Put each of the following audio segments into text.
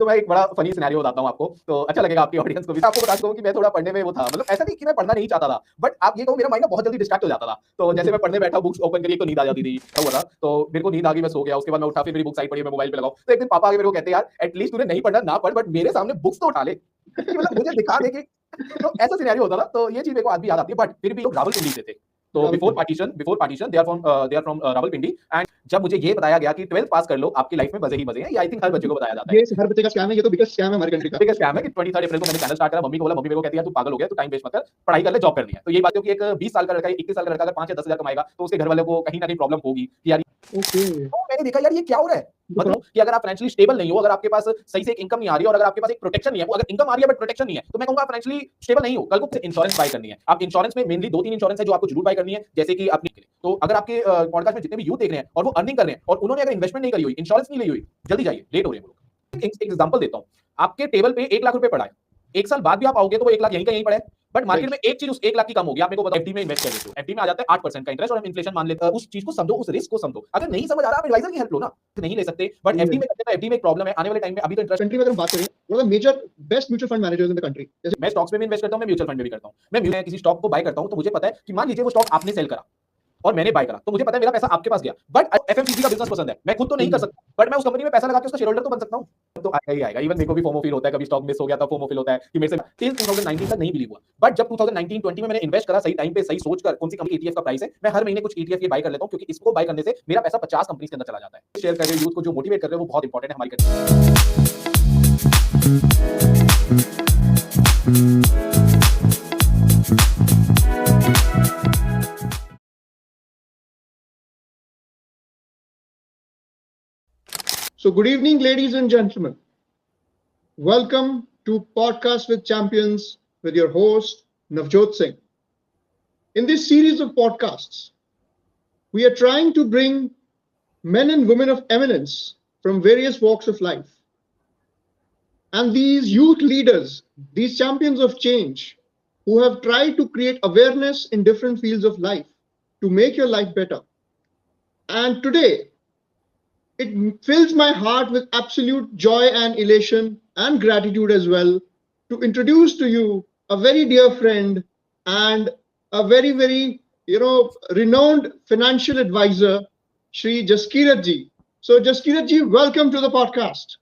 तो मैं एक बड़ा फनी सिनेरियो बताता हूँ आपको, तो अच्छा लगेगा आपकी ऑडियंस को भी। आपको बता दूं कि मैं थोड़ा पढ़ने में वो था, मतलब ऐसा नहीं कि मैं पढ़ना नहीं चाहता था, बट आप ये कहो मेरा माइंड ना बहुत जल्दी डिस्ट्रैक्ट हो जाता था। तो जैसे मैं पढ़ने बैठा, बुक्स ओपन करी तो नींद आ जाती थी, क्या हुआ था, तो मेरे को नींद आ गई, मैं सो गया। उसके बाद मैं उठा, फिर मेरी बुक साइड पढ़ी, मैं मोबाइल पे लगाऊं, तो एक दिन पापा आके मेरे को कहते, यार एटलीस्ट तूने नहीं पढ़ना ना पढ़, बट मेरे सामने बुक्स तो उठा ले, कि मतलब मुझे दिखा दे कि तो ऐसा सिनेरियो होता था। तो ये चीज मेरे को आज भी याद आती है। बट फिर भी लोग रावलपिंडी से थे, तो before partition they are from Rawalpindi. And जब मुझे ये बताया गया कि 12th पास कर लो, आपकी लाइफ में मजे ही मजे हैं, ये आई थिंक हर बच्चे को बताया जाता है। ये हर बच्चे का स्कैम है, ये तो बिगेस्ट स्कैम है हमारी कंट्री का। बिगेस्ट स्कैम है कि 23 अप्रैल को मैंने चैनल स्टार्ट करा, मम्मी को बोला, मम्मी मेरे को कहती है तू पागल हो गया, तू टाइम वेस्ट मत कर, पढ़ाई कर ले, जॉब करनी है। तो ये बात है कि एक 20 साल का लड़का, 21 साल का लड़का अगर 5 या 10 हजार कमाएगा, तो उसके घर वालों को कहीं ना कहीं प्रॉब्लम होगी कि यार ओके, तो मैंने देखा यार ये क्या हो रहा है। मतलब कि अगर आप फाइनेंशियली स्टेबल नहीं हो, अगर आपके पास सही से एक इनकम नहीं आ रही है, और अगर आपके पास एक प्रोटेक्शन नहीं है, वो अगर इनकम आ रही है बट प्रोटेक्शन नहीं है, तो मैं कहूंगा आप फाइनेंशियली स्टेबल नहीं हो। कल को इंश्योरेंस बाय करनी है, आप इंश्योरेंस में मेनली 2-3 इंश्योरेंस है जो आपको जरूर बाय करनी है, जैसे कि अपनी। तो अगर आपके पॉडकास्ट में जितने भी यूथ देख रहे हैं और वो अर्निंग कर रहे हैं और उन्होंने अगर इन्वेस्टमेंट नहीं करी हुई, इंश्योरेंस नहीं ली हुई, जल्दी जाइए, लेट हो रहे हैं वो लोग। एक एग्जांपल देता हूं, आपके टेबल पे 1 लाख रुपए पड़ा है, 1 साल बाद भी आप आओगे तो वो 1 लाख यहीं का यहीं पड़ा है, बट मार्केट में एक चीज उस 1 लाख की कम होगी। आप मेरे को बताओ, एफडी में इन्वेस्ट कर देते हो, एफडी में आ जाता है 8% का इंटरेस्ट, और हम इन्फ्लेशन मान लेते हैं। उस चीज को समझो, उस रिस्क को समझो। अगर नहीं समझ आ रहा, आप एडवाइजर की हेल्प लो ना, नहीं ले सकते, बट एफडी में करते हैं, एफडी में एक प्रॉब्लम है आने वाले टाइम में। अभी तो इंटरेस्ट कंट्री में अगर हम बात करें, one of the major best mutual fund managers in the country. जैसे मैं स्टॉक्स में भी इन्वेस्ट करता हूं, मैं म्यूचुअल फंड में भी करता हूं। मैं किसी स्टॉक को बाय करता हूं तो मुझे पता है कि मान लीजिए वो स्टॉक आपने सेल करा और मैंने बाय करा, तो मुझे पता है मेरा पैसा आपके पास गया, बट एफएमसीजी का बिजनेस पसंद है, मैं खुद तो नहीं कर सकता, बट मैं उस कंपनी में पैसा लगा के उसका शेयर होल्डर तो बन सकता हूं। तो आएगा ही आएगा। इवन मेरे को भी फोमो फील होता है, कभी स्टॉक मिस हो गया तो फोमो फील होता है कि मेरे से टिल 2019 तक नहीं बिलीव हुआ, बट जब 2019-20 में मैंने इन्वेस्ट करा सही टाइम पे, सही सोचकर कौन सी कंपनी ईटीएफ का प्राइस है, मैं हर महीने कुछ ईटीएफ ये बाय कर लेता हूं, क्योंकि इसको बाय करने से मेरा पैसा 50 कंपनी के अंदर चला जाता है। शेयर कर रहे हो यूथ को, जो मोटिवेट कर रहे हो, वो बहुत इंपॉर्टेंट है हमारी So, good evening, ladies and gentlemen. Welcome to Podcast with Champions with your host, Navjot Singh. In this series of podcasts, we are trying to bring men and women of eminence from various walks of life. And these youth leaders, these champions of change, who have tried to create awareness in different fields of life to make your life better. And today, it fills my heart with absolute joy and elation and gratitude as well to introduce to you a very dear friend and a very, very, renowned financial advisor, Shri Jaskirat ji. So, Jaskirat ji, welcome to the podcast.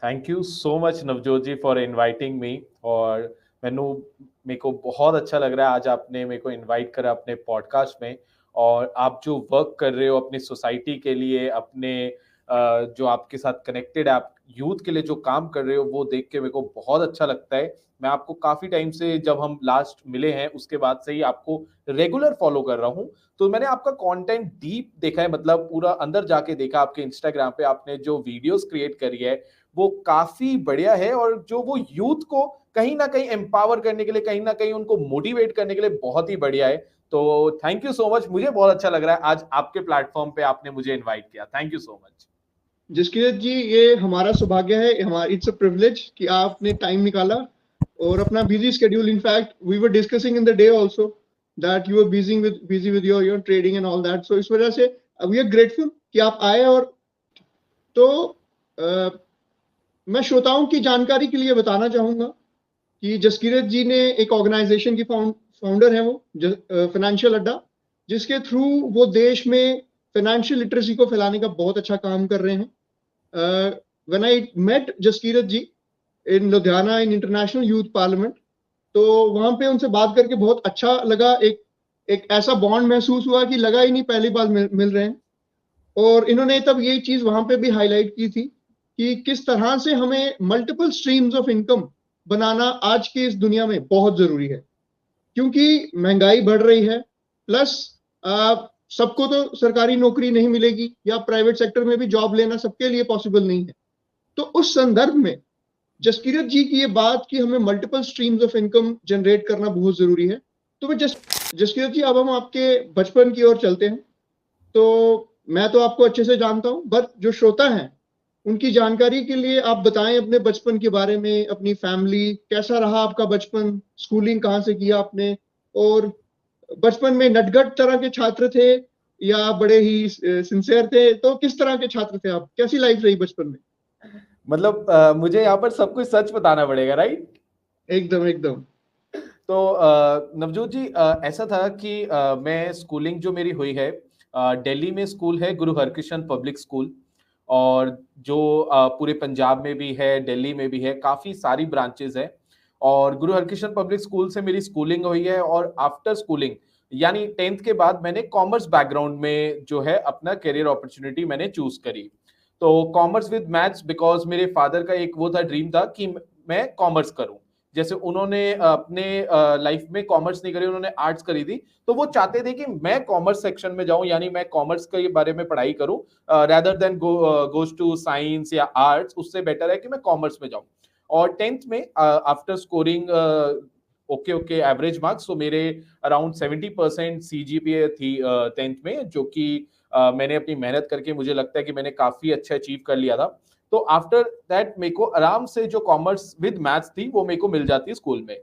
Thank you so much Navjot ji for inviting me. और मेरे को बहुत अच्छा लग रहा है आज आपने मेरे को इनवाइट करा अपने पॉडकास्ट में। और आप जो वर्क कर रहे हो अपनी सोसाइटी के लिए, अपने जो आपके साथ कनेक्टेड है, आप यूथ के लिए जो काम कर रहे हो, वो देख के मेरे को बहुत अच्छा लगता है। मैं आपको काफी टाइम से, जब हम लास्ट मिले हैं उसके बाद से ही आपको रेगुलर फॉलो कर रहा हूँ। तो मैंने आपका कंटेंट डीप देखा है, मतलब पूरा अंदर जाके देखा। आपके इंस्टाग्राम पे आपने जो वीडियोस क्रिएट करी है वो काफी बढ़िया है, और जो वो यूथ को कहीं ना कहीं एम्पावर करने के लिए, कहीं ना कहीं उनको मोटिवेट करने के लिए बहुत ही बढ़िया है। तो थैंक यू सो मच, मुझे बहुत अच्छा लग रहा है आज आपके प्लेटफॉर्म पे आपने मुझे इनवाइट किया। Thank you so much. Jaskirat ji, ये हमारा सौभाग्य है, इट्स अ प्रिविलेज कि आपने टाइम निकाला और अपना busy schedule, in fact we were discussing in the day also that you are busy with your trading and all that. So इस वजह से वी आर ग्रेटफुल कि आप आए। और तो मैं श्रोताओं की जानकारी के लिए बताना चाहूंगा कि जसकीरत जी ने एक ऑर्गेनाइजेशन की फाउंडर है, वो फाइनेंशियल अड्डा, जिसके थ्रू वो देश में फाइनेंशियल लिटरेसी को फैलाने का बहुत अच्छा काम कर रहे हैं। When I met Jaskirat ji in Ludhiana in international youth parliament, तो वहां पे उनसे बात करके बहुत अच्छा लगा। एक ऐसा बॉन्ड महसूस हुआ कि लगा ही नहीं पहली बार मिल रहे हैं। और इन्होंने तब ये चीज वहां पे भी हाईलाइट की थी कि किस तरह से हमें मल्टीपल स्ट्रीम्स ऑफ इनकम बनाना आज की इस दुनिया में बहुत जरूरी है, क्योंकि महंगाई बढ़ रही है, प्लस सबको तो सरकारी नौकरी नहीं मिलेगी या प्राइवेट सेक्टर में भी जॉब लेना सबके लिए पॉसिबल नहीं है। तो उस संदर्भ में जसकीरत जी की ये बात कि हमें multiple streams of income generate करना बहुत जरूरी है। तो मैं जसकीरत जी, अब हम आपके बचपन की ओर चलते हैं। तो मैं तो आपको अच्छे से जानता हूं, बट जो श्रोता हैं उनकी जानकारी के लिए आप बताएं अपने बचपन के बारे में, अपनी फैमिली, कैसा रहा आपका बचपन, स्कूलिंग कहाँ से किया आपने, और बचपन में नटखट तरह के छात्र थे या बड़े ही सिंसियर थे, तो किस तरह के छात्र थे आप, कैसी लाइफ रही बचपन में? मतलब मुझे यहाँ पर सब कुछ सच बताना पड़ेगा, राइट? एकदम एकदम। तो नवजोत जी, ऐसा था कि मैं स्कूलिंग जो मेरी हुई है, दिल्ली में स्कूल है गुरु हरकृष्ण पब्लिक स्कूल, और जो पूरे पंजाब में भी है, दिल्ली में भी है, काफ़ी सारी ब्रांचेस हैं। और गुरु हरकृष्ण पब्लिक स्कूल से मेरी स्कूलिंग हुई है, और आफ्टर स्कूलिंग यानी 10th के बाद मैंने कॉमर्स बैकग्राउंड में जो है अपना करियर अपॉर्चुनिटी मैंने चूज करी। तो कॉमर्स विद मैथ्स, बिकॉज मेरे फादर का एक वो था, ड्रीम था कि मैं कॉमर्स करूं। जैसे उन्होंने अपने लाइफ में कॉमर्स नहीं करी, उन्होंने आर्ट्स करी थी, तो वो चाहते थे कि मैं कॉमर्स सेक्शन में जाऊं, यानी मैं कॉमर्स के बारे में पढ़ाई करूं, rather than goes to science या आर्ट्स। उससे बेटर है कि मैं कॉमर्स में जाऊं। और 10th में after scoring okay okay average marks, तो मेरे अराउंड 70% CGPA थी 10th में, जो कि मैंने अपनी मेहनत करके मुझे लगता है कि मैंने काफी अच्छा अचीव कर लिया था। तो आफ्टर दैट मेरे को आराम से जो कॉमर्स विद मैथ्स थी वो मेरे को मिल जाती है स्कूल में।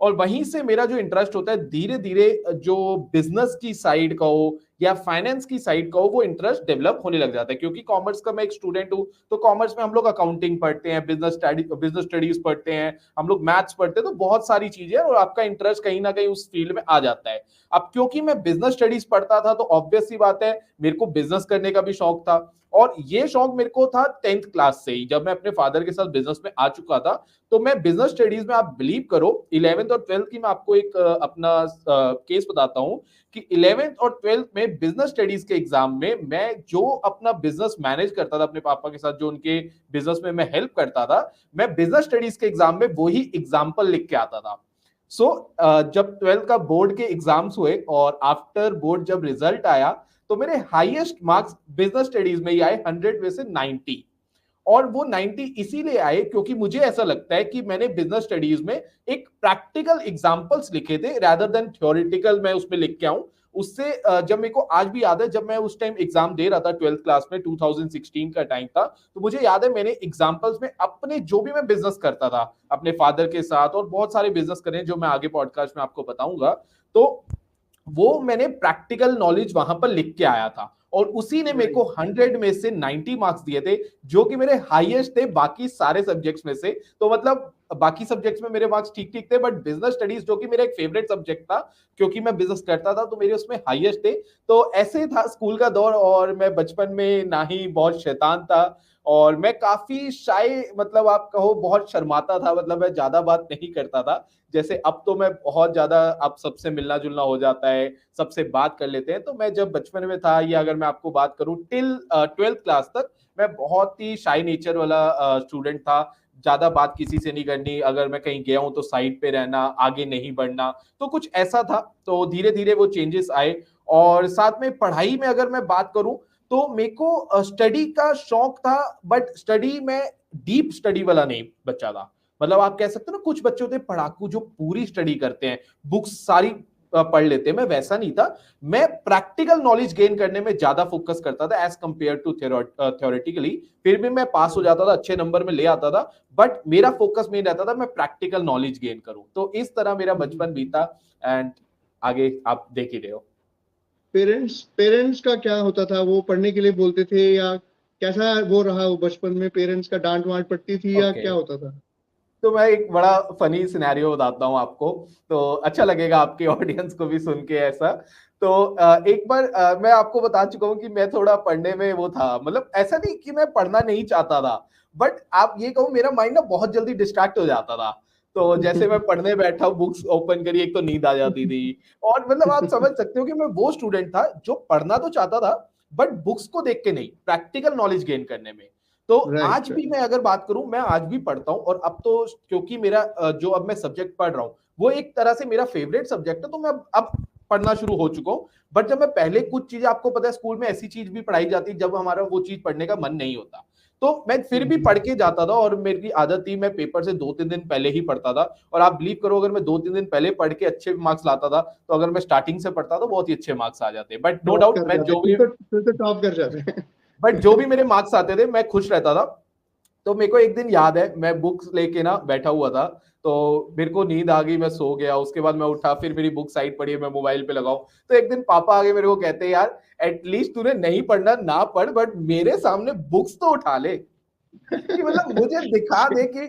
और वहीं से मेरा जो इंटरेस्ट होता है, धीरे धीरे जो बिजनेस की साइड का हो या फाइनेंस की साइड का हो, वो इंटरेस्ट डेवलप होने लग जाता है। क्योंकि कॉमर्स का मैं एक स्टूडेंट हूँ, तो कॉमर्स में हम लोग अकाउंटिंग पढ़ते हैं, बिजनेस स्टडीज पढ़ते हैं, हम लोग मैथ्स पढ़ते हैं, तो बहुत सारी चीजें, और आपका इंटरेस्ट कहीं ना कहीं उस फील्ड में आ जाता है। अब क्योंकि मैं बिजनेस स्टडीज पढ़ता था, तो ऑब्वियस सी बात है मेरे को बिजनेस करने का भी शौक था। और ये शौक मेरे को था 10th क्लास से ही, जब मैं अपने फादर के साथ बिजनेस में आ चुका था। तो मैं बिजनेस स्टडीज में, आप बिलीव करो, 11th और 12th की मैं आपको एक अपना केस बताता हूं कि 11th और 12th में बिजनेस स्टडीज के एग्जाम में मैं जो अपना बिजनेस मैनेज करता था अपने पापा के साथ, जो उनके बिजनेस में मैं हेल्प करता था, मैं बिजनेस स्टडीज के एग्जाम में वही एग्जाम्पल लिख के आता था। सो जब 12th का बोर्ड के एग्जाम्स हुए और आफ्टर बोर्ड जब रिजल्ट आया, तो मेरे हाईएस्ट मार्क्स बिजनेस स्टडीज में ही आए, 100 में से 90। और वो 90 इसीलिए आए क्योंकि मुझे ऐसा लगता है कि मैंने बिजनेस स्टडीज में एक प्रैक्टिकल एग्जांपल्स लिखे थे, रादर देन थ्योरेटिकल मैं उसमें लिख के आऊं। उससे जब मेरे को आज भी याद है, जब मैं उस टाइम एग्जाम दे रहा था 12th क्लास में, 2016 का टाइम था, तो मुझे याद है मैंने एग्जांपल्स में अपने जो भी मैं बिजनेस करता था अपने फादर के साथ, और बहुत सारे बिजनेस करे जो मैं आगे पॉडकास्ट में आपको बताऊंगा, तो वो मैंने प्रैक्टिकल नॉलेज वहां पर लिख के आया था, और उसी ने मेरे को 100 में से 90 मार्क्स दिए थे, जो कि मेरे हाईएस्ट थे बाकी सारे सब्जेक्ट्स में से। तो मतलब बाकी सब्जेक्ट्स में मेरे मार्क्स ठीक ठीक थे, बट बिजनेस स्टडीज जो कि मेरा एक फेवरेट सब्जेक्ट था, क्योंकि मैं बिजनेस करता था, तो मेरे उसमें हाईएस्ट थे। तो ऐसे था स्कूल का दौर। और मैं बचपन में ना ही बहुत शैतान था, और मैं काफी शाय, मतलब आप कहो बहुत शर्माता था, मतलब मैं ज्यादा बात नहीं करता था। जैसे अब तो मैं बहुत ज्यादा, अब सबसे मिलना जुलना हो जाता है, सबसे बात कर लेते हैं। तो मैं जब बचपन में था, या अगर मैं आपको बात करूं टिल 12th क्लास तक, मैं बहुत ही शाई नेचर वाला स्टूडेंट था। ज्यादा बात किसी से नहीं करनी, अगर मैं कहीं गया हूं तो साइड पे रहना, आगे नहीं बढ़ना, तो कुछ ऐसा था। तो धीरे धीरे वो चेंजेस आए। और साथ में पढ़ाई में अगर मैं बात करूं, तो मेरे को स्टडी का शौक था, बट स्टडी में डीप स्टडी वाला नहीं बच्चा था। मतलब आप कह सकते हो ना, कुछ बच्चे होते हैं पढ़ाकू जो पूरी स्टडी करते हैं, बुक्स सारी पढ़ लेते हैं, मैं वैसा नहीं था। मैं प्रैक्टिकल नॉलेज गेन करने में ज्यादा फोकस करता था एज कंपेयर टू थ्योरेटिकली। फिर भी मैं पास हो जाता था, अच्छे नंबर में ले आता था, बट मेरा फोकस मेन रहता था मैं प्रैक्टिकल नॉलेज गेन करूं। तो इस तरह मेरा बचपन बीता, एंड आगे आप देख ही रहे हो। पेरेंट्स पेरेंट्स का क्या होता था? वो पढ़ने के लिए बोलते थे, या कैसा वो रहा वो बचपन में? पेरेंट्स का डांट वांट पड़ती थी या ओके, क्या होता था? तो मैं एक बड़ा फनी सिनेरियो बताता हूँ आपको, तो अच्छा लगेगा आपके ऑडियंस को भी सुन के ऐसा। तो एक बार मैं आपको बता चुका हूँ कि मैं थोड़ा पढ़ने में वो था, मतलब ऐसा नहीं कि मैं पढ़ना नहीं चाहता था, बट आप ये कहो मेरा माइंड ना बहुत जल्दी डिस्ट्रैक्ट हो जाता था। तो जैसे मैं पढ़ने बैठा हूँ, बुक्स ओपन करी, एक तो नींद आ जाती थी। और मतलब आप समझ सकते हो कि मैं वो स्टूडेंट था जो पढ़ना तो चाहता था, बट बुक्स को देख के नहीं, प्रैक्टिकल नॉलेज गेन करने में। तो आज राइट भी राइट। मैं अगर बात करूं, मैं आज भी पढ़ता हूं। और अब तो क्योंकि मेरा जो अब मैं सब्जेक्ट पढ़ रहा हूं वो एक तरह से मेरा फेवरेट सब्जेक्ट है, तो मैं अब पढ़ना शुरू हो चुका हूं। बट जब मैं पहले, कुछ चीजें आपको पता है स्कूल में ऐसी चीज भी पढ़ाई जाती जब हमारा वो चीज पढ़ने का मन नहीं होता, तो मैं फिर भी पढ़ के जाता था। और मेरी आदत थी, मैं पेपर से 2-3 दिन पहले ही पढ़ता था। और आप बिलीव करो, अगर मैं 2-3 दिन पहले पढ़ के अच्छे मार्क्स लाता था, तो अगर मैं स्टार्टिंग से पढ़ता तो बहुत ही अच्छे मार्क्स आ जाते। बट नो टॉप डाउट, कर मैं जाते, जो भी, फिर तो टॉप कर जाते। बट जो भी मेरे मार्क्स आते थे मैं खुश रहता था। तो मेरे को एक दिन याद है, मैं बुक्स लेके ना बैठा हुआ था, तो मेरे को नींद आ गई, मैं सो गया। उसके बाद मैं उठा, फिर मेरी बुक साइड पड़ी, मैं मोबाइल पे लगाऊं, तो एक दिन पापा आगे मेरे को कहते हैं, यार एटलीस्ट तूने नहीं पढ़ना ना पढ़, बट मेरे सामने बुक्स तो उठा ले। कि मतलब मुझे दिखा दे कि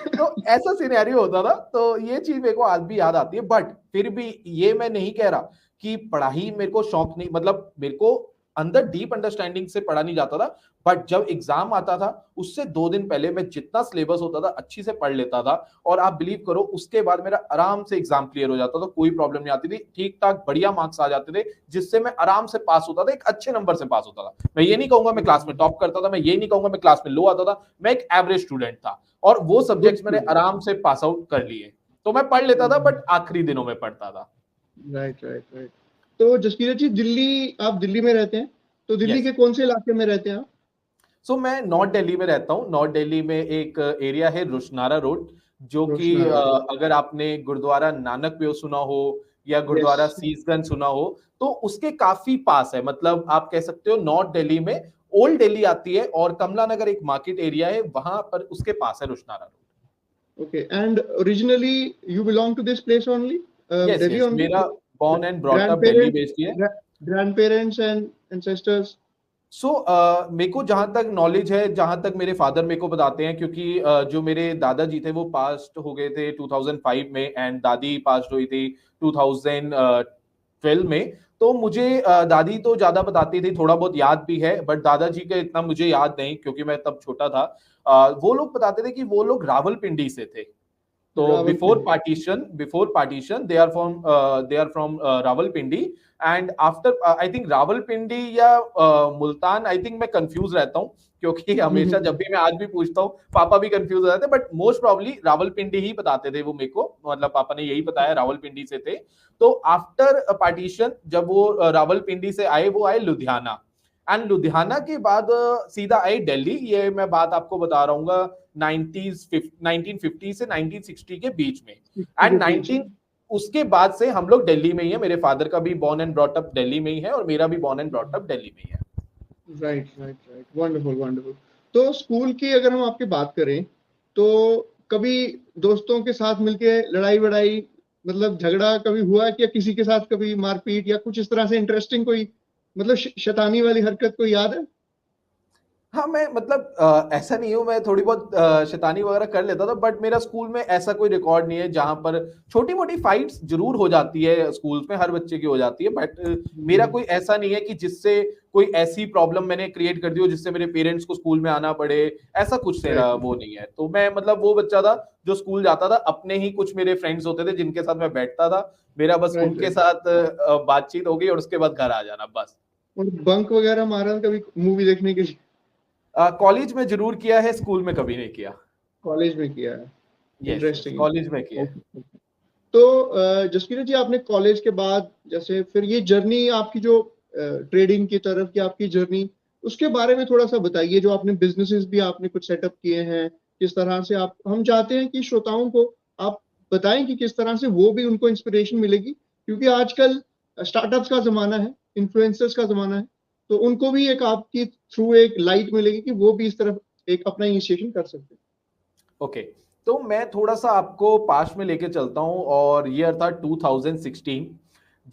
तो ऐसा सिनेरियो होता था। तो ये चीज मेरे को आज भी याद आती है। बट फिर भी ये मैं नहीं कह रहा कि पढ़ाई मेरे को शौक नहीं, मतलब मेरे को अंदर डीप अंडरस्टैंडिंग से पढ़ा नहीं जाता था। बट जब एग्जाम आता था उससे 2 दिन पहले मैं जितना सिलेबस होता था अच्छी से पढ़ लेता था। और आप बिलीव करो उसके बाद मेरा आराम से एग्जाम क्लियर हो जाता था, कोई प्रॉब्लम नहीं आती थी, ठीक ठाक बढ़िया मार्क्स आ जाते थे, जिससे मैं आराम से पास होता था, एक अच्छे नंबर से पास होता था। मैं ये नहीं कहूंगा मैं क्लास में टॉप करता था, मैं ये नहीं कहूंगा मैं क्लास में लो आता था, मैं एक एवरेज स्टूडेंट था। और वो सब्जेक्ट्स मैंने आराम से पास आउट कर लिए। तो मैं पढ़ लेता था बट आखिरी दिनों में पढ़ता था। Right right right. तो जसकीरत जी, दिल्ली, आप दिल्ली में रहते हैं, तो दिल्ली यस। के कौन से इलाके में रहते हैं आप? सो मैं नॉर्थ दिल्ली में रहता हूँ। नॉर्थ दिल्ली में एक एरिया है रोशनारा रोड, जो कि रोशनारा रोड। अगर आपने गुरुद्वारा नानक देव सुना हो या यस। गुरुद्वारा सीसगंज सुना हो, तो उसके काफी पास है। मतलब आप कह सकते हो नॉर्थ दिल्ली में ओल्ड दिल्ली आती है और कमला नगर एक मार्केट एरिया है, वहां पर उसके पास है Roshanara road. Okay, and originally you belong to this place only, yes Delhi yes, only? मेरा born and brought up Delhi Grandparents, based ही है। grandparents and ancestors? सो मेरे को जहां तक नॉलेज है, जहां तक मेरे फादर मेरे को बताते हैं, क्योंकि जो मेरे दादाजी थे वो पास्ट हो गए थे 2005 में एंड दादी पास्ट हुई थी 2012 में। तो मुझे दादी तो ज्यादा बताती थी, थोड़ा बहुत याद भी है, बट दादाजी का इतना मुझे याद नहीं क्योंकि मैं तब छोटा था। वो लोग बताते थे कि वो लोग रावलपिंडी से थे। तो Rawalpindi. Before partition they are from Rawalpindi. And after I think Rawalpindi या मुल्तान, आई थिंक मैं कंफ्यूज रहता हूँ क्योंकि हमेशा जब भी मैं आज भी पूछता हूँ पापा भी कंफ्यूज हो जाते हैं, बट मोस्ट प्रॉब्ली रावलपिंडी ही बताते थे वो मेरे को, मतलब पापा ने यही बताया रावलपिंडी से थे। तो आफ्टर पार्टीशन जब वो रावलपिंडी से आए, वो आए लुधियाना। एंड लुधियाना के बाद सीधा आए दिल्ली। ये मैं बात आपको बता रहा हूँ 1950 से 1960 के बीच में। 60 के एंड बीच 19 उसके बाद से हम लोग दिल्ली में ही है। मेरे फादर का भी born and brought up Delhi में ही है और मेरा भी born and brought up Delhi में ही है। Right right right, wonderful wonderful. तो स्कूल की अगर हम आपकी बात करें, तो कभी दोस्तों के साथ मिलके लड़ाई वड़ाई, मतलब झगड़ा कभी हुआ है क्या किसी के साथ, कभी मारपीट या कुछ इस तरह से इंटरेस्टिंग कोई, मतलब शैतानी वाली हरकत कोई याद है? हाँ, मैं मतलब ऐसा नहीं हूँ, मैं थोड़ी बहुत शैतानी वगैरह कर लेता था, बट मेरा स्कूल में ऐसा कोई रिकॉर्ड नहीं है जहां पर छोटी मोटी फाइट्स जरूर हो जाती है। स्कूल्स में हर बच्चे की हो जाती है, बट मेरा कोई ऐसा नहीं है कि जिससे कोई ऐसी प्रॉब्लम मैंने क्रिएट कर दी हो जिससे मेरे पेरेंट्स को स्कूल में आना पड़े। ऐसा कुछ मेरा वो नहीं है। तो मैं मतलब वो बच्चा था जो स्कूल जाता था, अपने ही कुछ मेरे फ्रेंड्स होते थे जिनके साथ मैं बैठता था, मेरा बस राइट उनके राइट। साथ बातचीत हो गई और उसके बाद घर आ जाना बस। और बंक वगैरह मारा कभी मूवी देखने के लिए? कॉलेज में जरूर किया है, स्कूल में कभी नहीं किया। कॉलेज में किया है। Yes, interesting. कॉलेज में किया है। ओके। तो जसकीरत जी, आपने कॉलेज के बाद जैसे फिर ये जर्नी आपकी जो ट्रेडिंग की तरफ की आपकी जर्नी, उसके बारे में थोड़ा सा बताइए। जो आपने बिजनेसेस भी आपने कुछ सेटअप किए हैं, किस तरह से आप, हम चाहते हैं कि श्रोताओं को आप बताएं कि किस तरह से वो भी उनको इंस्पिरेशन मिलेगी, क्योंकि आजकल स्टार्टअप्स का जमाना है, इन्फ्लुएंसर्स का जमाना है, तो उनको भी एक आपकी थ्रू एक लाइट मिलेगी कि वो भी इस तरफ एक अपना इनिशिएशन कर सकते हैं। ओके, तो मैं थोड़ा सा आपको पास्ट में लेके चलता हूं और ईयर था 2016,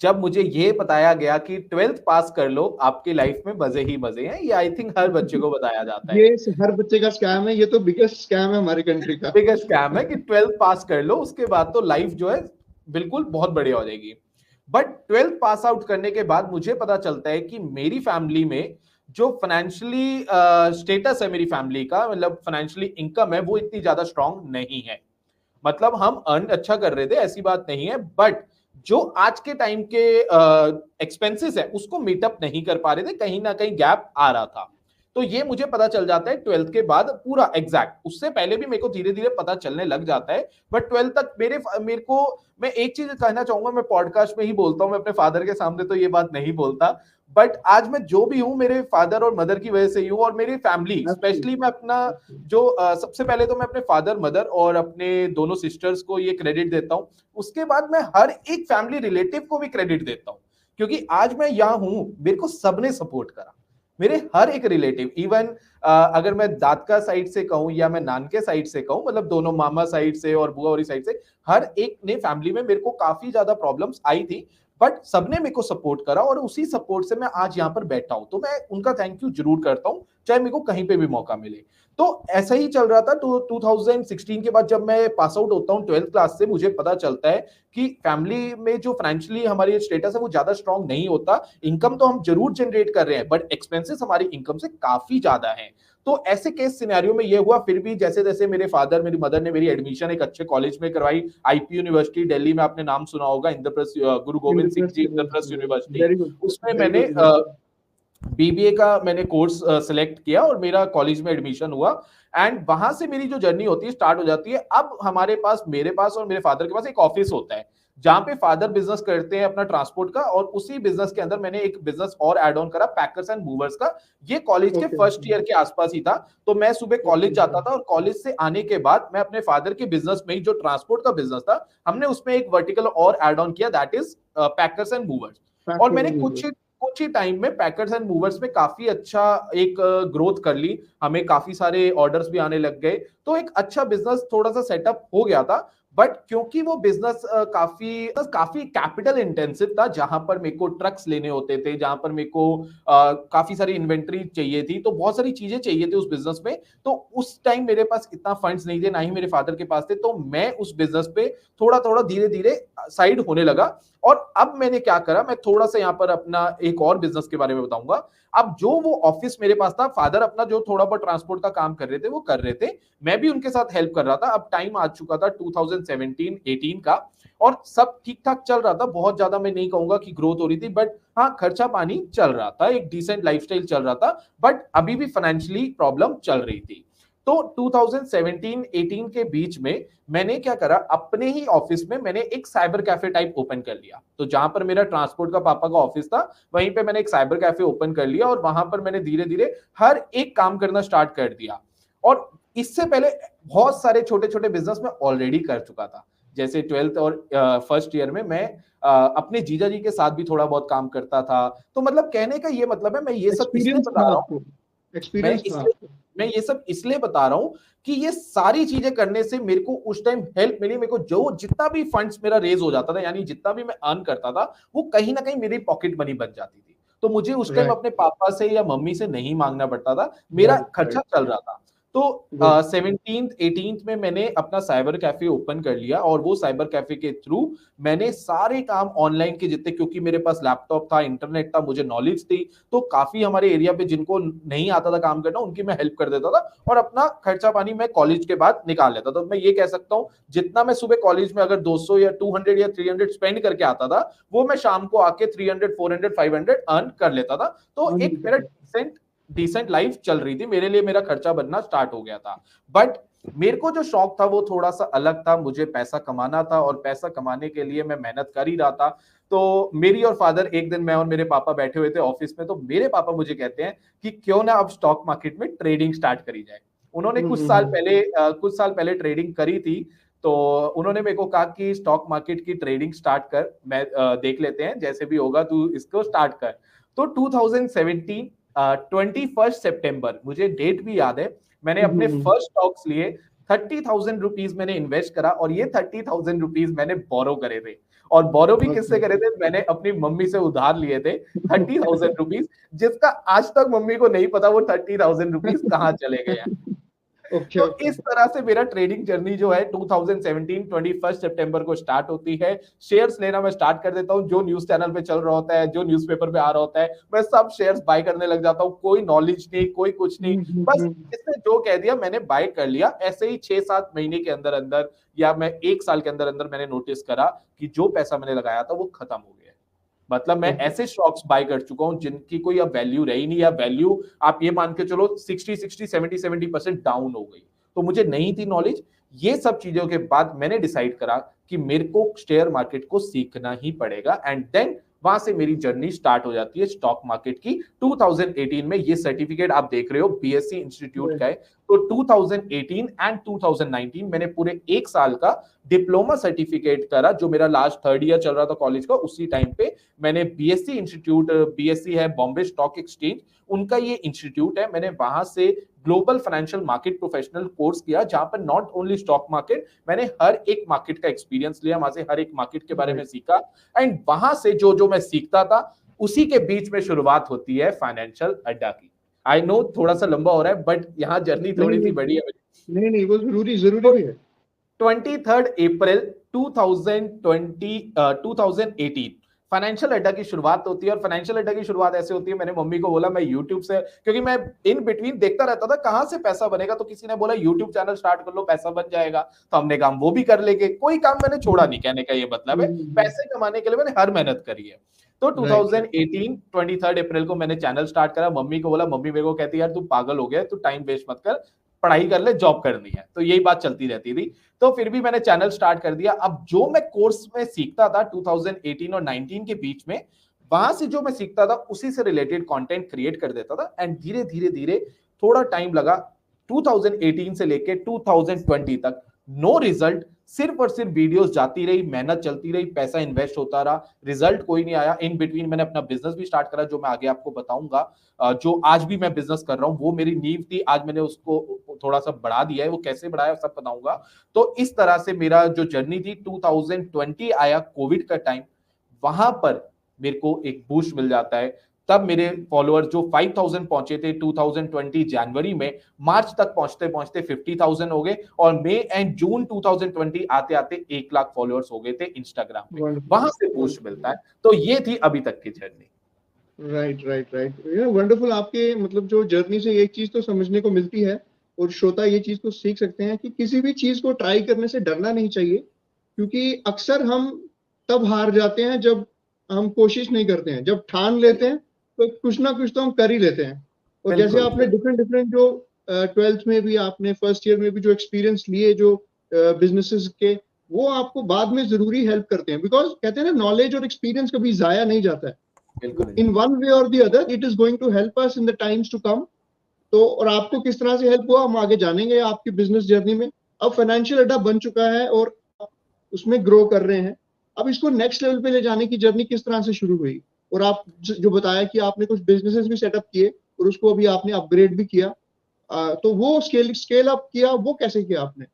जब मुझे ये बताया गया कि 12th पास कर लो, आपकी लाइफ में मजे ही मजे हैं। ये आई थिंक हर बच्चे को बताया जाता है। ये हर बच्चे का स्कैम है, ये तो बिगेस्ट स्कैम है हमारे कंट्री का। बिगेस्ट स्कैम है कि 12th पास कर लो, उसके बाद तो लाइफ जो है बिल्कुल बहुत बढ़िया हो जाएगी। बट 12th पास आउट करने के बाद मुझे पता चलता है कि मेरी फैमिली में जो फाइनेंशियली स्टेटस है, मेरी फैमिली का मतलब फाइनेंशियली इनकम है, वो इतनी ज्यादा स्ट्रांग नहीं है। मतलब हम अर्न अच्छा कर रहे थे, ऐसी बात नहीं है, बट जो आज के टाइम के एक्सपेंसेस है उसको मीटअप नहीं कर पा रहे थे, कहीं ना कहीं गैप आ रहा था। तो ये मुझे पता चल जाता है 12th के बाद पूरा एग्जैक्ट। उससे पहले भी मेरे को धीरे धीरे पता चलने लग जाता है, बट 12th तक मेरे को मैं एक चीज कहना चाहूंगा, मैं पॉडकास्ट में ही बोलता हूं, मैं अपने फादर के सामने तो ये बात नहीं बोलता, बट आज मैं जो भी हूं मेरे फादर और मदर की वजह से ही हूं। और मेरी फैमिली स्पेशली, मैं अपना जो सबसे पहले तो मैं अपने फादर मदर और अपने दोनों सिस्टर्स को ये क्रेडिट देता हूं। उसके बाद मैं हर एक फैमिली रिलेटिव को भी क्रेडिट देता हूं, क्योंकि आज मैं यहां हूं, मेरे को सबने सपोर्ट करा। मेरे हर एक रिलेटिव, इवन अगर मैं दादका साइड से कहूं या मैं नानके साइड से कहूं, मतलब दोनों मामा साइड से और बुआ वाली साइड से, हर एक ने फैमिली में मेरे को काफी ज्यादा प्रॉब्लम्स आई थी, बट सबने मेरे को सपोर्ट करा और उसी सपोर्ट से मैं आज यहाँ पर बैठा हूं। तो मैं उनका थैंक यू जरूर करता हूं, चाहे मेरे को कहीं पे भी मौका मिले। तो ऐसा ही चल रहा था। तो 2016 के बाद जब मैं पास आउट होता हूँ 12th क्लास से, मुझे पता चलता है कि फैमिली में जो फाइनेंशियली हमारी स्टेटस है वो ज्यादा स्ट्रांग नहीं होता। इनकम तो हम जरूर जनरेट कर रहे हैं बट एक्सपेंसेस हमारी इनकम से काफी ज्यादा है। तो ऐसे केस सिनेरियो में ये हुआ, फिर भी जैसे जैसे मेरे फादर मेरी मदर ने मेरी एडमिशन एक अच्छे कॉलेज में करवाई, आईपी यूनिवर्सिटी दिल्ली में, आपने नाम सुना होगा, इंद्रप्रस्थ गुरु Govind Singh ji Indraprastha university. Very good, उसमें वेरी मैंने गुड। बीबीए का मैंने कोर्स सिलेक्ट किया और मेरा कॉलेज में एडमिशन हुआ। एंड वहां से मेरी जो जर्नी होती है स्टार्ट हो जाती है। अब हमारे पास, मेरे पास और मेरे फादर के पास एक ऑफिस होता है जहां पे फादर बिजनेस करते हैं अपना ट्रांसपोर्ट का, और उसी बिजनेस के अंदर मैंने एक बिजनेस और ऐड ऑन करा, पैकर्स एंड मूवर्स का। ये कॉलेज के Okay. फर्स्ट ईयर के आसपास ही था। तो मैं सुबह कॉलेज Okay. जाता था और कॉलेज से आने के बाद मैं अपने फादर के बिजनेस में ही, जो ट्रांसपोर्ट का बिजनेस था, हमने उसमें एक वर्टिकल और ऐड ऑन किया, that is packers and movers. और मैंने कुछ ही टाइम में पैकर्स एंड मूवर्स में काफी अच्छा एक ग्रोथ कर ली। हमें काफी सारे ऑर्डर्स भी आने लग गए, तो एक अच्छा बिजनेस थोड़ा सा सेटअप हो गया था। बट क्योंकि वो बिजनेस काफी कैपिटल इंटेंसिव था, जहां पर मेरे को ट्रक्स लेने होते थे, जहां पर मेरे को काफी सारी इन्वेंट्री चाहिए थी, तो बहुत सारी चीजें चाहिए थी उस बिजनेस में। तो उस टाइम मेरे पास इतना फंड्स नहीं थे, ना ही मेरे फादर के पास थे। तो मैं उस बिजनेस पे थोड़ा थोड़ा धीरे धीरे साइड होने लगा। और अब मैंने क्या करा, मैं थोड़ा सा यहाँ पर अपना एक और बिजनेस के बारे में बताऊंगा। अब जो वो ऑफिस मेरे पास था, फादर अपना जो थोड़ा बहुत ट्रांसपोर्ट का काम कर रहे थे वो कर रहे थे, मैं भी उनके साथ हेल्प कर रहा था। अब टाइम आ चुका था 2017-18 का, और सब ठीक ठाक चल रहा था। बहुत ज्यादा मैं नहीं कहूंगा कि ग्रोथ हो रही थी, बट हाँ, खर्चा पानी चल रहा था, एक डिसेंट लाइफस्टाइल चल रहा था। बट अभी भी फाइनेंशियली प्रॉब्लम चल रही थी। तो 2017-18 के बीच में मैंने क्या करा, अपने ही ऑफिस में मैंने एक साइबर कैफे टाइप ओपन कर लिया। तो जहां पर मेरा ट्रांसपोर्ट का पापा का ऑफिस था, वहीं पे मैंने एक साइबर कैफे ओपन कर लिया, और वहां पर मैंने धीरे धीरे हर एक काम करना स्टार्ट कर दिया। और इससे पहले बहुत सारे छोटे छोटे बिजनेस में ऑलरेडी कर चुका था। जैसे 12th और फर्स्ट ईयर में मैं अपने जीजा जी के साथ भी थोड़ा बहुत काम करता था। तो मतलब कहने का ये मतलब है, मैं ये सब इसलिए एक्सपीरियंस बता था रहा हूँ, आपको, एक्सपीरियंस था आपको। मैं ये सब इसलिए बता रहा हूं कि ये सारी चीजें करने से मेरे को उस टाइम हेल्प मिली। मेरे को जो जितना भी फंड्स मेरा रेज हो जाता था, यानी जितना भी मैं अर्न करता था, वो कहीं ना कहीं मेरी पॉकेट मनी बन जाती थी। तो मुझे उस टाइम राइट, अपने पापा से या मम्मी से नहीं मांगना पड़ता था, मेरा खर्चा चल रहा था। तो 17th-18th में मैंने अपना साइबर कैफे ओपन कर लिया, और वो साइबर कैफे के थ्रू मैंने सारे काम ऑनलाइन के जितने, क्योंकि मेरे पास लैपटॉप था, इंटरनेट था, मुझे नॉलेज थी, तो काफी हमारे एरिया पे जिनको नहीं आता था काम करना, उनकी मैं हेल्प कर देता था, और अपना खर्चा पानी मैं कॉलेज के बाद निकाल लेता था। तो मैं ये कह सकता हूँ, जितना मैं सुबह कॉलेज में अगर 200 या 200 या 300 स्पेंड करके आता था, वो मैं शाम को आके 300, 400, 500 अर्न कर लेता था। तो एक मेरा डिसेंट लाइफ चल रही थी मेरे लिए, मेरा खर्चा बनना स्टार्ट हो गया था। बट मेरे को जो शौक था वो थोड़ा सा अलग था, मुझे पैसा कमाना था, और पैसा कमाने के लिए मैं मेहनत कर ही रहा था। तो मेरी और फादर, एक दिन मैं और मेरे पापा बैठे हुए थे ऑफिस में, तो मेरे पापा मुझे कहते हैं कि क्यों ना अब स्टॉक मार्केट में ट्रेडिंग स्टार्ट करी जाए। उन्होंने कुछ साल पहले ट्रेडिंग करी थी। तो उन्होंने मेरे को कहा कि स्टॉक मार्केट की ट्रेडिंग स्टार्ट कर, मैं देख लेते हैं, जैसे भी होगा तू इसको स्टार्ट कर। तो 2017 21 सितंबर, मुझे डेट भी याद है, मैंने अपने फर्स्ट स्टॉक्स लिए। 30,000 रुपीज मैंने इन्वेस्ट करा, और ये 30,000 रुपीज मैंने बोरो करे थे। और बोरो भी किससे करे थे, मैंने अपनी मम्मी से उधार लिए थे 30,000 रुपीज, जिसका आज तक मम्मी को नहीं पता वो 30,000 रुपीज कहाँ चले गए हैं। ओके, तो इस तरह से मेरा ट्रेडिंग जर्नी जो है 2017 21 सितंबर को स्टार्ट होती है। शेयर्स लेना मैं स्टार्ट कर देता हूँ, जो न्यूज चैनल पे चल रहा होता है, जो न्यूज़पेपर पे आ रहा होता है, मैं सब शेयर्स बाय करने लग जाता हूँ। कोई नॉलेज नहीं, कोई कुछ नहीं, बस जिसने जो कह दिया मैंने बाय कर लिया। ऐसे ही 6-7 महीने के अंदर अंदर, या मैं 1 साल के अंदर अंदर, मैंने नोटिस करा कि जो पैसा मैंने लगाया था वो खत्म हो गया। मतलब मैं ऐसे स्टॉक्स बाय कर चुका हूं जिनकी कोई अब वैल्यू रही नहीं, या वैल्यू आप ये मान के चलो 60-70% डाउन हो गई। तो मुझे नहीं थी नॉलेज। ये सब चीजों के बाद मैंने डिसाइड करा कि मेरे को शेयर मार्केट को सीखना ही पड़ेगा, एंड देन वहां से मेरी जर्नी स्टार्ट हो जाती है स्टॉक मार्केट की। 2018 में ये सर्टिफिकेट आप देख रहे हो बीएससी इंस्टीट्यूट का है। तो 2018 एंड 2019 मैंने पूरे 1 साल का डिप्लोमा सर्टिफिकेट करा, जो मेरा लास्ट 3rd ईयर चल रहा था कॉलेज का। उसी टाइम पे मैंने बीएससी इंस्टीट्यूट, बीएससी है बॉम्बे स्टॉक एक्सचेंज, उनका ये इंस्टीट्यूट है, मैंने वहां से global financial market professional course किया, जहां पर नॉट ओनली स्टॉक मार्केट, मैंने हर एक मार्केट का एक्सपीरियंस लिया, वहां से हर एक मार्केट के बारे में सीखा। एंड वहां से जो जो मैं सीखता था, उसी के बीच में शुरुआत होती है फाइनेंशियल अड्डा की। आई नो थोड़ा सा लंबा हो रहा है, बट यहाँ जर्नी थोड़ी सी बड़ी है। नहीं वो जरूरी भी है। 23 अप्रैल 2018 फाइनेंशियल अड्डा की शुरुआत होती है। और फाइनेंशियल अड्डा की शुरुआत ऐसे होती है, मैंने मम्मी को बोला मैं यूट्यूब से, क्योंकि मैं इन बिटवीन देखता रहता था कहां से पैसा बनेगा, तो किसी ने बोला यूट्यूब चैनल स्टार्ट कर लो पैसा बन जाएगा, तो हमने काम वो भी कर लेंगे। कोई काम मैंने छोड़ा नहीं, कहने का ये मतलब है पैसे कमाने के लिए मैंने हर मेहनत करी है। तो 2018 23 अप्रैल को मैंने चैनल स्टार्ट करा। मम्मी को बोला, मम्मी मेरे को कहती यार तू पागल हो गया, तू टाइम वेस्ट मत कर, पढ़ाई कर ले, जॉब करनी है। तो यही बात चलती रहती थी। तो फिर भी मैंने चैनल स्टार्ट कर दिया। अब जो मैं कोर्स में सीखता था 2018 और 19 के बीच में, वहां से जो मैं सीखता था उसी से रिलेटेड कंटेंट क्रिएट कर देता था। एंड धीरे धीरे धीरे थोड़ा टाइम लगा, 2018 से लेके 2020 तक नो रिजल्ट, सिर्फ और सिर्फ वीडियोस जाती रही, मेहनत चलती रही, पैसा इन्वेस्ट होता रहा, रिजल्ट कोई नहीं आया। इन बिटवीन मैंने अपना बिजनेस भी स्टार्ट करा, जो मैं आगे आपको बताऊंगा। जो आज भी मैं बिजनेस कर रहा हूं वो मेरी नींव थी, आज मैंने उसको थोड़ा सा बढ़ा दिया है, वो कैसे बढ़ाया सब बताऊंगा। तो इस तरह से मेरा जो जर्नी थी, 2020 आया कोविड का टाइम, वहां पर मेरे को एक बूस्ट मिल जाता है। तब मेरे फॉलोअर जो 5000 पहुंचे थे 2020 जनवरी में, मार्च तक पहुंचते पहुंचते 50,000 हो गए। और मई एंड जून 2020 आते आते 1 लाख फॉलोअर्स हो गए थे इंस्टाग्राम पे। वहां से बूस्ट मिलता है। तो ये थी अभी तक की जर्नी। Right wonderful. आपके मतलब जो जर्नी से एक चीज तो समझने को मिलती है, और श्रोता ये चीज तो सीख सकते हैं कि किसी भी चीज को ट्राई करने से डरना नहीं चाहिए, क्योंकि अक्सर हम तब हार जाते हैं जब हम कोशिश नहीं करते हैं। जब ठान लेते हैं तो कुछ ना कुछ तो हम कर ही लेते हैं। और जैसे आपने डिफरेंट जो 12th में भी, आपने फर्स्ट ईयर में भी जो एक्सपीरियंस लिए जो बिजनेसेस के, वो आपको बाद में जरूरी हेल्प करते हैं। बिकॉज कहते हैं ना, नॉलेज और एक्सपीरियंस कभी जाया नहीं जाता है। इन वन वे और the other it is going to help us in the times to come. तो और आपको किस तरह से हेल्प हुआ हम आगे जानेंगे आपकी बिजनेस जर्नी में। अब फाइनेंशियल अड्डा बन चुका है और उसमें ग्रो कर रहे हैं। अब इसको नेक्स्ट लेवल पे ले जाने की जर्नी किस तरह से शुरू हुई, और आप जो बताया कि आपने कुछ बिजनेसेस भी सेटअप किए और उसको अभी आपने अपग्रेड भी किया, तो वो स्केल अप किया, वो कैसे किया आपने?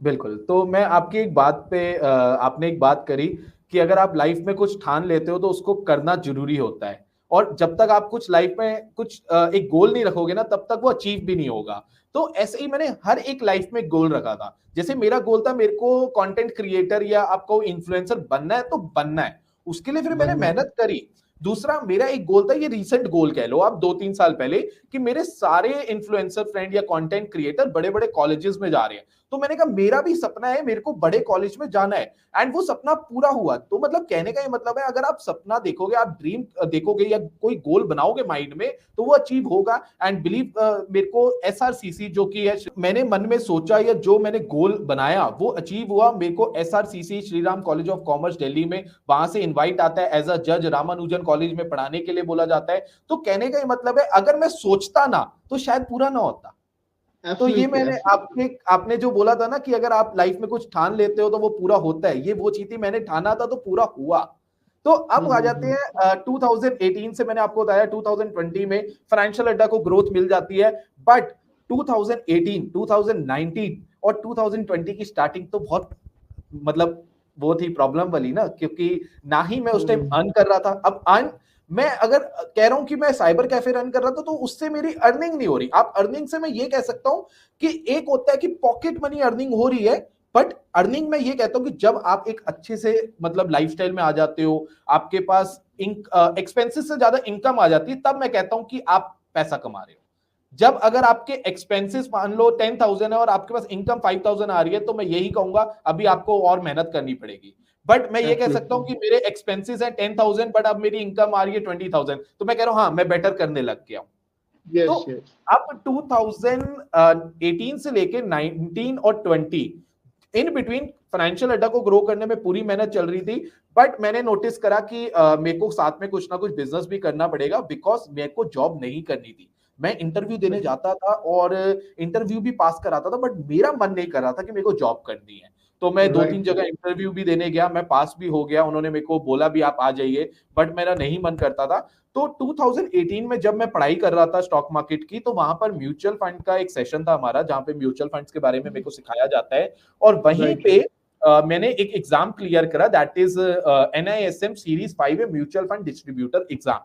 बिल्कुल। तो मैं आपकी एक बात पे आपने एक बात करी कि अगर आप लाइफ में कुछ ठान लेते हो तो उसको करना जरूरी होता है। और जब तक आप कुछ लाइफ में कुछ एक गोल नहीं रखोगे ना, तब तक वो अचीव भी नहीं होगा। तो ऐसे ही मैंने हर एक लाइफ में गोल रखा था। जैसे मेरा गोल था, मेरे को कंटेंट क्रिएटर या आपको इन्फ्लुएंसर बनना है तो बनना है, उसके लिए फिर मैंने मेहनत करी। दूसरा मेरा एक गोल था, ये रीसेंट गोल कह लो आप, 2-3 साल पहले, कि मेरे सारे इन्फ्लुएंसर फ्रेंड या कंटेंट क्रिएटर बड़े बड़े कॉलेजेस में जा रहे हैं। तो मैंने कहा मेरा भी सपना है, मेरे को बड़े कॉलेज में जाना है। एंड वो सपना पूरा हुआ। तो मतलब कहने का ये मतलब है, अगर आप सपना देखोगे, आप ड्रीम देखोगे या कोई गोल बनाओगे माइंड में, तो वो अचीव होगा। एंड बिलीव मेरे को एसआरसीसी जो कि है, मैंने मन में सोचा या जो मैंने गोल बनाया वो अचीव हुआ। मेरे को SRCC Shri Ram college of commerce Delhi में, वहां से इनवाइट आता है एज अ जज, रामानुजन कॉलेज में पढ़ाने के लिए बोला जाता है। तो कहने का ये मतलब है, अगर मैं सोचता ना तो शायद पूरा ना होता। तो ये मैंने आपने जो बोला था ना कि अगर आप लाइफ में कुछ ठान लेते हो तो वो पूरा होता है, ये वो चीज थी, मैंने ठाना था तो पूरा हुआ। तो अब आ जाते हैं 2018 से, मैंने आपको बताया 2020 में फाइनेंशियल अड्डा को ग्रोथ मिल जाती है। बट 2018, 2019 और 2020 की स्टार्टिंग तो बहुत मतलब वो थी प्रॉब्लम वाली ना, क्योंकि ना ही मैं उस टाइम अर्न कर रहा था। अब अर्न मैं अगर कह रहा हूं कि मैं साइबर कैफे रन कर रहा था, तो उससे मेरी अर्निंग नहीं हो रही। आप अर्निंग से मैं ये कह सकता हूं कि एक होता है कि पॉकेट मनी अर्निंग हो रही है, बट अर्निंग में ये कहता हूं कि जब आप एक अच्छे से मतलब लाइफस्टाइल में आ जाते हो, आपके पास एक्सपेंसेस से ज्यादा इनकम आ जाती है, तब मैं कहता हूं कि आप पैसा कमा रहे हो। जब अगर आपके एक्सपेंसेस मान लो 10,000 है और आपके पास इनकम 5,000 आ रही है, तो मैं यही कहूंगा अभी आपको और मेहनत करनी पड़ेगी। बट मैं ये कह सकता हूं कि मेरे एक्सपेंसेस हैं 10,000, बट अब मेरी इनकम आ रही है 20,000, तो मैं कह रहा हूं हाँ मैं बेटर करने लग गया हूं। तो अब 2018 से लेके 19 और 20 इन बिटवीन फाइनेंशियल अड्डा को ग्रो करने में पूरी मेहनत चल रही थी। बट मैंने नोटिस करा कि मेरे को साथ में कुछ ना कुछ बिजनेस भी करना पड़ेगा, बिकॉज मेरे को जॉब नहीं करनी थी। मैं इंटरव्यू देने जाता था और इंटरव्यू भी पास कराता था, बट मेरा मन नहीं कर रहा था कि मेरे को जॉब करनी है। तो मैं 2-3 जगह इंटरव्यू भी देने गया, मैं पास भी हो गया, उन्होंने मेरे को बोला भी आप आ जाइए, बट मेरा नहीं मन करता था। तो 2018 में जब मैं पढ़ाई कर रहा था स्टॉक मार्केट की, तो वहां पर म्यूचुअल फंड का एक सेशन था हमारा, जहां पे म्यूचुअल फंड्स के बारे में मेरे को सिखाया जाता है। और वहीं पे मैंने एक एग्जाम क्लियर करा, that is NISM series 5 mutual fund distributor exam.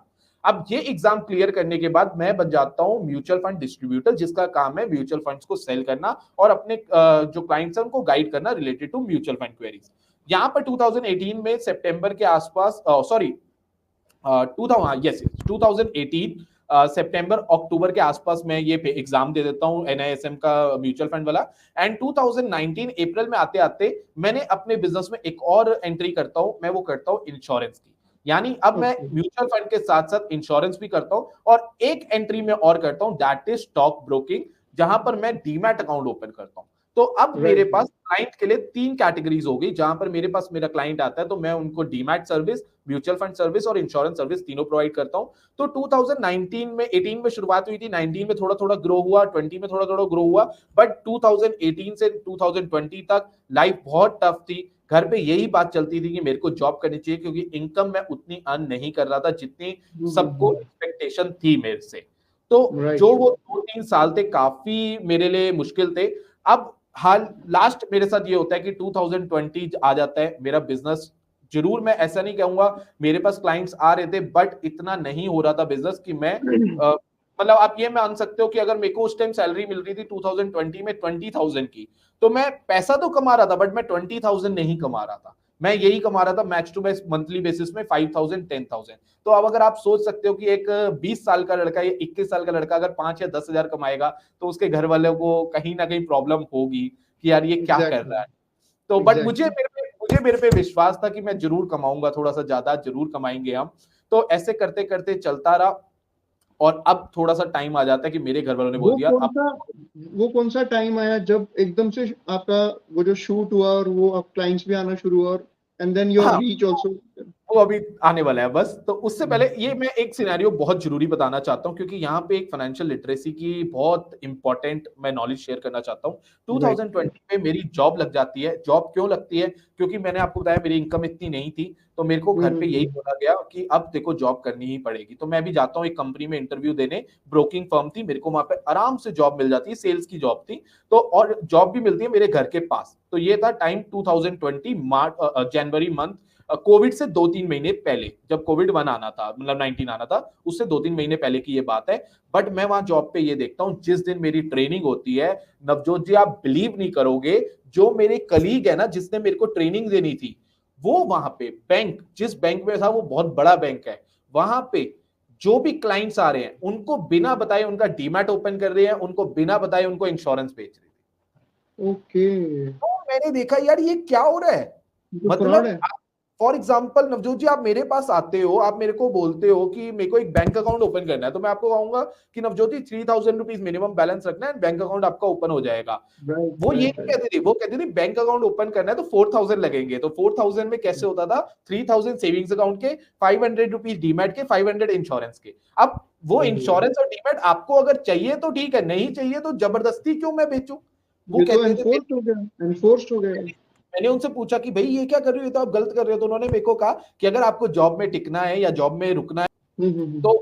अब ये एग्जाम क्लियर करने के बाद मैं बन जाता हूँ म्यूचुअल फंड डिस्ट्रीब्यूटर, जिसका काम है म्यूचुअल फंड्स को सेल करना और अपने जो क्लाइंट्स हैं उनको गाइड करना related to mutual fund queries. यहाँ पर 2018 में सितंबर के आसपास, सॉरी 2018 सितंबर अक्टूबर के आसपास मैं ये एग्जाम दे देता हूँ NISM का म्यूचुअल फंड वाला। एंड 2019 अप्रैल में आते आते मैंने अपने बिजनेस में एक और एंट्री करता हूँ, मैं वो करता हूँ इंश्योरेंस की। यानी अब मैं म्यूचुअल फंड के साथ साथ इंश्योरेंस भी करता हूँ और एक एंट्री में और करता हूँ, दैट इज स्टॉक ब्रोकिंग, जहां पर मैं डीमैट अकाउंट ओपन करता हूँ। तो अब मेरे पास क्लाइंट के लिए 3 कैटेगरीज हो गई, जहां पर मेरे पास मेरा क्लाइंट आता है तो मैं उनको demat service, mutual fund service और इंश्योरेंस सर्विस तीनों प्रोवाइड करता हूं। तो 2019 में 18 में शुरुआत हुई थी, 19 में थोड़ा थोड़ा ग्रो हुआ, 20 में थोड़ा थोड़ा ग्रो हुआ, बट 2018 से 2020 तक लाइफ बहुत टफ थी। घर पे यही बात चलती थी कि मेरे को जॉब करनी चाहिए, क्योंकि इनकम मैं उतनी अर्न नहीं कर रहा था जितनी सबको एक्सपेक्टेशन थी मेरे से। तो जो वो 2-3 साल थे काफी मेरे लिए मुश्किल थे। अब हाल लास्ट मेरे साथ ये होता है कि 2020 आ जाता है, मेरा बिजनेस जरूर, मैं ऐसा नहीं कहूंगा, मेरे पास क्लाइंट्स आ रहे थे बट इतना नहीं हो रहा था बिजनेस कि मैं मतलब आप ये मान सकते हो कि अगर मेरे को उस टाइम सैलरी मिल रही थी 2020 में 20,000 की, तो मैं पैसा तो कमा रहा था बट मैं 20,000 नहीं कमा रहा था। मैं यही कमा रहा था max to max monthly basis में 5,000 10,000। तो अब अगर आप सोच सकते हो कि एक 20 साल का लड़का या 21 साल का लड़का अगर 5 या 10 हजार कमाएगा तो उसके घर वालों को कहीं ना कहीं प्रॉब्लम होगी कि यार ये क्या कर रहा है। तो बट मुझे मेरे पे विश्वास था कि मैं जरूर कमाऊंगा, थोड़ा सा ज्यादा जरूर कमाएंगे हम। तो ऐसे करते करते चलता रहा और अब थोड़ा सा टाइम आ जाता है कि मेरे घर वालों ने बोल दिया वो कौन सा टाइम आया जब एकदम से आपका वो जो शूट हुआ और वो अब क्लाइंट्स भी आना शुरू हुआ, और and then your reach also? वो अभी आने वाला है बस। तो उससे पहले ये मैं एक सिनेरियो बहुत जरूरी बताना चाहता हूँ, क्योंकि यहाँ पे एक फाइनेंशियल लिटरेसी की बहुत इंपॉर्टेंट मैं नॉलेज शेयर करना चाहता हूँ। 2020 में मेरी जॉब लग जाती है। जॉब क्यों लगती है? क्योंकि मैंने आपको बताया मेरी इनकम इतनी नहीं थी, तो मेरे को घर पे यही बोला गया कि अब देखो जॉब करनी ही पड़ेगी। तो मैं भी जाता हूँ एक कंपनी में इंटरव्यू देने, ब्रोकिंग फर्म थी, मेरे को वहां पे आराम से जॉब मिल जाती है, सेल्स की जॉब थी। तो और जॉब भी मिलती है मेरे घर के पास। तो ये था टाइम 2020 मार्च जनवरी मंथ, कोविड से 2-3 महीने पहले, जब कोविड 1 आना था, मतलब 19 आना था, उससे 2-3 महीने पहले की ये बात है। बट मैं वहां जॉब पे ये देखता हूं, जिस दिन मेरी ट्रेनिंग होती है, नवजोत जी आप बिलीव नहीं करोगे, जो मेरे कलीग है ना जिसने मेरे को ट्रेनिंग देनी थी, वो वहां पे बैंक, जिस बैंक में था वो बहुत बड़ा बैंक है, वहां पे जो भी क्लाइंट्स आ रहे हैं उनको बिना बताए उनका डीमैट ओपन कर रहे हैं, उनको बिना बताए उनको इंश्योरेंस बेच रहे हैं। ओके, तो मैंने देखा यार ये क्या हो रहा है। मतलब फॉर एग्जाम्पल नवजोत जी आप मेरे पास आते हो, आप मेरे को बोलते हो कि मेरे को एक बैंक अकाउंट ओपन करना है, तो मैं आपको कहूंगा कि नवजोत जी 3,000 रुपीज मिनिमम बैलेंस रखना है, बैंक अकाउंट आपका ओपन हो जाएगा। वो ये कहते थे, वो कहते थे बैंक अकाउंट ओपन करना है तो 4,000 लगेंगे। तो 4,000 में कैसे होता था, 3,000 सेविंग्स अकाउंट के, 500 रुपीज डीमैट के, 500 इंश्योरेंस के। अब वो इंश्योरेंस और डीमैट आपको अगर चाहिए तो ठीक है, नहीं चाहिए तो जबरदस्ती क्यों मैं बेचूं? वो कहते थे एनफोर्स्ड हो गया। मैंने उनसे पूछा कि भाई ये क्या कर रहे हो, ये तो आप गलत कर रहे हो। तो उन्होंने मेरे को कहा कि अगर आपको जॉब में टिकना है या जॉब में रुकना है तो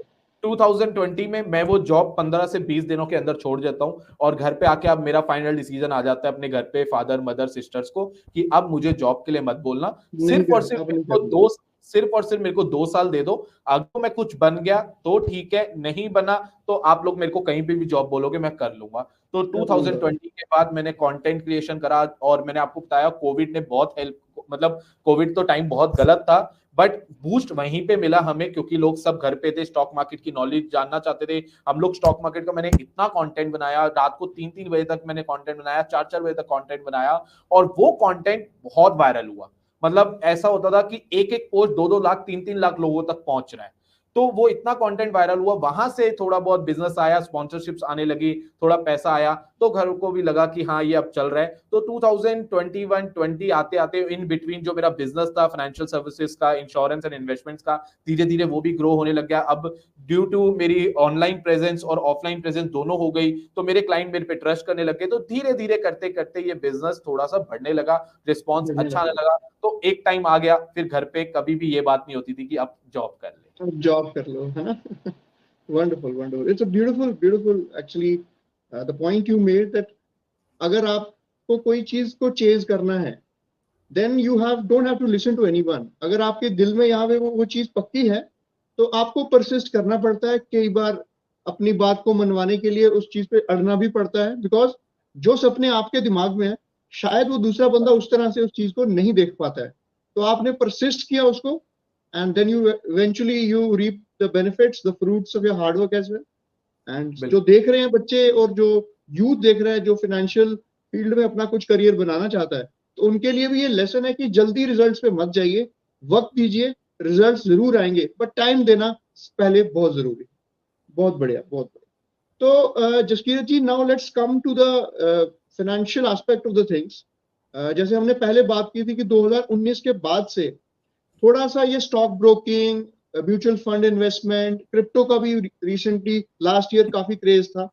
2020 में मैं वो जॉब 15 से 20 दिनों के अंदर छोड़ देता हूं और घर पे आके अब मेरा फाइनल डिसीजन आ जाता है अपने घर पे फादर मदर सिस्टर्स को कि अब मुझे जॉब के लिए मत बोलना, सिर्फ और सिर्फ मेरे को 2 साल दे दो। अगर मैं कुछ बन गया तो ठीक है, नहीं बना तो आप लोग मेरे को कहीं पे भी जॉब बोलोगे मैं कर लूंगा। तो 2020 के बाद मैंने कंटेंट क्रिएशन करा और मैंने आपको बताया कोविड ने बहुत हेल्प, मतलब कोविड तो टाइम बहुत गलत था बट बूस्ट वहीं पे मिला हमें, क्योंकि लोग सब घर पे थे, स्टॉक मार्केट की नॉलेज जानना चाहते थे। हम लोग स्टॉक मार्केट का, मैंने इतना कंटेंट बनाया, रात को 3-3 बजे तक मैंने कंटेंट बनाया, 4-4 बजे तक कंटेंट बनाया और वो कंटेंट बहुत वायरल हुआ। मतलब ऐसा होता था कि एक एक पोस्ट 2-2 लाख 3-3 लाख लोगों तक पहुंच रहा है। तो वो इतना कंटेंट वायरल हुआ, वहां से थोड़ा बहुत बिजनेस आया, स्पॉन्सरशिप्स आने लगी, थोड़ा पैसा आया, तो घर को भी लगा कि हाँ ये अब चल रहा है। तो 2021-20 आते आते इन बिटवीन जो मेरा बिजनेस था फाइनेंशियल सर्विसेज का, इंश्योरेंस एंड इन्वेस्टमेंट्स का, धीरे धीरे वो भी ग्रो होने लग गया। अब ड्यू टू मेरी ऑनलाइन प्रेजेंस और ऑफलाइन प्रेजेंस दोनों हो गई, तो मेरे क्लाइंट मेरे पे ट्रस्ट करने लगे। तो धीरे धीरे करते करते ये बिजनेस थोड़ा सा बढ़ने लगा, रिस्पॉन्स अच्छा आने लगा। तो एक टाइम आ गया फिर घर पे कभी भी ये बात नहीं होती थी कि अब जॉब कर ले, जॉब कर लो, है ना? Wonderful wonderful, it's a beautiful beautiful actually the point you made that अगर आपको कोई चीज को चेज करना है then you have don't have to listen to anyone. अगर आपके दिल में यहाँ पे वो चीज पक्की है तो आपको परसिस्ट करना पड़ता है, कई बार अपनी बात को मनवाने के लिए उस चीज पे अड़ना भी पड़ता है, बिकॉज जो सपने आपके दिमाग में है शायद वो दूसरा बंदा उस तरह से उस चीज को नहीं देख पाता है। तो आपने परसिस्ट किया उसको, and then you eventually you reap the benefits, the fruits of your hard work as well. And जो देख रहे हैं बच्चे और जो यूथ देख रहे हैं जो फाइनेंशियल फील्ड में अपना कुछ करियर बनाना चाहता है, तो उनके लिए भी ये लेसन है कि जल्दी रिजल्ट्स पे मत जाइए, वक्त दीजिए, रिजल्ट्स जरूर आएंगे, बट टाइम देना पहले बहुत जरूरी। बहुत बढ़िया, बहुत बढ़िया। तो Jaskirat ji, now let's come to the financial aspect of the things. जैसे हमने पहले बात की थी कि 2019 के बाद से थोड़ा सा ये stock broking, mutual fund investment, crypto का भी रिसेंटली लास्ट ईयर काफी क्रेज था।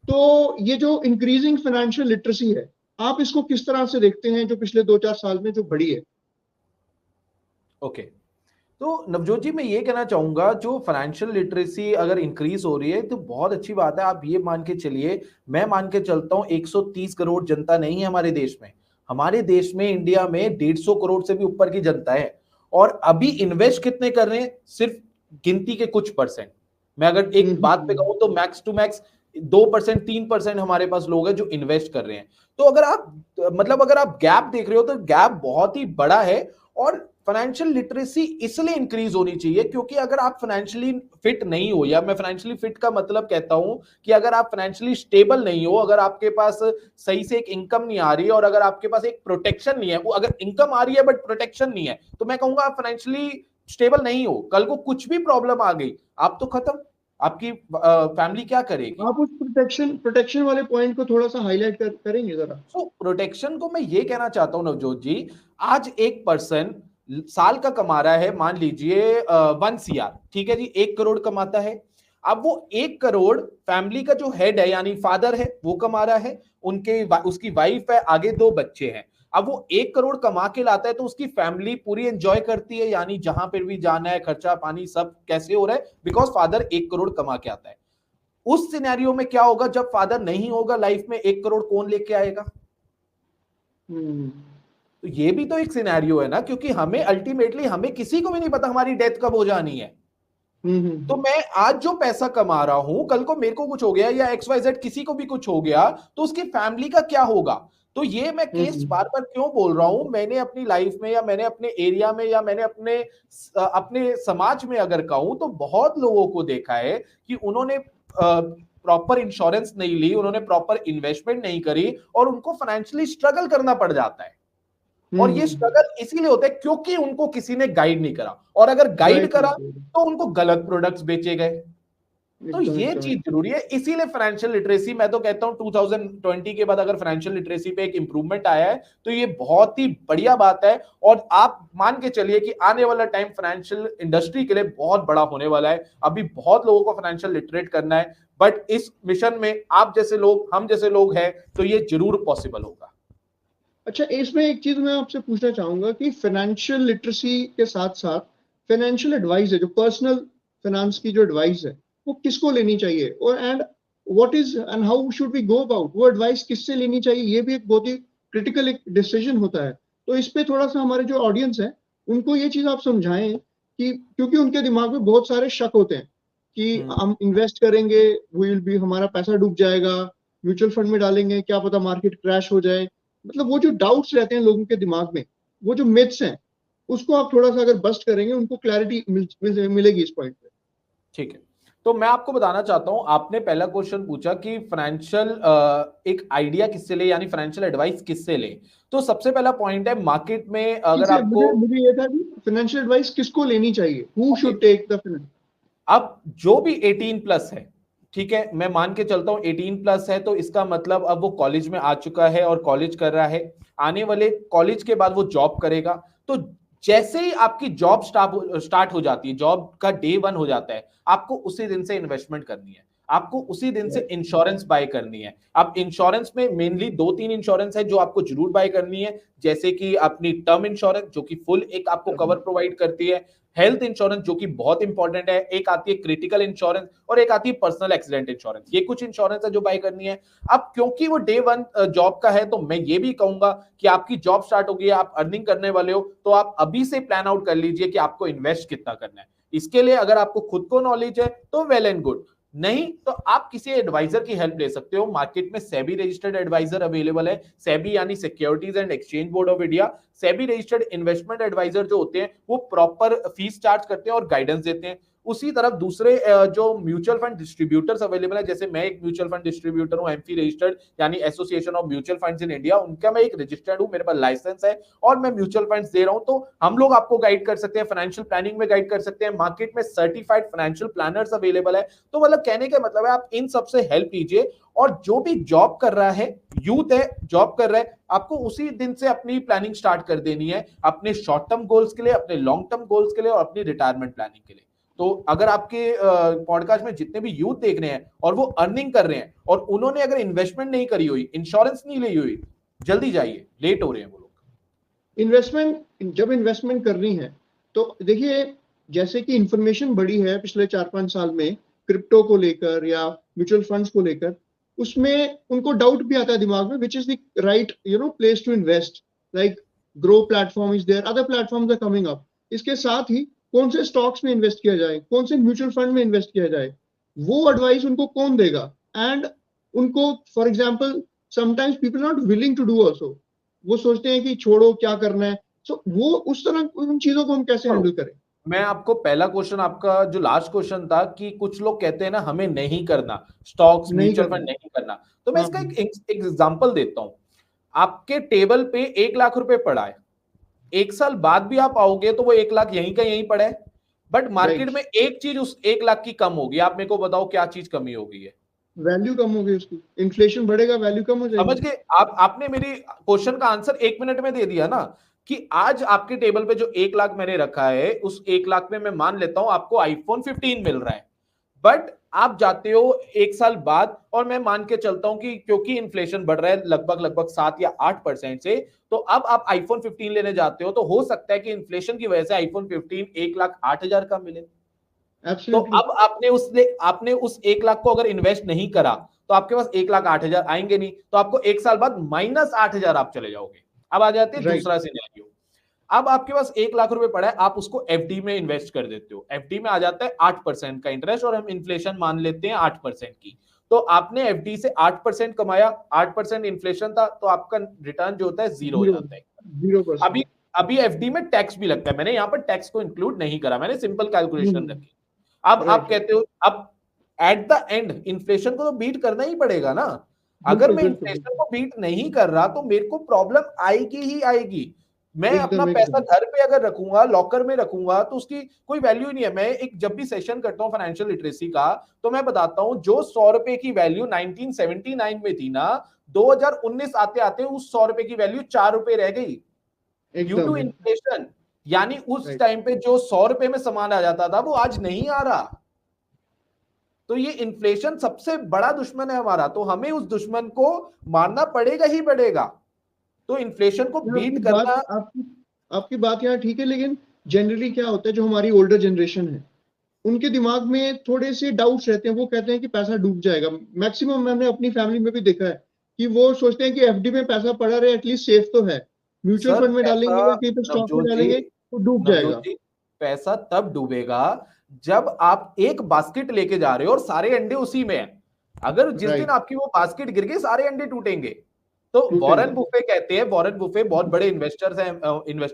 तो ये जो इंक्रीजिंग फाइनेंशियल लिटरेसी है, आप इसको किस तरह से देखते हैं जो पिछले 2-4 साल में जो बढ़ी है? ओके, तो नवजोत जी मैं ये कहना चाहूंगा, जो फाइनेंशियल लिटरेसी अगर इंक्रीज हो रही है तो बहुत अच्छी बात है। आप ये मान के चलिए, मैं मान के चलता हूं 130 करोड़ जनता नहीं है हमारे देश में। हमारे देश में, इंडिया में 150 करोड़ से भी ऊपर की जनता है, और अभी इन्वेस्ट कितने कर रहे हैं? सिर्फ गिनती के कुछ परसेंट। मैं अगर एक बात पे कहूं तो मैक्स टू मैक्स 2%, 3% हमारे पास लोग हैं जो इन्वेस्ट कर रहे हैं। तो अगर आप गैप देख रहे हो तो गैप बहुत ही बड़ा है। और फाइनेंशियल लिटरेसी इसलिए इंक्रीज होनी चाहिए क्योंकि अगर आप फाइनेंशियली फिट नहीं हो, या मैं फाइनेंशियली फिट का मतलब कहता हूं कि अगर आप फाइनेंशियली स्टेबल नहीं हो, अगर आपके पास सही से एक इनकम नहीं आ रही है, और अगर आपके पास एक प्रोटेक्शन नहीं है, वो अगर इनकम आ रही है बट प्रोटेक्शन नहीं है, तो मैं कहूंगा आप फाइनेंशियली स्टेबल नहीं हो। कल को कुछ भी प्रॉब्लम आ गई, आप तो खत्म, आपकी फैमिली क्या करेगी? आप उस प्रोटेक्शन वाले पॉइंट को थोड़ा सा हाईलाइट करेंगे जरा? तो प्रोटेक्शन को मैं ये कहना चाहता हूं नवजोत जी, आज एक पर्सन साल का कमा रहा है, मान लीजिए 1 CR, ठीक है जी, 1 करोड़ कमाता है। अब वो 1 करोड़ फैमिली का जो हेड है यानी फादर है वो कमा रहा है, उसकी वाइफ है, आगे 2 बच्चे हैं। अब वो 1 करोड़ कमा के लाता है तो उसकी फैमिली पूरी एंजॉय करती है, यानी जहां पर भी जाना है, खर्चा पानी सब कैसे हो रहा है, बिकॉज फादर 1 करोड़ कमा के आता है। उस सिनेरियो में क्या होगा, जब फादर नहीं होगा लाइफ में, 1 करोड़ कौन लेके आएगा? तो ये भी तो एक सिनेरियो है ना, क्योंकि हमें अल्टीमेटली, हमें किसी को भी नहीं पता हमारी डेथ कब हो जानी है। तो मैं आज जो पैसा कमा रहा हूं, कल को मेरे को कुछ हो गया या XYZ किसी को भी कुछ हो गया, तो उसकी फैमिली का क्या होगा? तो ये मैं केस बार बार क्यों बोल रहा हूं, मैंने अपनी लाइफ में, या मैंने अपने एरिया में, या मैंने अपने समाज में अगर कहूं, तो बहुत लोगों को देखा है कि उन्होंने प्रॉपर इंश्योरेंस नहीं ली, उन्होंने प्रॉपर इन्वेस्टमेंट नहीं करी, और उनको फाइनेंशियली स्ट्रगल करना पड़ जाता है। और ये स्ट्रगल इसीलिए होता है क्योंकि उनको किसी ने गाइड नहीं करा, और अगर गाइड करा तो उनको गलत प्रोडक्ट्स बेचे गए। तो ये चीज जरूरी है। इसीलिए फाइनेंशियल लिटरेसी, मैं तो कहता हूं 2020 के बाद अगर फाइनेंशियल लिटरेसी पे एक इंप्रूवमेंट आया है तो ये बहुत ही बढ़िया बात है। और आप मान के चलिए कि आने वाला टाइम फाइनेंशियल इंडस्ट्री के लिए बहुत बड़ा होने वाला है। अभी बहुत लोगों को फाइनेंशियल लिटरेट करना है, बट इस मिशन में आप जैसे लोग, हम जैसे लोग हैं, तो ये जरूर पॉसिबल होगा। अच्छा, इसमें एक चीज मैं आपसे पूछना चाहूंगा कि फाइनेंशियल लिटरेसी के साथ साथ फाइनेंशियल एडवाइस है, जो पर्सनल फाइनेंस की जो एडवाइस है, वो किसको लेनी चाहिए, और and what is and how should we go about, वो एडवाइस किससे लेनी चाहिए? ये भी एक बहुत ही क्रिटिकल एक डिसीजन होता है। तो इस पे थोड़ा सा हमारे जो ऑडियंस है उनको ये चीज आप समझाएं कि, क्योंकि उनके दिमाग में बहुत सारे शक होते हैं कि हम इन्वेस्ट करेंगे, विल बी, हमारा पैसा डूब जाएगा, म्यूचुअल फंड में डालेंगे क्या पता मार्केट क्रैश हो जाए। मतलब वो जो डाउट्स रहते हैं लोगों के दिमाग में, वो जो मिथ्स हैं, उसको आप थोड़ा सा अगर बस्ट करेंगे, उनको क्लैरिटी मिलेगी इस पॉइंट पे। ठीक है, तो मैं आपको बताना चाहता हूं, आपने पहला क्वेश्चन पूछा कि फाइनेंशियल एक आइडिया किससे ले, यानी फाइनेंशियल एडवाइस किससे ले। तो सबसे पहला पॉइंट है, मार्केट में अगर आपको, मुझे ये था कि फाइनेंशियल एडवाइस किसको लेनी चाहिए, who should take the finance. अब जो भी 18+ है, ठीक है, मैं मान के चलता हूं 18+ है, तो इसका मतलब अब वो कॉलेज में आ चुका है और कॉलेज कर रहा है, आने वाले कॉलेज के बाद वो जॉब करेगा। तो जैसे ही आपकी जॉब स्टार्ट हो जाती है, जॉब का डे 1 हो जाता है, आपको उसी दिन से इन्वेस्टमेंट करनी है, आपको उसी दिन से इंश्योरेंस बाय करनी है। अब इंश्योरेंस में मेनली 2-3 इंश्योरेंस है जो आपको जरूर बाय करनी है, जैसे कि अपनी टर्म इंश्योरेंस जो कि फुल एक आपको कवर प्रोवाइड करती है, हेल्थ इंश्योरेंस जो कि बहुत इंपॉर्टेंट है, एक आती है क्रिटिकल इंश्योरेंस, और एक आती है पर्सनल एक्सीडेंट इंश्योरेंस। ये कुछ इंश्योरेंस है जो बाय करनी है। अब क्योंकि वो डे 1 जॉब का है, तो मैं ये भी कहूंगा कि आपकी जॉब स्टार्ट हो गई है, आप अर्निंग करने वाले हो, तो आप अभी से प्लान आउट कर लीजिए कि आपको इन्वेस्ट कितना करना है। इसके लिए अगर आपको खुद को नॉलेज है तो वेल एंड गुड, नहीं तो आप किसी एडवाइजर की हेल्प ले सकते हो। मार्केट में सेबी रजिस्टर्ड एडवाइजर अवेलेबल है, सेबी यानी securities and exchange board of India. SEBI registered investment advisor जो होते हैं वो प्रॉपर फीस चार्ज करते हैं और गाइडेंस देते हैं। उसी तरफ दूसरे जो म्यूचुअल फंड डिस्ट्रीब्यूटर्स अवेलेबल है, जैसे मैं एक म्यूचुअल फंड डिस्ट्रीब्यूटर हूं, एमफी रजिस्टर्ड यानी association of mutual funds in India, उनका मैं एक रजिस्टर्ड हूं, मेरे पास लाइसेंस है और मैं म्यूचुअल फंड्स दे रहा हूं। तो हम लोग आपको गाइड कर सकते हैं, फाइनेंशियल प्लानिंग में गाइड कर सकते हैं। मार्केट में सर्टिफाइड फाइनेंशियल प्लानर्स अवेलेबल है। तो मतलब कहने का मतलब है आप इन सबसे हेल्प लीजिए, और जो भी जॉब कर रहा है, यूथ है जॉब कर रहा है, आपको उसी दिन से अपनी प्लानिंग स्टार्ट कर देनी है, अपने शॉर्ट टर्म गोल्स के लिए, अपने लॉन्ग टर्म गोल्स के लिए और अपनी रिटायरमेंट प्लानिंग के लिए। तो अगर आपके पॉडकास्ट में जितने भी यूथ देख रहे हैं और वो अर्निंग कर रहे हैं और उन्होंने अगर इन्वेस्टमेंट नहीं करी हुई, इंश्योरेंस नहीं ली हुई, जल्दी जाइए, लेट हो रहे हैं वो लोग। जब इन्वेस्टमेंट करनी है तो देखिए, जैसे कि इंफॉर्मेशन बढ़ी है पिछले 4-5 साल में क्रिप्टो को लेकर या म्यूचुअल फंड्स को लेकर, उसमें उनको डाउट भी आता है दिमाग में, which is the right place to invest, like Groww platform is there, other platforms are coming up. इसके साथ ही कौन से स्टॉक्स में इन्वेस्ट किया जाए, कौन से म्यूचुअल फंड में इन्वेस्ट किया जाए, वो एडवाइस उनको कौन देगा? एंड उनको, for example, sometimes people not willing to do also, वो सोचते हैं कि छोड़ो क्या करना है। सो वो उस तरह उन चीजों को हम कैसे हैंडल करें? मैं आपको पहला क्वेश्चन, आपका जो लास्ट क्वेश्चन था कि कुछ लोग कहते हैं ना हमें नहीं करना स्टॉक्स म्यूचुअल फंड नहीं करना, तो मैं इसका एक एग्जांपल देता हूं। आपके टेबल पे 1 लाख रुपए पड़ा है, 1 साल बाद भी आप आओगे तो वो 1 लाख यहीं का यहीं पड़ा है, बट मार्केट में एक चीज उस 1 लाख की कम होगी। आप मेरे को बताओ क्या चीज कमी हो गई है? वैल्यू कम हो गई उसकी, इन्फ्लेशन बढ़ेगा, वैल्यू कम हो जाएगी। समझ गए? आपने मेरी क्वेश्चन का आंसर 1 मिनट में दे दिया ना, कि आज आपके टेबल पे जो 1 लाख मैंने रखा है, उस 1 लाख में मैं मान लेता हूं आपको आईफोन 15 मिल रहा है, बट आप जाते हो 1 साल बाद, और मैं मान के चलता हूं कि क्योंकि इन्फ्लेशन बढ़ रहा है लगभग 7 या 8% से, तो अब आप आईफोन 15 लेने जाते हो, तो हो सकता है कि इन्फ्लेशन की वजह से आईफोन 15 1,08,000 का मिले। तो अब आपने उस 1 लाख को अगर इन्वेस्ट नहीं करा तो आपके पास 1,08,000 आएंगे नहीं, तो आपको 1 साल बाद -8,000 आप चले जाओगे। अब आ जाते हैं दूसरा सिनेरियो। अब आपके पास 1 लाख रुपए पड़ा है, आप उसको एफडी में इन्वेस्ट कर देते हो। एफडी में आ जाता है 8% का इंटरेस्ट, और हम इन्फ्लेशन मान लेते हैं 8% की। तो आपने एफडी से 8% कमाया, 8% इन्फ्लेशन था, तो आपका रिटर्न जो होता है 0 हो जाता है। 0%। अभी एफडी में टैक्स भी लगता है, मैंने यहाँ पर टैक्स को इंक्लूड नहीं करा, मैंने सिंपल कैलकुलेशन रखी। अब आप कहते हो अब एट द एंड इन्फ्लेशन को तो बीट करना ही पड़ेगा ना। अगर मैं इन्फ्लेशन को बीट नहीं कर रहा तो मेरे को प्रॉब्लम आएगी ही आएगी। मैं अपना पैसा घर पे अगर रखूंगा, लॉकर में रखूंगा, तो उसकी कोई वैल्यू ही नहीं है। मैं एक जब भी सेशन करता हूं फाइनेंशियल लिटरेसी का, तो मैं बताता हूं जो 100 रुपए की वैल्यू 1979 में थी ना, 2019 आते आते उस 100 रुपए की वैल्यू 4 रुपए रह गई ड्यू टू इन्फ्लेशन। यानी उस टाइम पे जो 100 रुपए में सामान आ जाता था वो आज नहीं आ रहा। तो ये इन्फ्लेशन सबसे बड़ा दुश्मन है हमारा, तो हमें उस दुश्मन को मारना पड़ेगा ही पड़ेगा। तो इन्फ्लेशन को बीट करना, आपकी बात यहाँ ठीक है, लेकिन जनरली क्या होता है, जो हमारी ओल्डर जनरेशन है उनके दिमाग में थोड़े से डाउट्स रहते हैं। वो कहते हैं कि पैसा डूब जाएगा। मैक्सिमम मैंने अपनी फैमिली में भी देखा है कि वो सोचते हैं कि एफडी में पैसा पड़ा रहे, एटलीस्ट सेफ तो है, म्यूचुअल फंड में डालेंगे या कहीं पे स्टॉक में डालेंगे तो डूब जाएगा। पैसा तब डूबेगा जब आप एक बास्केट लेके जा रहे हो और सारे अंडे उसी में है। अगर जिस दिन आपकी वो बास्केट गिर गई, सारे अंडे टूटेंगे। तो वॉरेन बुफे कहते हैं, वॉरेन बुफे बहुत बड़े इन्वेस्टर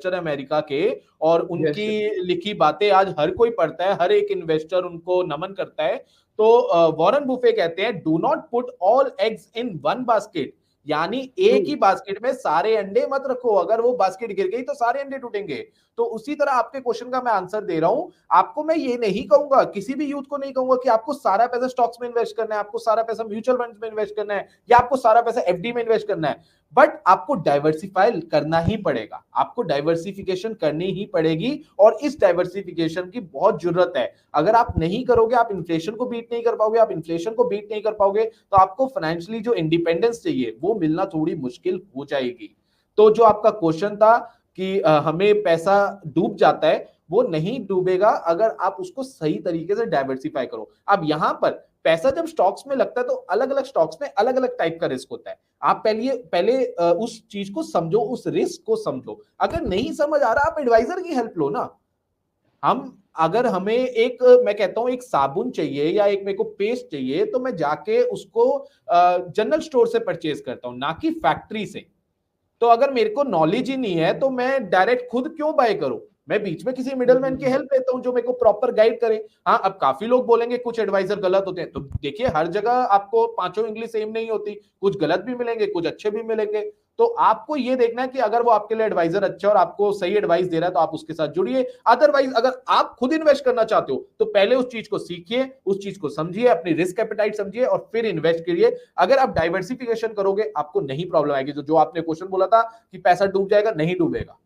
है अमेरिका के, और उनकी लिखी बातें आज हर कोई पढ़ता है, हर एक इन्वेस्टर उनको नमन करता है। तो वॉरेन बुफे कहते हैं, do not put all eggs in one basket, यानी एक ही बास्केट में सारे अंडे मत रखो। अगर वो बास्केट गिर गई तो सारे अंडे टूटेंगे। तो उसी तरह आपके क्वेश्चन का मैं आंसर दे रहा हूं। आपको मैं ये नहीं कहूंगा, किसी भी यूथ को नहीं कहूंगा कि आपको सारा पैसा स्टॉक्स में इन्वेस्ट करना है, आपको सारा पैसा म्यूचुअल फंड्स में इन्वेस्ट करना है, या आपको सारा पैसा एफडी में इन्वेस्ट करना है। बट आपको डाइवर्सिफाई करना ही पड़ेगा, आपको डाइवर्सिफिकेशन करनी ही पड़ेगी, और इस डाइवर्सिफिकेशन की बहुत जरूरत है। अगर आप नहीं करोगे, आप इन्फ्लेशन को बीट नहीं कर पाओगे, आप इन्फ्लेशन को बीट नहीं कर पाओगे, तो आपको फाइनेंशियली जो इंडिपेंडेंस चाहिए वो मिलना थोड़ी मुश्किल हो जाएगी। तो जो आपका क्वेश्चन था कि हमें पैसा डूब जाता है, वो नहीं डूबेगा अगर आप उसको सही तरीके से डाइवर्सिफाई करो। अब यहां पर पैसा जब स्टॉक्स में लगता है तो अलग अलग स्टॉक्स में अलग अलग टाइप का रिस्क होता है। आप पहले उस चीज को समझो, उस रिस्क को समझो। अगर नहीं समझ आ रहा, आप एडवाइजर की हेल्प लो ना। हम अगर हमें एक, मैं कहता हूं एक साबुन चाहिए या एक मेरे को पेस्ट चाहिए, तो मैं जाके उसको जनरल स्टोर से परचेज करता हूं, ना कि फैक्ट्री से। तो अगर मेरे को नॉलेज ही नहीं है तो मैं डायरेक्ट खुद क्यों बाय करूं? मैं बीच में किसी मिडलमैन की हेल्प लेता हूं जो मेरे को प्रॉपर गाइड करे। हाँ, अब काफी लोग बोलेंगे कुछ एडवाइजर गलत होते हैं, तो देखिए हर जगह आपको पांचों इंग्लिश सेम नहीं होती, कुछ गलत भी मिलेंगे, कुछ अच्छे भी मिलेंगे। तो आपको ये देखना है कि अगर वो आपके लिए एडवाइजर अच्छा है और आपको सही एडवाइस दे रहा है तो आप उसके साथ जुड़िए। अदरवाइज अगर आप खुद इन्वेस्ट करना चाहते हो तो पहले उस चीज को सीखिए, उस चीज को समझिए, अपनी रिस्क एपेटाइट समझिए और फिर इन्वेस्ट करिए। अगर आप डाइवर्सिफिकेशन करोगे आपको नहीं प्रॉब्लम आएगी। जो आपने क्वेश्चन बोला था कि पैसा डूब जाएगा, नहीं डूबेगा।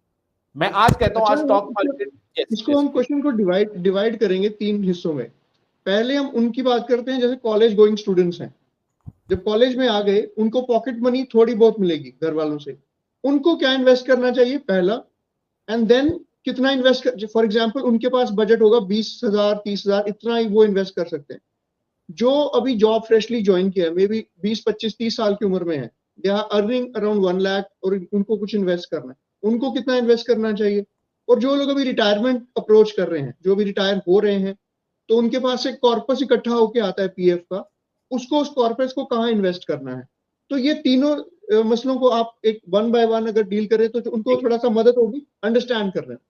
मैं आज कहता हूं, आज अच्छा, स्टॉक मार्केट, इसको हम क्वेश्चन को डिवाइड करेंगे 3 हिस्सों में। पहले हम उनकी बात करते हैं जैसे कॉलेज गोइंग स्टूडेंट्स हैं, जब कॉलेज में आ गए उनको पॉकेट मनी थोड़ी बहुत मिलेगी घर वालों से, उनको क्या इन्वेस्ट करना चाहिए पहला, एंड देन कितना इन्वेस्ट कर, फॉर एग्जांपल उनके पास बजट होगा 20,000 30,000, इतना ही वो इन्वेस्ट कर सकते हैं। जो अभी जॉब फ्रेशली ज्वाइन किया है, मे बी 20 25 30 साल की उम्र में है, they are earning around 1 lakh और उनको कुछ इन्वेस्ट करना है, उनको कितना इन्वेस्ट करना चाहिए। और जो लोग अभी रिटायरमेंट अप्रोच कर रहे हैं, जो भी रिटायर हो रहे हैं, तो उनके पास एक कॉर्पस इकट्ठा होके आता है पीएफ का, उसको उस कॉर्पस को कहाँ इन्वेस्ट करना है। तो ये तीनों मसलों को आप एक 1 बाय 1 अगर डील करें तो उनको थोड़ा सा मदद होगी अंडरस्टैंड कर रहे हैं।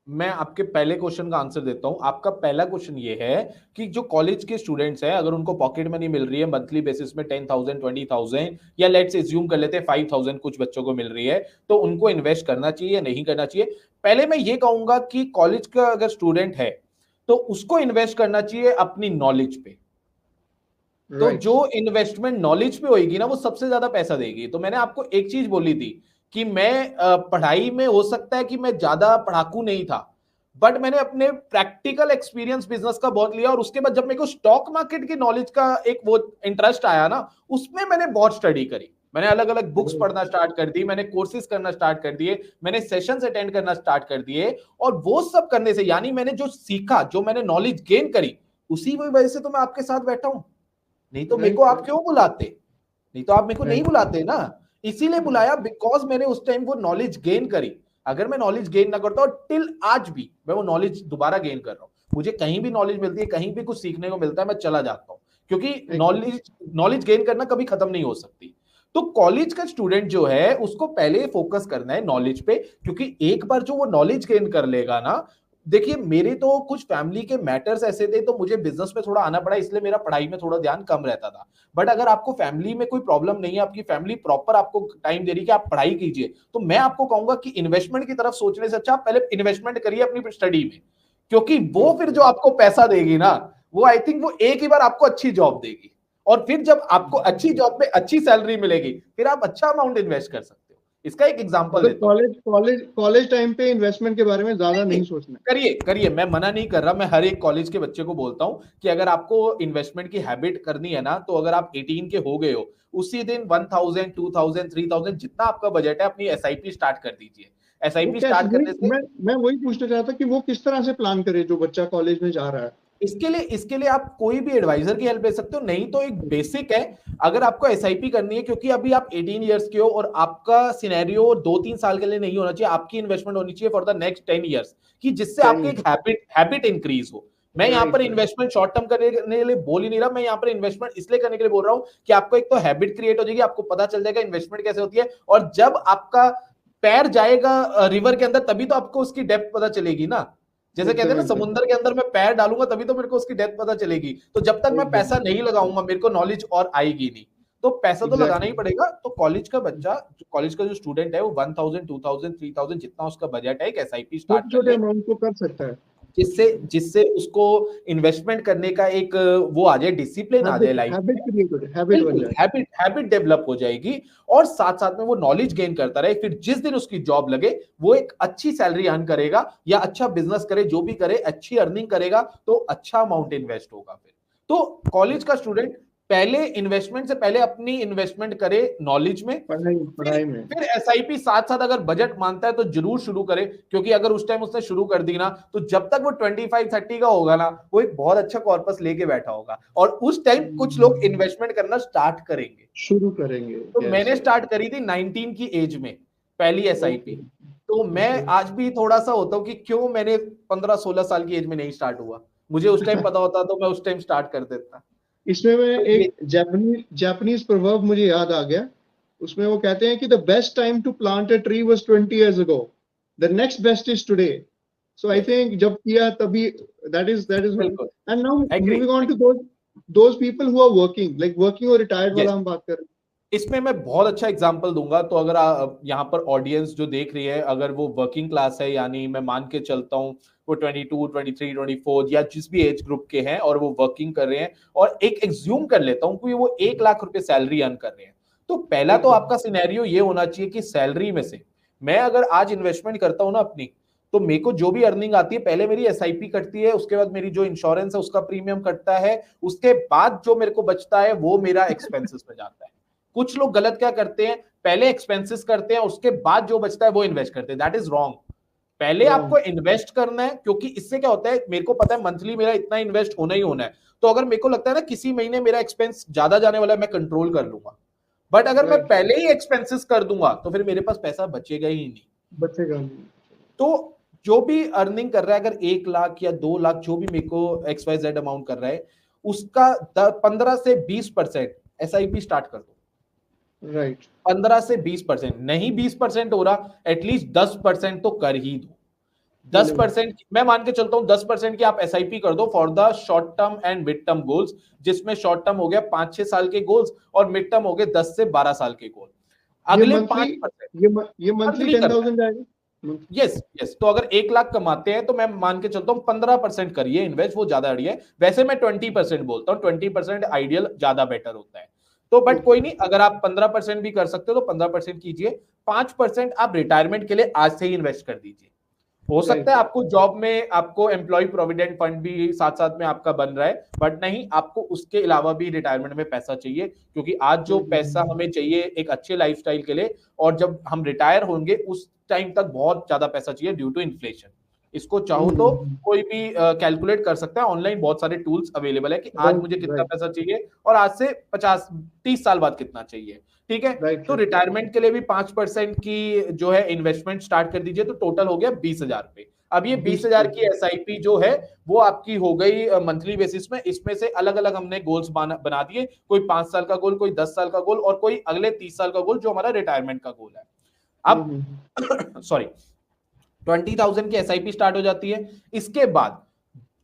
मैं आपके पहले क्वेश्चन का आंसर देता हूं। आपका पहला क्वेश्चन ये है कि जो कॉलेज के स्टूडेंट्स हैं, अगर उनको पॉकेट मनी मिल रही है मंथली बेसिस में 10,000 20,000 या लेट्स एज्यूम कर लेते हैं 5,000 कुछ बच्चों को मिल रही है, तो उनको इन्वेस्ट करना चाहिए, नहीं करना चाहिए? पहले मैं ये कहूंगा कि कॉलेज का अगर स्टूडेंट है तो उसको इन्वेस्ट करना चाहिए अपनी नॉलेज पे। तो जो इन्वेस्टमेंट नॉलेज पे होगी ना, वो सबसे ज्यादा पैसा देगी। तो मैंने आपको एक चीज बोली थी कि मैं पढ़ाई में हो सकता है कि मैं ज्यादा पढ़ाकू नहीं था, बट मैंने अपने प्रैक्टिकल एक्सपीरियंस बिजनेस का बहुत लिया। और उसके बाद जब मेरे को स्टॉक मार्केट की नॉलेज का एक वो इंटरेस्ट आया ना, उसमें मैंने बहुत स्टडी करी। मैंने अलग अलग बुक्स पढ़ना स्टार्ट कर दी, मैंने कोर्सेज करना स्टार्ट कर दिए, मैंने सेशंस अटेंड करना स्टार्ट कर दिए। और वो सब करने से, यानी मैंने जो सीखा, जो मैंने नॉलेज गेन करी, उसी वजह से तो मैं आपके साथ बैठा हूं। नहीं तो मेरे को आप क्यों बुलाते? नहीं तो आप मेरे को नहीं बुलाते ना। इसीलिए बुलाया बिकॉज मैंने उस टाइम वो नॉलेज गेन करी। अगर मैं नॉलेज गेन ना करता, और टिल आज भी मैं वो नॉलेज दोबारा गेन कर रहा हूं, मुझे कहीं भी नॉलेज मिलती है, कहीं भी कुछ सीखने को मिलता है, मैं चला जाता हूं, क्योंकि नॉलेज गेन करना कभी खत्म नहीं हो सकती। तो कॉलेज का स्टूडेंट जो है उसको पहले फोकस करना है नॉलेज पे, क्योंकि एक बार जो वो नॉलेज गेन कर लेगा ना, देखिए मेरे तो कुछ फैमिली के मैटर्स ऐसे थे तो मुझे बिजनेस में थोड़ा आना पड़ा, इसलिए मेरा पढ़ाई में थोड़ा ध्यान कम रहता था। बट अगर आपको फैमिली में कोई प्रॉब्लम नहीं है, आपकी फैमिली प्रॉपर आपको टाइम दे रही है कि आप पढ़ाई कीजिए, तो मैं आपको कहूंगा कि इन्वेस्टमेंट की तरफ सोचने से अच्छा आप पहले इन्वेस्टमेंट करिए अपनी स्टडी में, क्योंकि वो फिर जो आपको पैसा देगी ना, वो आई थिंक वो एक ही बार आपको अच्छी जॉब देगी। और फिर जब आपको अच्छी जॉब पे अच्छी सैलरी मिलेगी, फिर आप अच्छा अमाउंट इन्वेस्ट कर सकते हो। इसका एक एग्जांपल देता हूं। कॉलेज टाइम पे इन्वेस्टमेंट के बारे में ज्यादा नहीं सोचना। करिए, मैं मना नहीं कर रहा। मैं हर एक कॉलेज के बच्चे को बोलता हूं कि अगर आपको इन्वेस्टमेंट की हैबिट करनी है ना, तो अगर आप 18 के हो गए हो, उसी दिन 1,000 2,000 3,000 जितना आपका बजट है, अपनी एसआईपी स्टार्ट कर दीजिए। एसआईपी स्टार्ट करने से मैं वही पूछना चाहता कि वो किस तरह से प्लान करे जो बच्चा कॉलेज में जा रहा है। इसके लिए आप कोई भी एडवाइजर की हेल्प ले सकते हो, नहीं तो एक बेसिक है। अगर आपको एसआईपी करनी है, क्योंकि अभी आप 18 इयर्स के हो और आपका सिनेरियो 2-3 साल के लिए नहीं होना चाहिए, आपकी इन्वेस्टमेंट होनी चाहिए फॉर द नेक्स्ट 10 इयर्स, कि जिससे आपकी एक हैबिट इंक्रीज हो। मैं यहाँ पर इन्वेस्टमेंट शॉर्ट टर्म करने के लिए बोल ही नहीं रहा, मैं यहाँ पर इन्वेस्टमेंट इसलिए करने के लिए बोल रहा हूँ कि आपको एक तो हैबिट क्रिएट हो जाएगी, आपको पता चल जाएगा इन्वेस्टमेंट कैसे होती है। और जब आपका पैर जाएगा रिवर के अंदर, तभी तो आपको उसकी डेप्थ पता चलेगी ना। जैसे कहते हैं ना, समुद्र के अंदर मैं पैर डालूंगा तभी तो मेरे को उसकी डेप्थ पता चलेगी। तो जब तक मैं पैसा नहीं लगाऊंगा, मेरे को नॉलेज और आएगी नहीं। तो पैसा तो लगाना ही पड़ेगा। तो कॉलेज का बच्चा, कॉलेज का जो स्टूडेंट है, वो 1,000 2,000 3,000 जितना उसका बजट है, एक एसआईपी स्टार्ट कर ले, अमाउंट को कर सकता है, जिससे उसको इन्वेस्टमेंट करने का एक वो आ जाए, डिसिप्लिन आ जाए लाइफ में, हैबिट डेवलप हो जाएगी। और साथ साथ में वो नॉलेज गेन करता रहे, फिर जिस दिन उसकी जॉब लगे वो एक अच्छी सैलरी अर्न करेगा, या अच्छा बिजनेस करे, जो भी करे अच्छी अर्निंग करेगा, तो अच्छा अमाउंट इन्वेस्ट होगा। फिर तो कॉलेज का स्टूडेंट पहले इन्वेस्टमेंट से पहले अपनी इन्वेस्टमेंट करे नॉलेज में, पढ़ाई में। फिर एसआईपी साथ साथ अगर बजट मानता है तो जरूर शुरू करे, क्योंकि अगर उस टाइम उसने शुरू कर दी ना, तो जब तक वो 25-30 का होगा ना, वो एक बहुत अच्छा कॉर्पस लेके बैठा होगा। और उस टाइम कुछ लोग इन्वेस्टमेंट करना स्टार्ट करेंगे, शुरू करेंगे। तो मैंने स्टार्ट करी थी 19 की एज में पहली एसआईपी। तो मैं आज भी थोड़ा सा होता हूँ कि क्यों मैंने 15-16 साल की एज में नहीं स्टार्ट हुआ, मुझे उस टाइम पता होता तो मैं उस टाइम स्टार्ट कर देता। इसमें मैं तो ये एक जापानीज प्रवर्ब मुझे याद आ गया, उसमें वो कहते हैं कि the best time to plant a tree was 20 years ago, the next best is today. So I yes, think जब किया तभी that is बिल्कुल and now agree. moving on to those people who are working, like working और retired वाला हम बात कर रहे हैं। इसमें मैं बहुत अच्छा एग्जांपल दूंगा। तो अगर यहाँ पर ऑडियंस जो देख रही है अगर वो वर्किंग क्लास है, यानी मैं मान के चलता हूँ वो 22, 23, 24 या जिस भी एज ग्रुप के हैं और वो वर्किंग कर रहे हैं, और एक एग्ज्यूम कर लेता हूँ कि वो 1 लाख रुपए सैलरी अर्न कर रहे हैं, तो पहला तो आपका सिनेरियो ये होना चाहिए कि सैलरी में से मैं अगर आज इन्वेस्टमेंट करता हूँ ना अपनी, तो मेरे को जो भी अर्निंग आती है पहले मेरी एसआईपी कटती है, उसके बाद मेरी जो इंश्योरेंस है उसका प्रीमियम कटता है, उसके बाद जो मेरे को बचता है वो मेरा एक्सपेंसेस में जाता है। कुछ लोग गलत क्या करते हैं, पहले एक्सपेंसेस करते हैं, उसके बाद जो बचता है वो इन्वेस्ट करते हैं। That is wrong. पहले आपको इन्वेस्ट करना है, क्योंकि इससे क्या होता है, मेरे को पता है मंथली मेरा इतना इन्वेस्ट होना ही होना है, तो अगर मेरे को लगता है ना किसी महीने मेरा एक्सपेंस ज्यादा जाने वाला है, मैं कंट्रोल कर लूंगा। बट अगर मैं पहले ही एक्सपेंसेस कर दूंगा तो फिर मेरे पास पैसा बचेगा ही नहीं, बचेगा नहीं। तो जो भी अर्निंग कर रहा है, अगर 1 लाख या 2 लाख जो भी मेरे को XYZ अमाउंट कर रहा है, उसका 15 से 20% एसआईपी स्टार्ट कर दो। राइट 15 से 20%, नहीं 20% हो रहा, एटलीस्ट 10% तो कर ही दो। 10% मैं मान के चलता हूं 10% की आप एसआईपी कर दो for the short term and mid term goals, जिसमें शॉर्ट टर्म हो गया 5-6 साल के गोल्स और मिड टर्म हो गए 10 से 12 साल के गोल। अगले 5% ये मंथली 10,000 जाएगा। Yes yes. तो अगर 1 लाख कमाते हैं तो मैं मान के चलता हूं 15% करिए इन्वेस्ट, वो ज्यादा बढ़िया है। वैसे मैं 20% बोलता हूं, 20% आइडियल ज्यादा बेटर होता है। तो बट कोई नहीं, अगर आप 15% भी कर सकते हो तो 15% कीजिए। 5% आप रिटायरमेंट के लिए आज से ही इन्वेस्ट कर दीजिए। हो सकता है आपको जॉब में आपको एम्प्लॉय प्रोविडेंट फंड भी साथ साथ में आपका बन रहा है, बट नहीं, आपको उसके अलावा भी रिटायरमेंट में पैसा चाहिए, क्योंकि आज जो पैसा हमें चाहिए एक अच्छे लाइफस्टाइल के लिए, और जब हम रिटायर होंगे उस टाइम तक बहुत ज्यादा पैसा चाहिए ड्यू टू इन्फ्लेशन। इसको चाहो तो कोई भी कैलकुलेट कर सकता है, ऑनलाइन बहुत सारे टूल्स अवेलेबल है कि आज मुझे कितना पैसा चाहिए और आज से 50-30 साल बाद कितना चाहिए। ठीक है, तो रिटायरमेंट के लिए भी 5% की जो है इन्वेस्टमेंट स्टार्ट कर दीजिए, तो टोटल हो गया 20,000 रुपए। अब ये 20,000 की एसआईपी जो है वो आपकी हो गई मंथली बेसिस में। इसमें से अलग अलग हमने गोल्स बना दिए, कोई 5 साल का गोल, कोई 10 साल का गोल, और कोई अगले 30 साल का गोल जो हमारा रिटायरमेंट का गोल है। अब सॉरी 20,000 की एसआईपी स्टार्ट हो जाती है। इसके बाद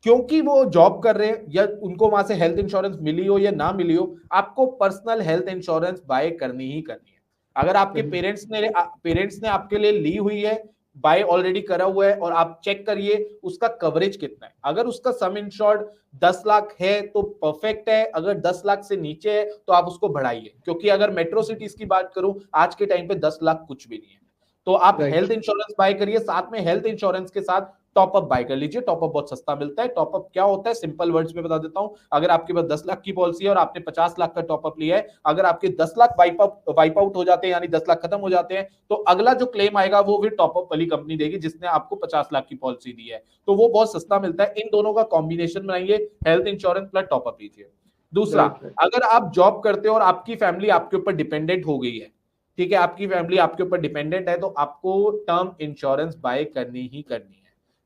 क्योंकि वो जॉब कर रहे हैं या उनको वहां से हेल्थ इंश्योरेंस मिली हो या ना मिली हो, आपको पर्सनल हेल्थ इंश्योरेंस बाय करनी ही करनी है। अगर आपके पेरेंट्स ने आपके लिए ली हुई है, बाय ऑलरेडी करा हुआ है, और आप चेक करिए उसका कवरेज कितना है। अगर उसका सम इंश्योर्ड 10 लाख है तो परफेक्ट है, अगर 10 लाख से नीचे है तो आप उसको बढ़ाइए, क्योंकि अगर मेट्रो सिटीज की बात करूं आज के टाइम पे 10 लाख कुछ भी नहीं है। तो आप हेल्थ इंश्योरेंस बाय करिए, साथ में हेल्थ इंश्योरेंस के साथ टॉपअप बाय कर लीजिए। टॉपअप बहुत सस्ता मिलता है। टॉपअप क्या होता है, सिंपल वर्ड्स में बता देता हूं। अगर आपके पास 10 लाख की पॉलिसी है और आपने 50 लाख का टॉपअप लिया है, अगर आपके 10 लाख वाइप आउट हो जाते हैं, यानी 10 लाख खत्म हो जाते हैं, तो अगला जो क्लेम आएगा वो फिर टॉपअप वाली कंपनी देगी जिसने आपको 50 लाख की पॉलिसी दी है। तो वो बहुत सस्ता मिलता है। इन दोनों का कॉम्बिनेशन बनाइए, हेल्थ इंश्योरेंस प्लस टॉपअप लीजिए। दूसरा, अगर आप जॉब करते हो और आपकी फैमिली आपके ऊपर डिपेंडेंट हो गई है, ठीक है, आपकी फैमिली आपके ऊपर डिपेंडेंट है, तो आपको टर्म इंश्योरेंस बाय करनी ही करनी है।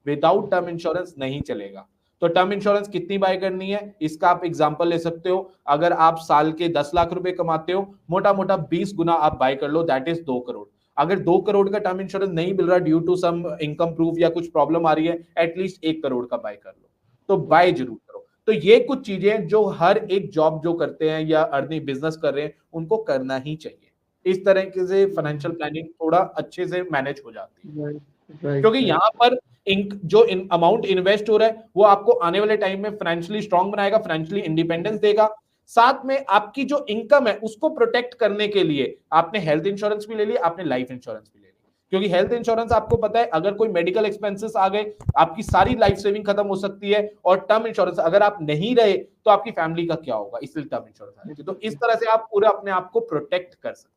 विदाउट टर्म इंश्योरेंस नहीं चलेगा। तो टर्म इंश्योरेंस कितनी बाय करनी है, इसका आप एग्जांपल ले सकते हो। अगर आप साल के 10 लाख रुपए कमाते हो, मोटा मोटा 20 गुना आप बाय कर लो, दैट इज 2 करोड़। अगर 2 करोड़ का टर्म इंश्योरेंस नहीं मिल रहा due to some income proof या कुछ प्रॉब्लम आ रही है, एटलीस्ट 1 करोड़ का बाय कर लो। तो बाय जरूर करो। तो ये कुछ चीजें जो हर एक जॉब जो करते हैं या अर्निंग बिजनेस कर रहे हैं उनको करना ही चाहिए। इस तरह से फाइनेंशियल प्लानिंग थोड़ा अच्छे से मैनेज हो जाती है, क्योंकि यहाँ पर जो अमाउंट इन्वेस्ट हो रहा है वो आपको आने वाले टाइम में फाइनेंशियली स्ट्रांग बनाएगा, फाइनेंशियली इंडिपेंडेंस देगा। साथ में आपकी जो इनकम है उसको प्रोटेक्ट करने के लिए आपने हेल्थ इंश्योरेंस भी ले लिया, आपने लाइफ इंश्योरेंस भी ले लिया, क्योंकि हेल्थ इंश्योरेंस आपको पता है अगर कोई मेडिकल एक्सपेंसेस आ गए आपकी सारी लाइफ सेविंग खत्म हो सकती है, और टर्म इंश्योरेंस अगर आप नहीं रहे तो आपकी फैमिली का क्या होगा, इसलिए टर्म इंश्योरेंस आती है। तो इस तरह से आप पूरा अपने आप को प्रोटेक्ट कर सकते हो।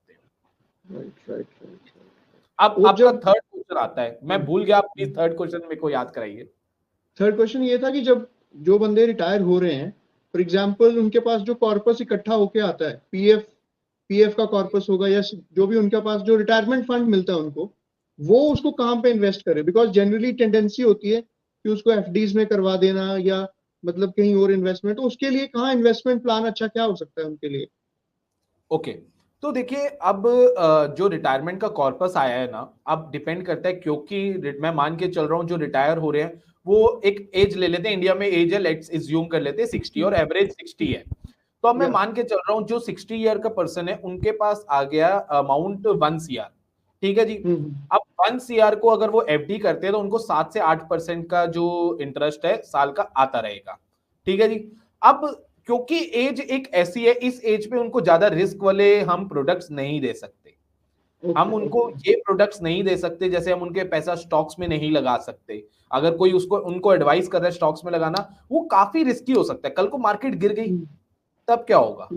अब आपका थर्ड क्वेश्चन आता है, मैं भूल गया, आप प्लीज थर्ड क्वेश्चन मेरे को याद कराइए। थर्ड क्वेश्चन ये था कि जब जो बंदे रिटायर हो रहे हैं, फॉर एग्जांपल उनके पास जो कॉर्पस इकट्ठा होके आता है, पीएफ का कॉर्पस होगा या जो भी उनके पास जो रिटायरमेंट फंड मिलता है उनको, वो उसको कहाँ पे इन्वेस्ट करे, बिकॉज जनरली टेंडेंसी होती है कि उसको एफडीज में करवा देना या मतलब कहीं और इन्वेस्टमेंट, तो उसके लिए कहाँ इन्वेस्टमेंट प्लान अच्छा क्या हो सकता है उनके लिए? ओके, तो देखिए अब जो रिटायरमेंट का कॉर्पस आया है ना, अब डिपेंड करता है, क्योंकि मैं मान के चल रहा हूँ जो रिटायर हो रहे हैं वो एक एज ले लेते हैं, इंडिया में एज है, लेट्स एज्यूम कर लेते हैं 60 और एवरेज 60 है। तो अब मैं Yeah. मान के चल रहा हूँ जो 60 ईयर का पर्सन है उनके पास आ गया अमाउंट 1 CR, ठीक है जी। अब 1 CR को अगर वो एफडी करते हैं तो उनको 7 से 8% का जो इंटरेस्ट है साल का आता रहेगा, ठीक है जी। अब क्योंकि एज एक ऐसी है, इस एज पे उनको ज्यादा रिस्क वाले हम प्रोडक्ट्स नहीं दे सकते, हम उनको ये प्रोडक्ट्स नहीं दे सकते, जैसे हम उनके पैसा स्टॉक्स में नहीं लगा सकते। अगर कोई उसको उनको एडवाइस कर रहा है स्टॉक्स में लगाना, वो काफी रिस्की हो सकता है, कल को मार्केट गिर गई तब क्या होगा।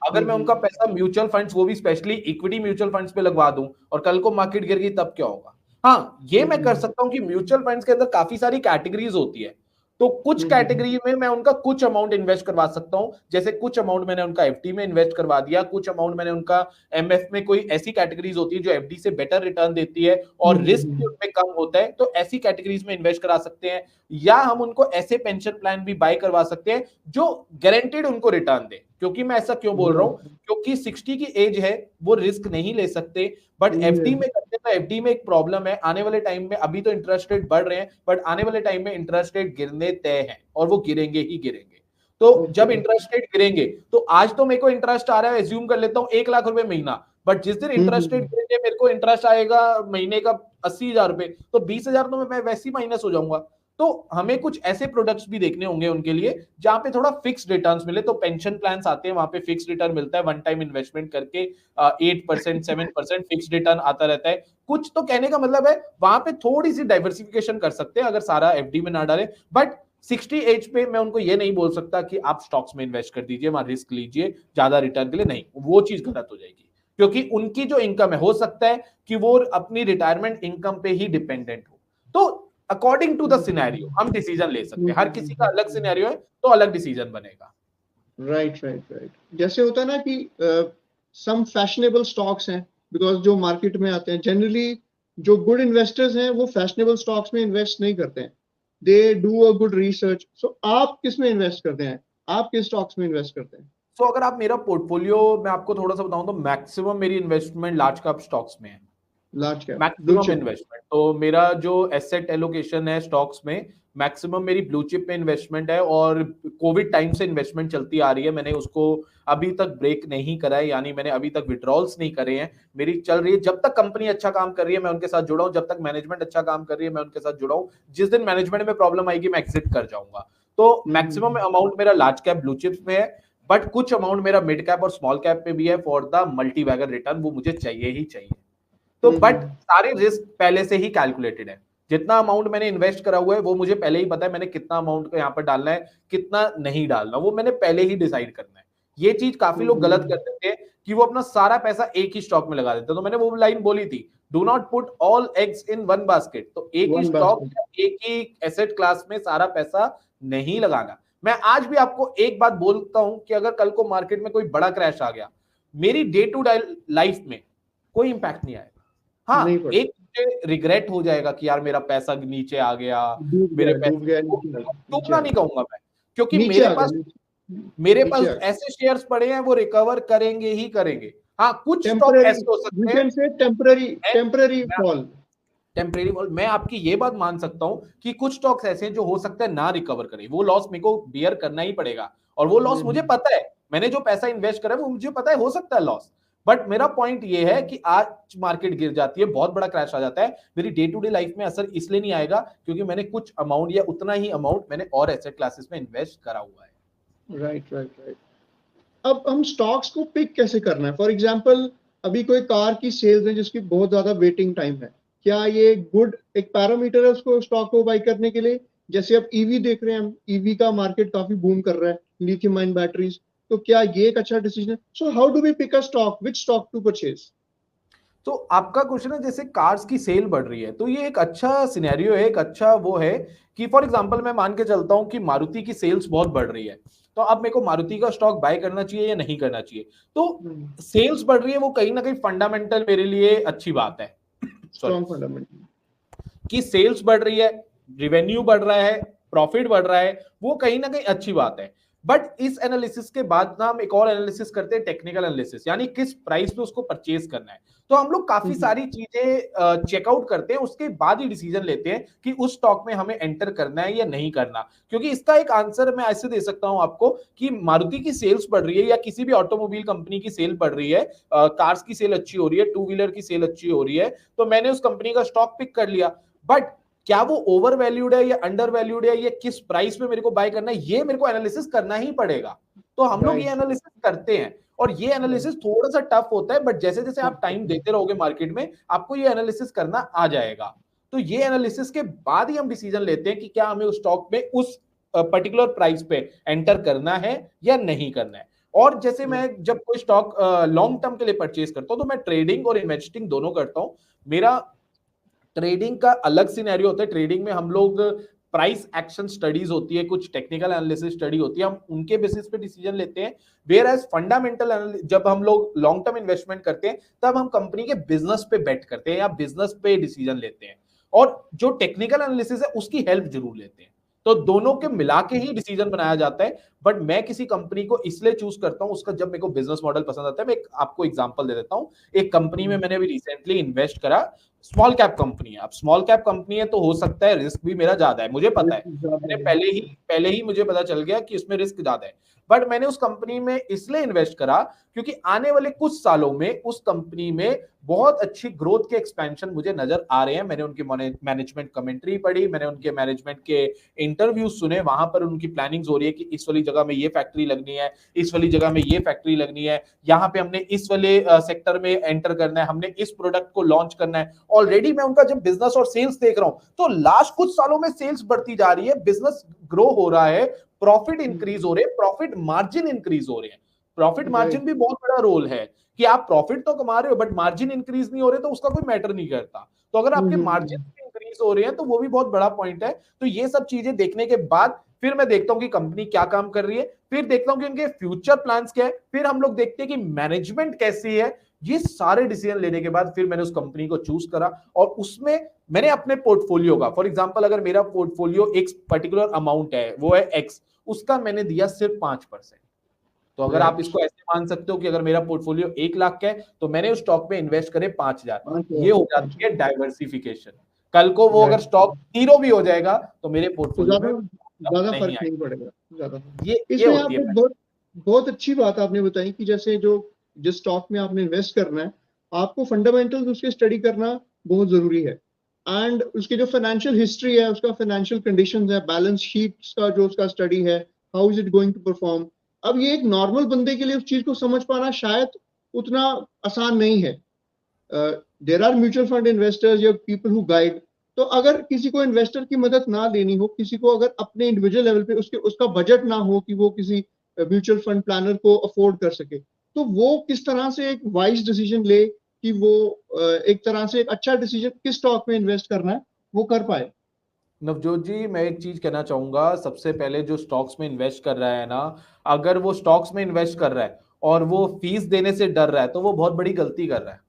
अगर मैं उनका पैसा म्यूचुअल फंड्स, वो भी स्पेशली इक्विटी म्यूचुअल फंड्स पे लगवा दूं और कल को मार्केट गिर गई तब क्या होगा। हाँ, ये मैं कर सकता हूं कि म्यूचुअल फंड्स के अंदर काफी सारी कैटेगरीज होती है, तो कुछ कैटेगरी में मैं उनका कुछ अमाउंट इन्वेस्ट करवा सकता हूं, जैसे कुछ अमाउंट मैंने उनका एफडी में इन्वेस्ट करवा दिया, कुछ अमाउंट मैंने उनका एमएफ में, कोई ऐसी कैटेगरीज होती है जो एफडी से बेटर रिटर्न देती है और रिस्क भी उनमें कम होता है, तो ऐसी कैटेगरीज में इन्वेस्ट करा सकते हैं। या हम उनको ऐसे पेंशन प्लान भी बाय करवा सकते हैं जो गारंटीड उनको रिटर्न दे। क्योंकि मैं ऐसा क्यों बोल रहा हूं, क्योंकि 60 की एज है, वो रिस्क नहीं ले सकते, बट एफडी में करते तो एफडी में एक प्रॉब्लम है, आने वाले टाइम में, अभी तो इंटरेस्ट रेट बढ़ रहे हैं बट आने वाले टाइम में इंटरेस्ट रेट गिरने तय है और वो गिरेंगे ही गिरेंगे। तो जब इंटरेस्ट रेट गिरेंगे, तो आज तो मेरे को इंटरेस्ट आ रहा है, एज्यूम कर लेता हूं 1 लाख रुपए महीना, बट जिस दिन इंटरेस्ट रेट गिरेंगे मेरे को इंटरेस्ट आएगा महीने का 80,000 रुपए, तो 20,000 तो मैं वैसे ही माइनस हो जाऊंगा। तो हमें कुछ ऐसे प्रोडक्ट्स भी देखने होंगे उनके लिए जहां पे थोड़ा फिक्स्ड रिटर्न्स मिले, तो पेंशन प्लान्स आते हैं, वहां पे फिक्स्ड रिटर्न मिलता है, वन टाइम इन्वेस्टमेंट करके 8% 7% फिक्स्ड रिटर्न आता रहता है कुछ। तो कहने का मतलब है वहां पे थोड़ी सी डाइवर्सिफिकेशन कर सकते हैं, अगर सारा एफडी में ना डालें। बट 60 एज पे मैं उनको ये नहीं बोल सकता कि आप स्टॉक्स में इन्वेस्ट कर दीजिए, वहां रिस्क लीजिए ज्यादा रिटर्न के लिए, नहीं, वो चीज गलत हो जाएगी, क्योंकि उनकी जो इनकम है, हो सकता है कि वो अपनी रिटायरमेंट इनकम पे ही डिपेंडेंट हो। तो अकॉर्डिंग टू द सिनेरियो हम डिसीजन ले सकते हैं, हर किसी का अलग सिनेरियो है तो अलग डिसीजन बनेगा। राइट। जैसे होता है ना कि सम फैशनेबल स्टॉक्स हैं, बिकॉज जो मार्केट में आते हैं जनरली जो गुड इन्वेस्टर्स हैं वो फैशनेबल स्टॉक्स में इन्वेस्ट नहीं करते हैं, they do a good research. So आप किस में इन्वेस्ट करते हैं, आप किस स्टॉक्स में इन्वेस्ट करते हैं? सो अगर आप मेरा पोर्टफोलियो, मैं आपको थोड़ा सा बताऊं तो मैक्सिमम मेरी इन्वेस्टमेंट लार्ज कैप स्टॉक्स में है, large cap, blue maximum chip? Investment. तो मेरा जो एसेट एलोकेशन है स्टॉक्स में, मैक्सिमम मेरी ब्लू चिप में इन्वेस्टमेंट है, और कोविड टाइम से इन्वेस्टमेंट चलती आ रही है, मैंने उसको अभी तक ब्रेक नहीं करा है, यानी मैंने अभी तक विड्रॉल्स नहीं करे हैं, मेरी चल रही है। जब तक कंपनी अच्छा काम कर रही है मैं उनके साथ जुड़ा हूं, जब तक मैनेजमेंट अच्छा काम कर रही है मैं उनके साथ जुड़ा हूं, जिस दिन मैनेजमेंट में प्रॉब्लम आएगी मैं एग्जिट कर जाऊंगा। तो मैक्सिमम अमाउंट मेरा लार्ज कैप ब्लू चिप्स में है, बट कुछ अमाउंट मेरा मिड कैप और स्मॉल कैप पे भी है, for the multi bagger return, वो मुझे चाहिए ही चाहिए। तो बट सारे रिस्क पहले से ही कैलकुलेटेड है, जितना अमाउंट मैंने इन्वेस्ट करा हुआ है वो मुझे पहले ही पता है, मैंने कितना अमाउंट को यहाँ पर डालना है, कितना नहीं डालना, वो मैंने पहले ही डिसाइड करना है। ये चीज काफी लोग गलत कर देते हैं कि वो अपना सारा पैसा एक ही स्टॉक में लगा देते हैं। तो मैंने वो लाइन बोली थी, do not put all eggs in one basket, तो एक ही स्टॉक, एक ही एसेट क्लास में सारा पैसा नहीं लगाना। मैं आज भी आपको एक बात बोलता हूं कि अगर कल को मार्केट में कोई बड़ा क्रैश आ गया, मेरी डे टू डे लाइफ में कोई इंपैक्ट नहीं आएगा। हाँ, एक रिग्रेट हो जाएगा कि यार मेरा पैसा नीचे आ गया, मेरे पैसे डूबना नहीं कहूंगा मैं, क्योंकि मेरे पास ऐसे शेयर्स पड़े हैं वो रिकवर करेंगे ही करेंगे। हाँ, कुछ स्टॉक ऐसे हो सकते हैं टेम्पररी फॉल। मैं आपकी ये बात मान सकता हूं कि कुछ स्टॉक्स ऐसे हैं जो हो सकता है ना रिकवर करें, वो लॉस मेरे को बियर करना ही पड़ेगा, और वो लॉस मुझे पता है, मैंने जो पैसा इन्वेस्ट करा है वो मुझे पता है हो सकता है लॉस। बट मेरा पॉइंट ये है कि आज मार्केट गिर जाती है, बहुत बड़ा क्रैश आ जाता है, मेरी डे टू डे लाइफ में असर इसलिए नहीं आएगा क्योंकि मैंने कुछ अमाउंट या उतना ही अमाउंट मैंने और एसेट क्लासेस में इन्वेस्ट करा हुआ है। राइट। अब हम स्टॉक्स को पिक कैसे करना है? फॉर एग्जांपल अभी कोई कार की सेल्स है जिसकी बहुत ज्यादा वेटिंग टाइम है, क्या ये गुड एक पैरामीटर है उसको स्टॉक को बाय करने के लिए? जैसे अब ईवी देख रहे हैं हम, ईवी का मार्केट काफी बूम कर रहा है, लिथियम आयन बैटरीज, तो क्या ये एक अच्छा डिसीजन है? So how do we pick a stock, which stock to purchase? तो आपका क्वेश्चन है जैसे कार्स की सेल बढ़ रही है, तो ये एक अच्छा सिनेरियो है, एक अच्छा वो है कि फॉर एग्जांपल मैं मान के चलता हूं कि मारुति की सेल्स बहुत बढ़ रही है, तो अब मेरे को मारुति का स्टॉक बाय करना चाहिए या नहीं करना चाहिए? तो सेल्स बढ़ रही है, वो कहीं ना कहीं फंडामेंटल मेरे लिए अच्छी बात है, स्ट्रॉन्ग फंडामेंटल कि सेल्स बढ़ रही है, रिवेन्यू बढ़ रहा है, प्रॉफिट बढ़ रहा है, वो कहीं ना कहीं अच्छी बात है। बट इस एनालिसिस के बाद ना हम एक और एनालिसिस करते हैं, टेक्निकल एनालिसिस, यानी किस प्राइस पे उसको परचेज करना है। तो हम लोग काफी सारी चीजें चेकआउट करते हैं, उसके बाद ही डिसीजन लेते हैं कि उस स्टॉक में हमें एंटर करना है या नहीं करना। क्योंकि इसका एक आंसर मैं ऐसे दे सकता हूं आपको कि मारुति की सेल्स बढ़ रही है या किसी भी ऑटोमोबाइल कंपनी की सेल बढ़ रही है, कार्स की सेल अच्छी हो रही है, टू व्हीलर की सेल अच्छी हो रही है, तो मैंने उस कंपनी का स्टॉक पिक कर लिया। बट क्या वो ओवर वैल्यूड है या अंडर वैल्यूड है, ये किस प्राइस पे मेरे को बाय करना है, ये मेरे को एनालिसिस करना ही पड़ेगा। तो हम लोग ये एनालिसिस करते हैं, और ये एनालिसिस थोड़ा सा टफ होता है, बट जैसे जैसे आप टाइम देते रहोगे मार्केट में, आपको ये एनालिसिस करना आ जाएगा। तो ये एनालिसिस के बाद ही हम डिसीजन लेते हैं कि क्या हमें उस स्टॉक में उस पर्टिकुलर प्राइस पे एंटर करना है या नहीं करना है। और जैसे मैं जब कोई स्टॉक लॉन्ग टर्म के लिए परचेज करता हूं, तो मैं ट्रेडिंग और इन्वेस्टिंग दोनों करता हूं। मेरा ट्रेडिंग का अलग सिनेरियो होता है। ट्रेडिंग में हम लोग प्राइस एक्शन स्टडीज होती है, कुछ टेक्निकल एनालिसिस स्टडी होती है, हम उनके बेसिस पे डिसीजन लेते हैं। वेयर एज फंडामेंटल, जब हम लोग लॉन्ग टर्म इन्वेस्टमेंट करते हैं, तब हम कंपनी के बिजनेस पे बेट करते हैं या बिजनेस पे डिसीजन लेते हैं, और जो टेक्निकल एनालिसिस है उसकी हेल्प जरूर लेते हैं। तो दोनों के मिला के ही डिसीजन बनाया जाता है। बट मैं किसी कंपनी को इसलिए चूज करता हूं उसका, जब मेरे को बिजनेस मॉडल पसंद आता है। मैं आपको एग्जांपल दे देता हूं। एक कंपनी में मैंने अभी रिसेंटली इन्वेस्ट करा, स्मॉल कैप कंपनी है। अब स्मॉल कैप कंपनी है तो हो सकता है रिस्क भी मेरा ज्यादा है, मुझे पता है, मैंने पहले ही मुझे पता चल गया कि इसमें रिस्क ज्यादा है। बट मैंने उस कंपनी में इसलिए इन्वेस्ट करा क्योंकि आने वाले कुछ सालों में उस कंपनी में बहुत अच्छी ग्रोथ के एक्सपेंशन मुझे नजर आ रहे हैं। मैंने उनकी मैनेजमेंट कमेंट्री पढ़ी, मैंने उनके मैनेजमेंट के इंटरव्यू सुने, वहां पर उनकी प्लानिंग्स हो रही है कि इस वाली जगह में ये फैक्ट्री लगनी है, इस वाली जगह में ये फैक्ट्री लगनी है, यहाँ पे हमने इस वाले सेक्टर में एंटर करना है, हमने इस प्रोडक्ट को लॉन्च करना है। ऑलरेडी मैं उनका जब बिजनेस और सेल्स देख रहा हूं, तो लास्ट कुछ सालों में सेल्स बढ़ती जा रही है, बिजनेस ग्रो हो रहा है, प्रॉफिट इंक्रीज हो रहे हैं, प्रॉफिट मार्जिन इंक्रीज हो रहे हैं। प्रॉफिट मार्जिन भी बहुत बड़ा रोल है कि आप प्रॉफिट तो कमा रहे हो बट मार्जिन इंक्रीज नहीं हो रहे, तो उसका कोई मैटर नहीं करता। तो अगर आपके मार्जिन इंक्रीज हो रहे हैं तो वो भी बहुत बड़ा पॉइंट है। तो ये सब चीजें देखने के बाद फिर मैं देखता हूं कि कंपनी क्या काम कर रही है, फिर देखता हूं कि उनके फ्यूचर प्लान्स क्या है, फिर हम लोग देखते हैं कि मैनेजमेंट कैसी है। ये सारे डिसीजन लेने के बाद फिर मैंने उस कंपनी को चूज करा, और उसमें मैंने अपने पोर्टफोलियो का, फॉर एग्जांपल अगर मेरा पोर्टफोलियो एक पर्टिकुलर अमाउंट है, वो है एक्स, उसका मैंने दिया सिर्फ 5%। तो अगर आप इसको ऐसे मान सकते हो कि अगर मेरा पोर्टफोलियो 1 लाख का है तो मैंने उस स्टॉक में इन्वेस्ट करे 5,000, ये हो जाती है डाइवर्सिफिकेशन। कल को वो अगर स्टॉक 0 भी हो जाएगा तो मेरे पोर्टफोलियो में ज्यादा फर्क नहीं पड़ेगा ज्यादा। ये इसमें होती है। आपने बहुत अच्छी बात आपने बताई कि जैसे जिस स्टॉक में आपने इन्वेस्ट करना है, आपको फंडामेंटल्स उसके स्टडी करना बहुत जरूरी है, एंड उसकी जो फाइनेंशियल हिस्ट्री है, उसका फाइनेंशियल कंडीशंस है, बैलेंस शीट्स का जो उसका स्टडी है, how is it going to perform. अब ये एक नॉर्मल बंदे के लिए उस चीज को समझ पाना शायद उतना आसान नहीं है। There are mutual fund investors या पीपल हु गाइड। तो अगर किसी को इन्वेस्टर की मदद ना लेनी हो, किसी को अगर अपने इंडिविजुअल लेवल पे उसका बजट ना हो कि वो किसी म्यूचुअल फंड प्लानर को अफोर्ड कर सके, तो वो किस तरह से एक वाइज डिसीजन ले कि वो एक तरह से एक अच्छा डिसीजन किस स्टॉक में इन्वेस्ट करना है वो कर पाए। नवजोत जी, मैं एक चीज कहना चाहूंगा। सबसे पहले जो स्टॉक्स में इन्वेस्ट कर रहा है ना, अगर वो स्टॉक्स में इन्वेस्ट कर रहा है और वो फीस देने से डर रहा है तो वो बहुत बड़ी गलती कर रहा है।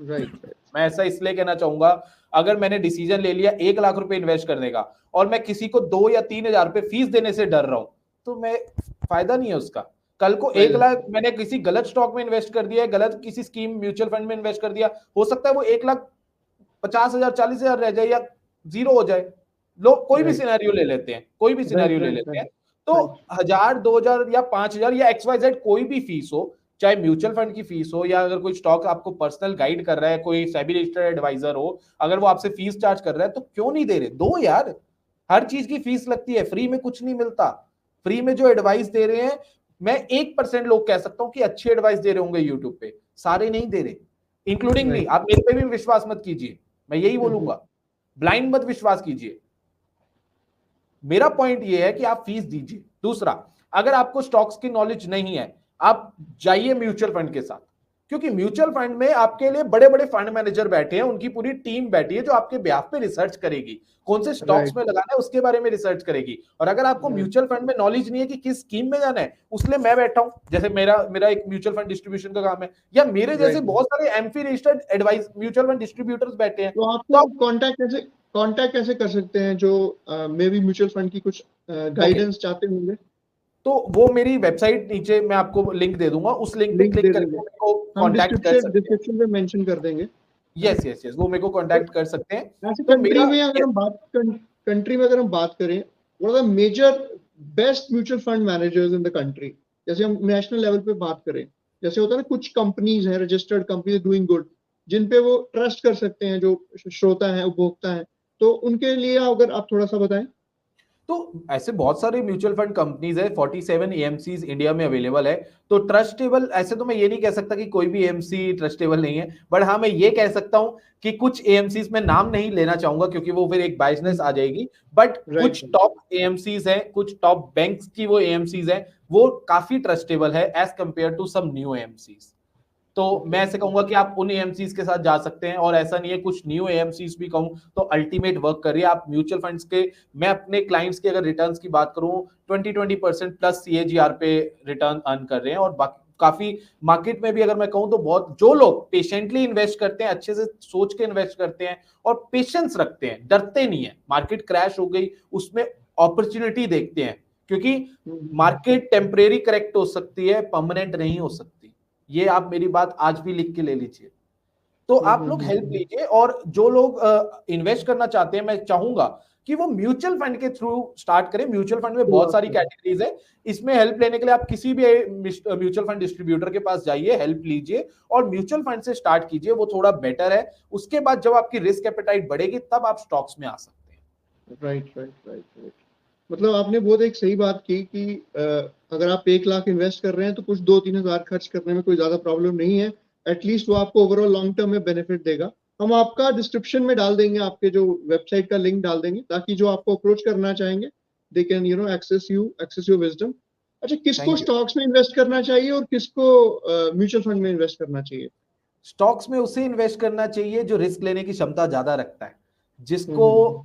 राइट। मैं ऐसा इसलिए कहना चाहूंगा, अगर मैंने डिसीजन ले लिया 1 लाख रुपए इन्वेस्ट करने का और मैं किसी को 2 या 3 हजार रुपए फीस देने से डर रहा हूं, तो मैं फायदा नहीं है उसका। कल को 1 लाख मैंने किसी गलत स्टॉक में इन्वेस्ट कर दिया है, गलत किसी स्कीम म्यूचुअल फंड में इन्वेस्ट कर दिया, हो सकता है वो 1,50,000 40,000 रह जाए या 0 हो जाए। लोग कोई भी सिनेरियो ले लेते हैं, कोई भी सिनेरियो ले लेते हैं। तो 1,000 2,000 या 5,000 या XYZ कोई भी फीस हो, चाहे म्यूचुअल फंड की फीस हो या अगर कोई स्टॉक आपको पर्सनल गाइड कर रहा है, कोई सेबी रजिस्टर्ड एडवाइजर हो, अगर वो आपसे फीस चार्ज कर रहा है तो क्यों नहीं दे रहे? दो यार, हर चीज की फीस लगती है, फ्री में कुछ नहीं मिलता। फ्री में जो एडवाइस दे रहे हैं, मैं 1% लोग कह सकता हूं कि अच्छी एडवाइस दे रहे होंगे यूट्यूब पे, सारे नहीं दे रहे, इंक्लूडिंग मी। आप मेरे पे भी विश्वास मत कीजिए, मैं यही बोलूंगा, ब्लाइंड मत विश्वास कीजिए। मेरा पॉइंट ये है कि आप फीस दीजिए। दूसरा, अगर आपको स्टॉक्स की नॉलेज नहीं है, आप जाइए म्यूचुअल फंड के साथ, क्योंकि म्यूचुअल फंड में आपके लिए बड़े बड़े फंड मैनेजर बैठे हैं, उनकी पूरी टीम बैठी है जो आपके ब्याह पे रिसर्च करेगी, कौन से स्टॉक्स राइट में लगाना है उसके बारे में रिसर्च करेगी। और अगर आपको राइट म्यूचुअल फंड में नॉलेज नहीं है कि किस स्कीम में जाना है, उसलिए मैं बैठा हूं, जैसे मेरा मेरा एक म्यूचुअल फंड डिस्ट्रीब्यूशन का काम है, या मेरे जैसे राइट। बहुत सारे AMFI registered advice mutual fund distributors बैठे हैं। तो तो आपको कांटेक्ट कैसे कर सकते हैं जो मे बी म्यूचुअल फंड की कुछ ओके, गाइडेंस चाहते होंगे? तो वो मेरी वेबसाइट नीचे मैं आपको लिंक दे दूंगा, उस लिंक पे लिंक क्लिक दे करके देंगे, वो मेरे को हम कांटेक्ट कर डिस्क्रिप्शन सकते हैं। डिस्क्रिप्शन में मेंशन कर देंगे, है ना? यस यस यस, वो मेरे को तो कांटेक्ट कर सकते हैं। ऐसे तो मेरा कंट्री में अगर हम बात करें, what are the major best mutual fund managers in the country? जैसे हम नेशनल लेवल पे बात करें, जैसे होता है ना, कुछ कंपनीज हैं, रजिस्टर्ड कंपनी डूइंग गुड, जिन पे वो ट्रस्ट कर सकते हैं, जो श्रोता है, उपभोक्ता है, तो उनके लिए अगर आप थोड़ा सा बताएं। तो ऐसे बहुत सारे म्यूचुअल फंड कंपनीज है, 47 एएमसीज इंडिया में अवेलेबल है। तो ट्रस्टेबल ऐसे तो मैं ये नहीं कह सकता कि कोई भी एएमसी ट्रस्टेबल नहीं है, बट हाँ मैं ये कह सकता हूं कि कुछ एएमसीज में नाम नहीं लेना चाहूंगा क्योंकि वो फिर एक बायसनेस आ जाएगी, बट राइट कुछ टॉप एएमसीज हैं, कुछ टॉप बैंक्स की वो एएमसीज हैं, वो काफी ट्रस्टेबल है as compare to some new AMCs. तो मैं ऐसे कहूंगा कि आप उन एएमसीज के साथ जा सकते हैं, और ऐसा नहीं है, कुछ न्यू एएमसीज भी कहूं तो अल्टीमेट वर्क कर रही है। आप म्यूचुअल फंड्स के, मैं अपने क्लाइंट्स की अगर रिटर्न्स की बात करूं, 20% प्लस सीएजीआर पे रिटर्न अर्न कर रहे हैं। और बाकी काफी मार्केट में भी अगर मैं कहूं तो बहुत, जो लोग पेशेंटली इन्वेस्ट करते हैं, अच्छे से सोच के इन्वेस्ट करते हैं और पेशेंस रखते हैं, डरते नहीं है, मार्केट क्रैश हो गई उसमें अपॉर्चुनिटी देखते हैं, क्योंकि मार्केट टेम्परेरी करेक्ट हो सकती है, परमानेंट नहीं हो सकती। ये आप मेरी बात आज भी लिख के ले लीजिए। तो आप लोग हेल्प लीजिए, और जो लोग इन्वेस्ट करना चाहते हैं, मैं चाहूंगा कि वो म्यूचुअल फंड के थ्रू स्टार्ट करें। म्यूचुअल फंड में बहुत सारी कैटेगरीज है, इसमें हेल्प लेने के लिए आप किसी भी म्यूचुअल फंड डिस्ट्रीब्यूटर के पास जाइए, हेल्प लीजिए और म्यूचुअल फंड से स्टार्ट कीजिए, वो थोड़ा बेटर है। उसके बाद जब आपकी रिस्क एपेटाइट बढ़ेगी तब आप स्टॉक्स में आ सकते हैं। Right right right right. मतलब आपने बहुत एक सही बात की कि अगर आप 1 लाख इन्वेस्ट कर रहे हैं तो कुछ 2-3 हज़ार खर्च करने में कोई ज्यादा प्रॉब्लम नहीं है। एटलीस्ट वो आपको ओवरऑल लॉन्ग टर्म में बेनिफिट देगा। हम आपका डिस्क्रिप्शन में डाल देंगे, आपके जो वेबसाइट का लिंक डाल देंगे, ताकि जो आपको अप्रोच करना चाहेंगे they can access your wisdom. अच्छा, किसको थैंक यू। स्टॉक्स में इन्वेस्ट करना चाहिए और किसको म्यूचुअल फंड में इन्वेस्ट करना चाहिए? स्टॉक्स में उसे इन्वेस्ट करना चाहिए जो रिस्क लेने की क्षमता ज्यादा रखता है, जिसको हम्म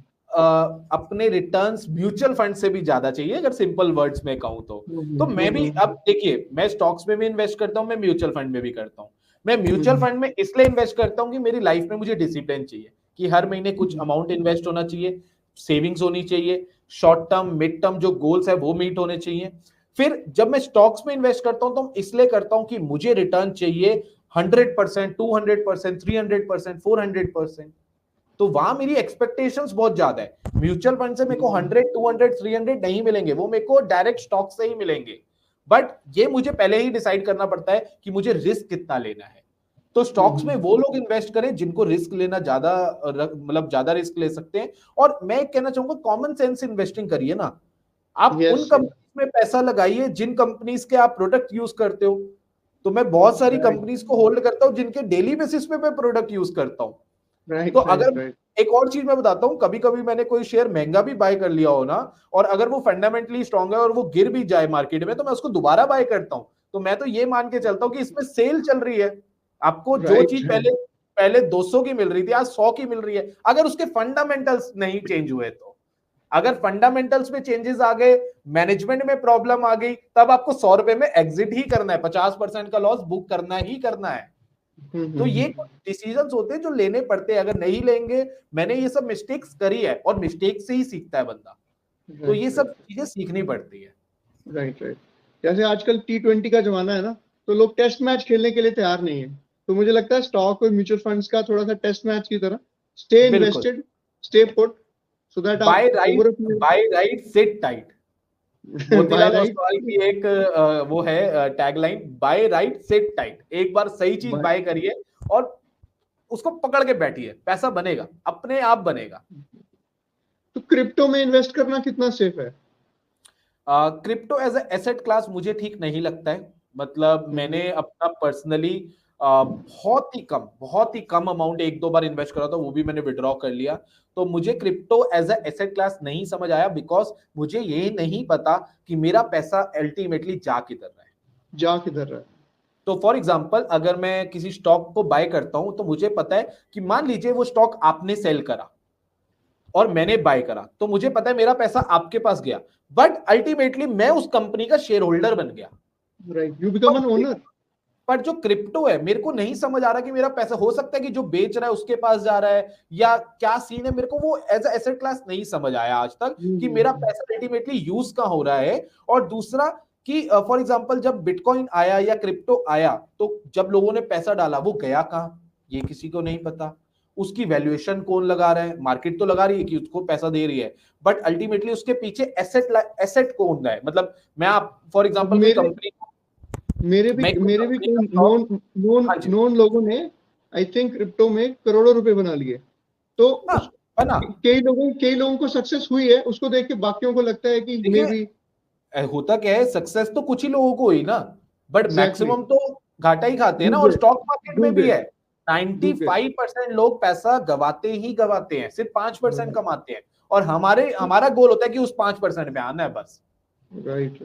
अपने रिटर्न्स म्यूचुअल फंड से भी ज्यादा चाहिए, अगर सिंपल वर्ड्स में कहूं तो। तो मैं भी, अब देखिए, मैं स्टॉक्स में भी इन्वेस्ट करता हूं, मैं म्यूचुअल फंड में भी करता हूं। मैं म्यूचुअल फंड में इसलिए इन्वेस्ट करता हूं कि मेरी लाइफ में मुझे डिसिप्लिन चाहिए, कि हर महीने कुछ अमाउंट इन्वेस्ट होना चाहिए, सेविंग्स होनी चाहिए, शॉर्ट टर्म मिड टर्म जो गोल्स है वो मीट होने चाहिए। फिर जब मैं स्टॉक्स में इन्वेस्ट करता हूं तो इसलिए करता हूं कि मुझे रिटर्न चाहिए 100%, 200%, 300%, 400%। तो वहां मेरी एक्सपेक्टेशंस बहुत ज्यादा है। म्यूचुअल फंड से मेरे को 100, 200, 300 नहीं मिलेंगे, वो मेरे को डायरेक्ट स्टॉक से ही मिलेंगे। बट ये मुझे पहले ही डिसाइड करना पड़ता है कि मुझे रिस्क कितना लेना है। तो स्टॉक्स में वो लोग इन्वेस्ट करें जिनको रिस्क लेना ज्यादा, मतलब ज्यादा रिस्क ले सकते हैं। और मैं कहना चाहूंगा, कॉमन सेंस इन्वेस्टिंग करिए ना। आप उन कंपनीज में पैसा लगाइए जिन कंपनीज के आप प्रोडक्ट यूज करते हो। तो मैं बहुत सारी कंपनीज को होल्ड करता हूं जिनके डेली बेसिस पे मैं प्रोडक्ट यूज करता हूं। तो अगर एक और चीज मैं बताता हूं, कभी कभी मैंने कोई शेयर महंगा भी बाय कर लिया हो ना, और अगर वो फंडामेंटली स्ट्रांग है और वो गिर भी जाए मार्केट में, तो मैं उसको दोबारा बाय करता हूं। तो मैं तो ये मान के चलता हूं कि इसमें सेल चल रही है। आपको जो चीज पहले पहले 200 की मिल रही थी, आज 100 की मिल रही है, अगर उसके फंडामेंटल्स नहीं चेंज हुए तो। अगर फंडामेंटल्स में चेंजेस आ गए, मैनेजमेंट में प्रॉब्लम आ गई, तब आपको 100 रुपए में एग्जिट ही करना है, 50% का लॉस बुक करना ही करना है। तो ये कुछ डिसीजंस होते हैं जो लेने पड़ते हैं, अगर नहीं लेंगे, मैंने ये सब मिस्टेक्स करी है, और मिस्टेक से ही सीखता है बंदा। तो ये सब चीजें सीखनी पड़ती है। Right right. जैसे आजकल T20 का जमाना है ना, तो लोग टेस्ट मैच खेलने के लिए तैयार नहीं है। तो मुझे लगता है स्टॉक और म्यूचुअल फंड्स का थोड़ा सा टेस्ट मैच की तरह, stay invested, stay put, so that buy right sit tight. Motilal Oswal की एक वो है tagline, buy right sit tight. एक बार सही चीज बाय करिए और उसको पकड़ के बैठिए, पैसा बनेगा, अपने आप बनेगा। तो क्रिप्टो में इन्वेस्ट करना कितना सेफ है? क्रिप्टो एज एसेट क्लास मुझे ठीक नहीं लगता है। मतलब मैंने अपना पर्सनली बहुत ही कम अमाउंट 1-2 बार इन्वेस्ट करा था, वो भी मैंने विड्रॉ कर लिया। तो मुझे क्रिप्टो एज एसेट क्लास नहीं समझ आया, बिकॉज मुझे ये नहीं पता कि मेरा पैसा अल्टीमेटली जा किधर रहा है। तो फॉर एग्जांपल अगर मैं किसी स्टॉक को बाय करता हूं तो मुझे पता है कि मान लीजिए वो स्टॉक आपने सेल करा और मैंने बाय करा, तो मुझे पता है मेरा पैसा आपके पास गया, बट अल्टीमेटली मैं उस कंपनी का शेयर होल्डर बन गया। Right, you become an owner. पर जो क्रिप्टो है, मेरे को नहीं समझ आ रहा कि मेरा पैसा, हो सकता है कि जो बेच रहा है उसके पास जा रहा है या क्या सीन है, मेरे को वो एज एसेट क्लास नहीं समझ आया आज तक कि मेरा पैसा अल्टीमेटली यूज कहां हो रहा है। और दूसरा कि फॉर एग्जांपल जब बिटकॉइन आया या क्रिप्टो आया तो जब लोगों ने पैसा डाला वो गया कहां, ये किसी को नहीं पता। उसकी वैल्यूएशन कौन लगा रहा है, मार्केट तो लगा रही है कि उसको पैसा दे रही है, बट अल्टीमेटली उसके पीछे एसेट कौन है। मतलब मैं आप फॉर एग्जांपल कोई कंपनी, मेरे भी नॉन लोगों ने आई थिंक क्रिप्टो में करोड़ों रुपए बना लिए। तो कई लोगों को सक्सेस हुई है, उसको देख के बाकियों को लगता है कि मे भी होता क्या है, सक्सेस तो कुछ ही लोगों को हुई ना, बट मैक्सिमम तो घाटा ही खाते हैं ना। और स्टॉक मार्केट में भी है 95% लोग पैसा गवाते ही गवाते हैं, सिर्फ 5% कमाते हैं। और हमारा गोल होता है कि उस 5% में आना है बस। राइट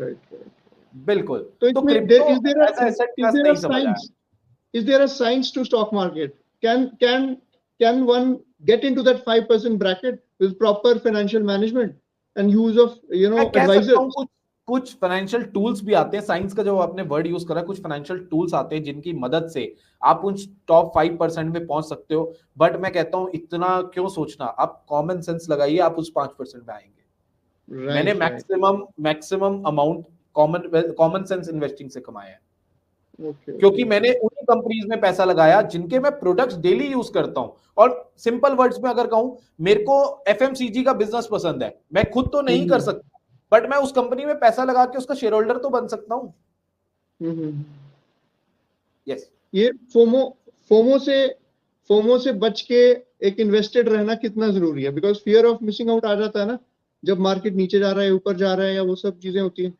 बिल्कुल। तो is there a science to stock market? Can one get into that 5% bracket with proper financial management and use of advisors? कुछ फाइनेंशियल टूल्स भी आते हैं, साइंस का जो आपने वर्ड यूज करा, कुछ फाइनेंशियल टूल्स आते हैं जिनकी मदद से आप उन टॉप 5% में पहुंच सकते हो। बट मैं कहता हूं इतना क्यों सोचना, आप कॉमन सेंस लगाइए, आप उस 5% में आएंगे। मैंने maximum amount common sense investing से कमाया है। क्योंकि मैंने उन्हीं कंपनीज में पैसा लगाया जिनके मैं प्रोडक्ट्स डेली यूज करता हूं। और सिंपल वर्ड्स में अगर कहूं, मेरे को एफएमसीजी का बिजनेस पसंद है, मैं खुद तो नहीं कर सकता, बट मैं उस कंपनी में पैसा लगा के उसका शेयर होल्डर तो बन सकता हूं। यस, ये फोमो से बच के एक इन्वेस्टेड रहना कितना जरूरी है, because fear of missing out आ जाता है ना, जब मार्केट नीचे जा रहा है, ऊपर जा रहा है, या वो सब चीजें होती है।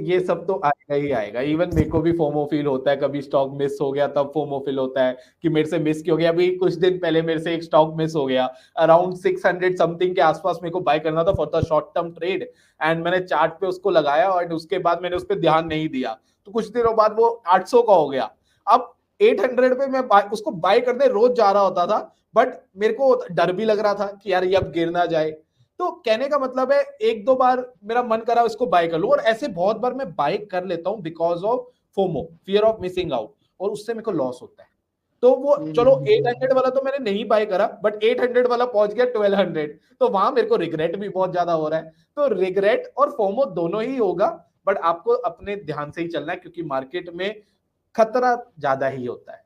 ये सब तो आएगा ही आएगा। इवन मेरे को भी फोमो फील होता है, कभी स्टॉक मिस हो गया तब फोमो फील होता है कि मेरे से मिस क्यों हो गया। अभी कुछ दिन पहले मेरे से एक स्टॉक मिस हो गया, अराउंड 600 समथिंग के आसपास मेरे को बाय करना था for the short term trade, and मैंने चार्ट पे उसको लगाया और उसके बाद मैंने उस पर ध्यान नहीं दिया, तो कुछ दिनों बाद वो 800 का हो गया। अब 800 पे मैं उसको बाय करने रोज जा रहा होता था, बट मेरे को डर भी लग रहा था कि यार ये अब गिर ना जाए। तो कहने का मतलब है, एक दो बार मेरा मन करा इसको बाय कर लूं, और ऐसे बहुत बार मैं बाय कर लेता हूं because of FOMO, fear of missing out, और उससे मेरे को लॉस होता है। तो वो चलो 800 वाला तो मैंने नहीं बाय करा, बट 800 वाला पहुंच गया 1200, तो वहां मेरे को रिग्रेट भी बहुत ज्यादा हो रहा है। तो रिग्रेट और फोमो दोनों ही होगा, बट आपको अपने ध्यान से ही चलना है, क्योंकि मार्केट में खतरा ज्यादा ही होता है।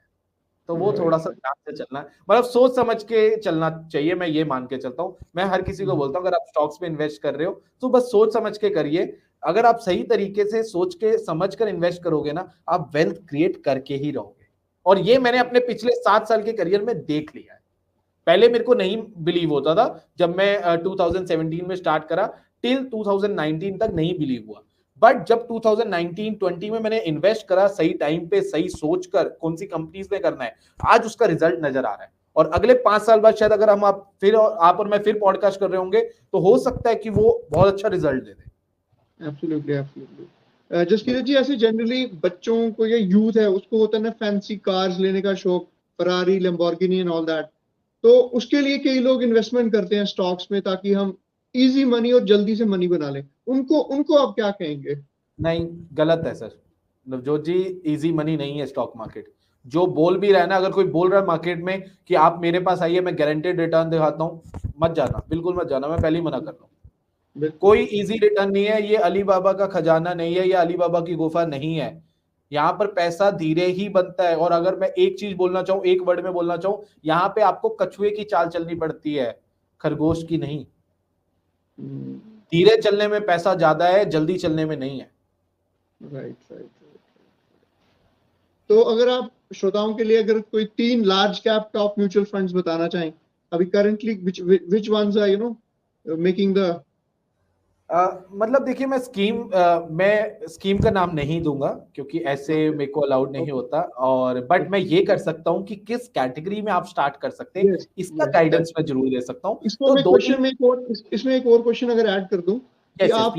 तो वो थोड़ा सा ध्यान से चलना है, मतलब सोच समझ के चलना चाहिए। मैं ये मान के चलता हूँ, मैं हर किसी को बोलता हूँ अगर आप स्टॉक्स में इन्वेस्ट कर रहे हो तो बस सोच समझ के करिए। अगर आप सही तरीके से सोच के समझ कर इन्वेस्ट करोगे ना, आप वेल्थ क्रिएट करके ही रहोगे। और ये मैंने अपने पिछले 7 साल के करियर में देख लिया है। पहले मेरे को नहीं बिलीव होता था, जब मैं 2017 में स्टार्ट करा टिल 2019 तक नहीं बिलीव हुआ, बट जब 2019-20 में मैंने इन्वेस्ट करा सही टाइम पे, सही सोचकर कौन सी कंपनीज में करना है, आज उसका रिजल्ट नजर आ रहा है। और अगले 5 साल बाद शायद अगर आप और मैं फिर पॉडकास्ट कर रहे होंगे, तो हो सकता है कि वो बहुत अच्छा रिजल्ट दे दे। एब्सोल्युटली जसकीरत जी, ऐसे जनरली बच्चों को या यूथ है उसको होता है ना फैंसी कार्स लेने का शौक, Ferrari, Lamborghini and all that, तो उसके लिए कई लोग इन्वेस्टमेंट करते हैं स्टॉक्स में ताकि हम इजी मनी और जल्दी से मनी बना लें। उनको आप क्या कहेंगे? नहीं, गलत है सर नवजोत जी, इजी मनी नहीं है स्टॉक मार्केट। जो बोल भी रहा है ना, अगर कोई बोल रहा है मार्केट में कि आप मेरे पास आइए मैं गारंटेड रिटर्न दिखाता हूँ, मत जाना, बिल्कुल मत जाना, मैं पहले ही मना कर रहा हूँ। कोई इजी रिटर्न नहीं है, ये अली बाबा का खजाना नहीं है, ये अली बाबा की गुफा नहीं है। यहाँ पर पैसा धीरे ही बनता है। और अगर मैं एक चीज बोलना चाहूँ, एक वर्ड में बोलना चाहूँ, यहाँ पे आपको कछुए की चाल चलनी पड़ती है, खरगोश की नहीं। धीरे चलने में पैसा ज्यादा है, जल्दी चलने में नहीं है। राइट। तो अगर आप श्रोताओं के लिए अगर कोई 3 large cap top mutual funds बताना चाहें अभी currently, which ones are making the मतलब देखिए, मैं स्कीम का नाम नहीं दूंगा क्योंकि ऐसे मेरे को अलाउड नहीं होता, और बट मैं ये कर सकता हूँ कि किस कैटेगरी में आप स्टार्ट कर सकते हैं, इसका गाइडेंस मैं जरूर दे सकता हूँ। इसमें एक और क्वेश्चन अगर ऐड कर दूं कि आप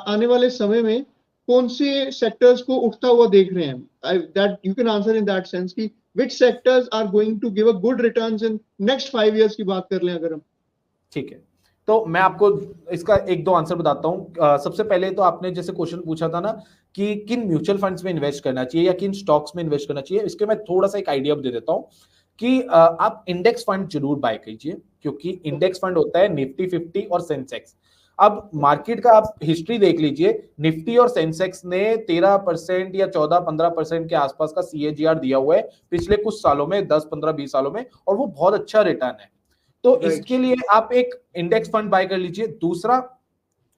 आने वाले समय में कौन से सेक्टर्स को उठता हुआ देख रहे हैं? That you can answer in that sense कि which sectors are going to give a good returns in next 5 years की बात कर लें अगर हम। ठीक है, तो मैं आपको इसका एक दो आंसर बताता हूँ। सबसे पहले तो आपने जैसे क्वेश्चन पूछा था ना कि किन म्यूचुअल फंड्स में इन्वेस्ट करना चाहिए या किन स्टॉक्स में इन्वेस्ट करना चाहिए, इसके मैं थोड़ा सा एक आइडिया दे देता हूँ कि आप इंडेक्स फंड जरूर बाय कीजिए, क्योंकि इंडेक्स फंड होता है निफ्टी 50 और सेंसेक्स। अब मार्केट का आप हिस्ट्री देख लीजिए, निफ्टी और सेंसेक्स ने 13% या 14-15% के आसपास का CAGR दिया हुआ है पिछले कुछ सालों में, 10, 15, 20 सालों में, और वो बहुत अच्छा रिटर्न है। तो इसके लिए आप एक इंडेक्स फंड बाय कर लीजिए। दूसरा,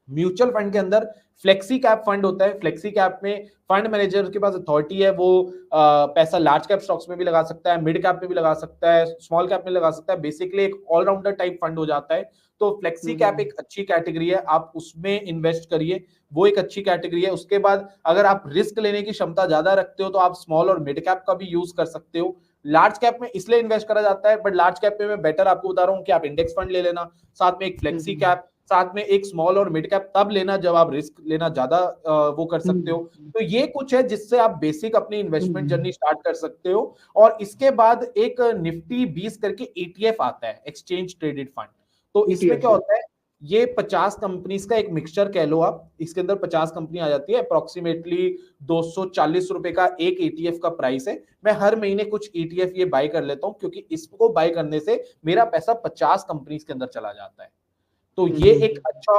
म्यूचुअल फंड के अंदर फ्लेक्सी कैप फंड होता है। फ्लेक्सी कैप में फंड मैनेजर के पास अथॉरिटी है, वो पैसा लार्ज कैप स्टॉक्स में भी लगा सकता है, मिड कैप में भी लगा सकता है, स्मॉल कैप में लगा सकता है। बेसिकली एक ऑलराउंडर टाइप फंड हो जाता है। तो फ्लेक्सी कैप एक अच्छी कैटेगरी है, आप उसमें इन्वेस्ट करिए, वो एक अच्छी कैटेगरी है। उसके बाद अगर आप रिस्क लेने की क्षमता ज्यादा रखते हो तो आप स्मॉल और मिड कैप का भी यूज कर सकते हो। लार्ज कैप में इसलिए इन्वेस्ट करा जाता है, बट लार्ज कैप में मैं बेटर आपको बता रहा हूं कि आप इंडेक्स फंड ले लेना, साथ में एक फ्लेक्सी कैप, साथ में एक स्मॉल और मिड कैप तब लेना जब आप रिस्क लेना ज्यादा वो कर सकते हो। तो ये कुछ है जिससे आप बेसिक अपनी इन्वेस्टमेंट जर्नी स्टार्ट कर सकते हो। और इसके बाद एक निफ्टी 20 करके ETF आता है, एक्सचेंज ट्रेडेड फंड। तो इसमें क्या होता है, ये 50 कंपनीज का एक मिक्सचर कह लो आप। इसके अंदर 50 कंपनी आ जाती है, अप्रोक्सीमेटली 240 रुपए का एक ETF का प्राइस है। मैं हर महीने कुछ ETF ये बाय कर लेता हूं, क्योंकि इसको बाय करने से मेरा पैसा 50 कंपनीज के अंदर चला जाता है। तो ये एक अच्छा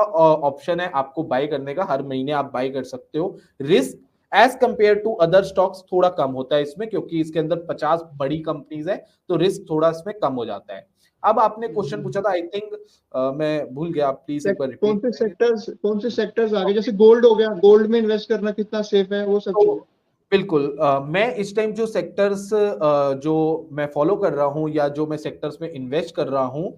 ऑप्शन है आपको बाय करने का, हर महीने आप बाय कर सकते हो। Risk as compare to other stocks थोड़ा कम होता है इसमें, क्योंकि इसके अंदर 50 बड़ी कंपनीज है, तो रिस्क थोड़ा इसमें कम हो जाता है। अब आपने क्वेश्चन पूछा था, आई थिंक मैं भूल गया, आप प्लीज एक बार रिपीट। कौन से सेक्टर्स आगे, जैसे गोल्ड हो गया, गोल्ड में इन्वेस्ट करना कितना सेफ है, वो सब चीजें। बिल्कुल, मैं इस टाइम जो सेक्टर्स जो मैं फॉलो कर रहा हूं या जो मैं सेक्टर्स में इन्वेस्ट कर रहा हूं,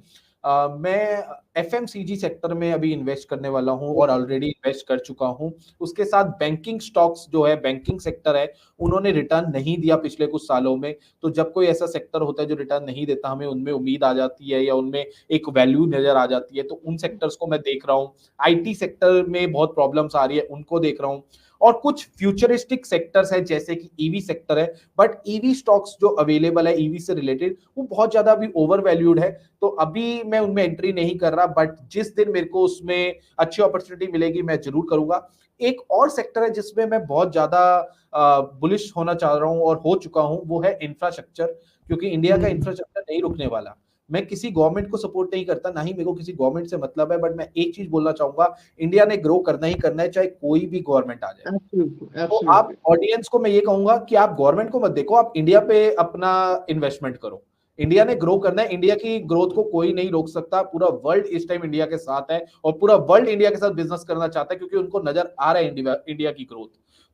मैं FMCG सेक्टर में अभी इन्वेस्ट करने वाला हूं और ऑलरेडी इन्वेस्ट कर चुका हूं। उसके साथ बैंकिंग स्टॉक्स जो है, बैंकिंग सेक्टर है, उन्होंने रिटर्न नहीं दिया पिछले कुछ सालों में। तो जब कोई ऐसा सेक्टर होता है जो रिटर्न नहीं देता, हमें उनमें उम्मीद आ जाती है या उनमें एक वैल्यू नजर आ जाती है, तो उन सेक्टर्स को मैं देख रहा हूँ। IT सेक्टर में बहुत प्रॉब्लम्स आ रही है, उनको देख रहा हूँ। और कुछ फ्यूचरिस्टिक सेक्टर्स है जैसे कि EV सेक्टर है, बट EV स्टॉक्स जो अवेलेबल है EV से रिलेटेड, वो बहुत ज्यादा अभी ओवर वैल्यूड है। तो अभी मैं उनमें एंट्री नहीं कर रहा, बट जिस दिन मेरे को उसमें अच्छी अपॉर्चुनिटी मिलेगी मैं जरूर करूंगा। एक और सेक्टर है जिसमें मैं बहुत ज्यादा बुलिश होना चाह रहा हूं और हो चुका हूं, वो है इंफ्रास्ट्रक्चर। क्योंकि इंडिया का इंफ्रास्ट्रक्चर नहीं रुकने वाला। मैं किसी गवर्नमेंट को सपोर्ट नहीं करता, ना ही मेरे को किसी गवर्नमेंट से मतलब है, बट मैं एक चीज बोलना चाहूंगा, इंडिया ने ग्रो करना ही करना है, चाहे कोई भी गवर्नमेंट आ जाए। तो आप ऑडियंस को मैं ये कहूंगा कि आप गवर्नमेंट को मत देखो, आप इंडिया पे अपना इन्वेस्टमेंट करो। इंडिया ने ग्रो करना है, इंडिया की ग्रोथ को कोई नहीं रोक सकता। पूरा वर्ल्ड इस टाइम इंडिया के साथ है और पूरा वर्ल्ड इंडिया के साथ बिजनेस करना चाहता है, क्योंकि उनको नजर आ रहा है इंडिया की ग्रोथ।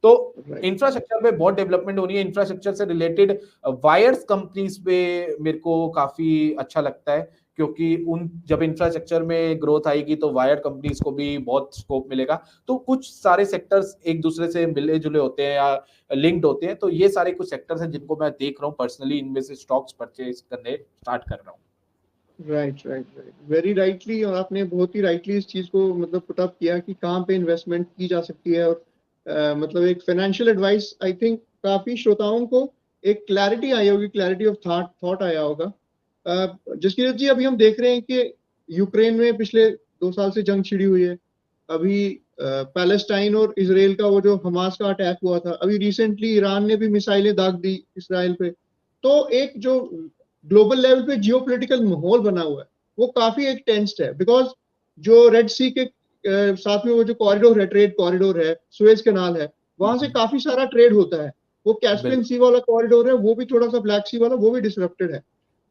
तो इंफ्रास्ट्रक्चर पे बहुत डेवलपमेंट होनी है। इंफ्रास्ट्रक्चर से रिलेटेड वायर्स कंपनीज पे मेरे को काफी अच्छा लगता है, क्योंकि उन जब इंफ्रास्ट्रक्चर में ग्रोथ आएगी तो वायर कंपनीज को भी बहुत स्कोप मिलेगा। तो कुछ सारे सेक्टर्स एक दूसरे से मिले जुले होते हैं या लिंक्ड होते हैं। तो ये सारे कुछ सेक्टर्स हैं जिनको मैं देख रहा हूँ पर्सनली, इनमें से स्टॉक्स परचेज करने स्टार्ट कर रहा हूँ। Right, very rightly. और आपने बहुत ही राइटली इस चीज को मतलब पुट अप किया कि कहाँ पे इन्वेस्टमेंट की जा सकती है। और मतलब एक फाइनेंशियल एडवाइस, आई थिंक काफी श्रोताओं को एक क्लैरिटी आई होगी, क्लैरिटी ऑफ थॉट आया होगा। जसकीरत जी, अभी हम देख रहे हैं कि यूक्रेन में पिछले 2 साल से जंग छिड़ी हुई है। अभी पैलेस्टाइन और इजराइल का वो जो हमास का अटैक हुआ था, अभी रिसेंटली ईरान ने भी मिसाइलें दाग दी इसराइल पे। तो एक जो ग्लोबल लेवल पे जियोपॉलिटिकल माहौल बना हुआ है वो काफी एक टेंस्ड है, बिकॉज जो रेड सी के साथ में वो जो कॉरिडोर है, ट्रेड कॉरिडोर है, सुएज कैनाल है, वहां से काफी सारा ट्रेड होता है। वो कैस्पियन सी वाला कॉरिडोर है, वो भी थोड़ा सा ब्लैक सी वाला, वो भी डिसरप्टेड है।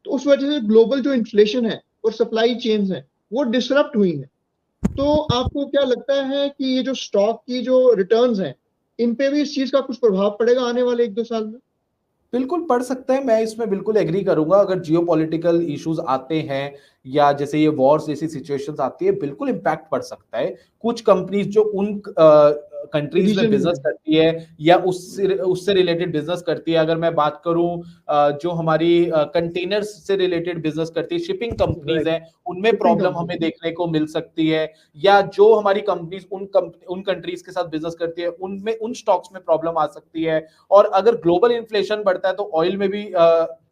तो उस वजह से ग्लोबल जो इन्फ्लेशन है और सप्लाई चेन्स है वो डिसरप्ट हुई है। तो आपको क्या लगता है कि ये जो स्टॉक की जो रिटर्न्स हैं, इन पे भी इस चीज का कुछ प्रभाव पड़ेगा आने वाले 1-2 साल में? बिल्कुल पड़ सकता है, मैं इसमें बिल्कुल एग्री करूंगा। अगर जियोपॉलिटिकल इश्यूज आते हैं या जैसे ये वॉर्स जैसी सिचुएशंस आती है, बिल्कुल इम्पैक्ट पड़ सकता है। कुछ कंपनीज जो उन कंट्रीज में Region बिजनेस में। करती है या उससे रिलेटेड बिजनेस करती है। अगर मैं बात करूं जो हमारी कंटेनर्स से रिलेटेड बिजनेस करती है, शिपिंग कंपनीज Right. है, उनमें Shipping प्रॉब्लम company. हमें देखने को मिल सकती है। या जो हमारी कंपनीज उन कंट्रीज के साथ बिजनेस करती है, उनमें उन स्टॉक्स में प्रॉब्लम आ सकती है। और अगर ग्लोबल इन्फ्लेशन बढ़ता है तो ऑयल में भी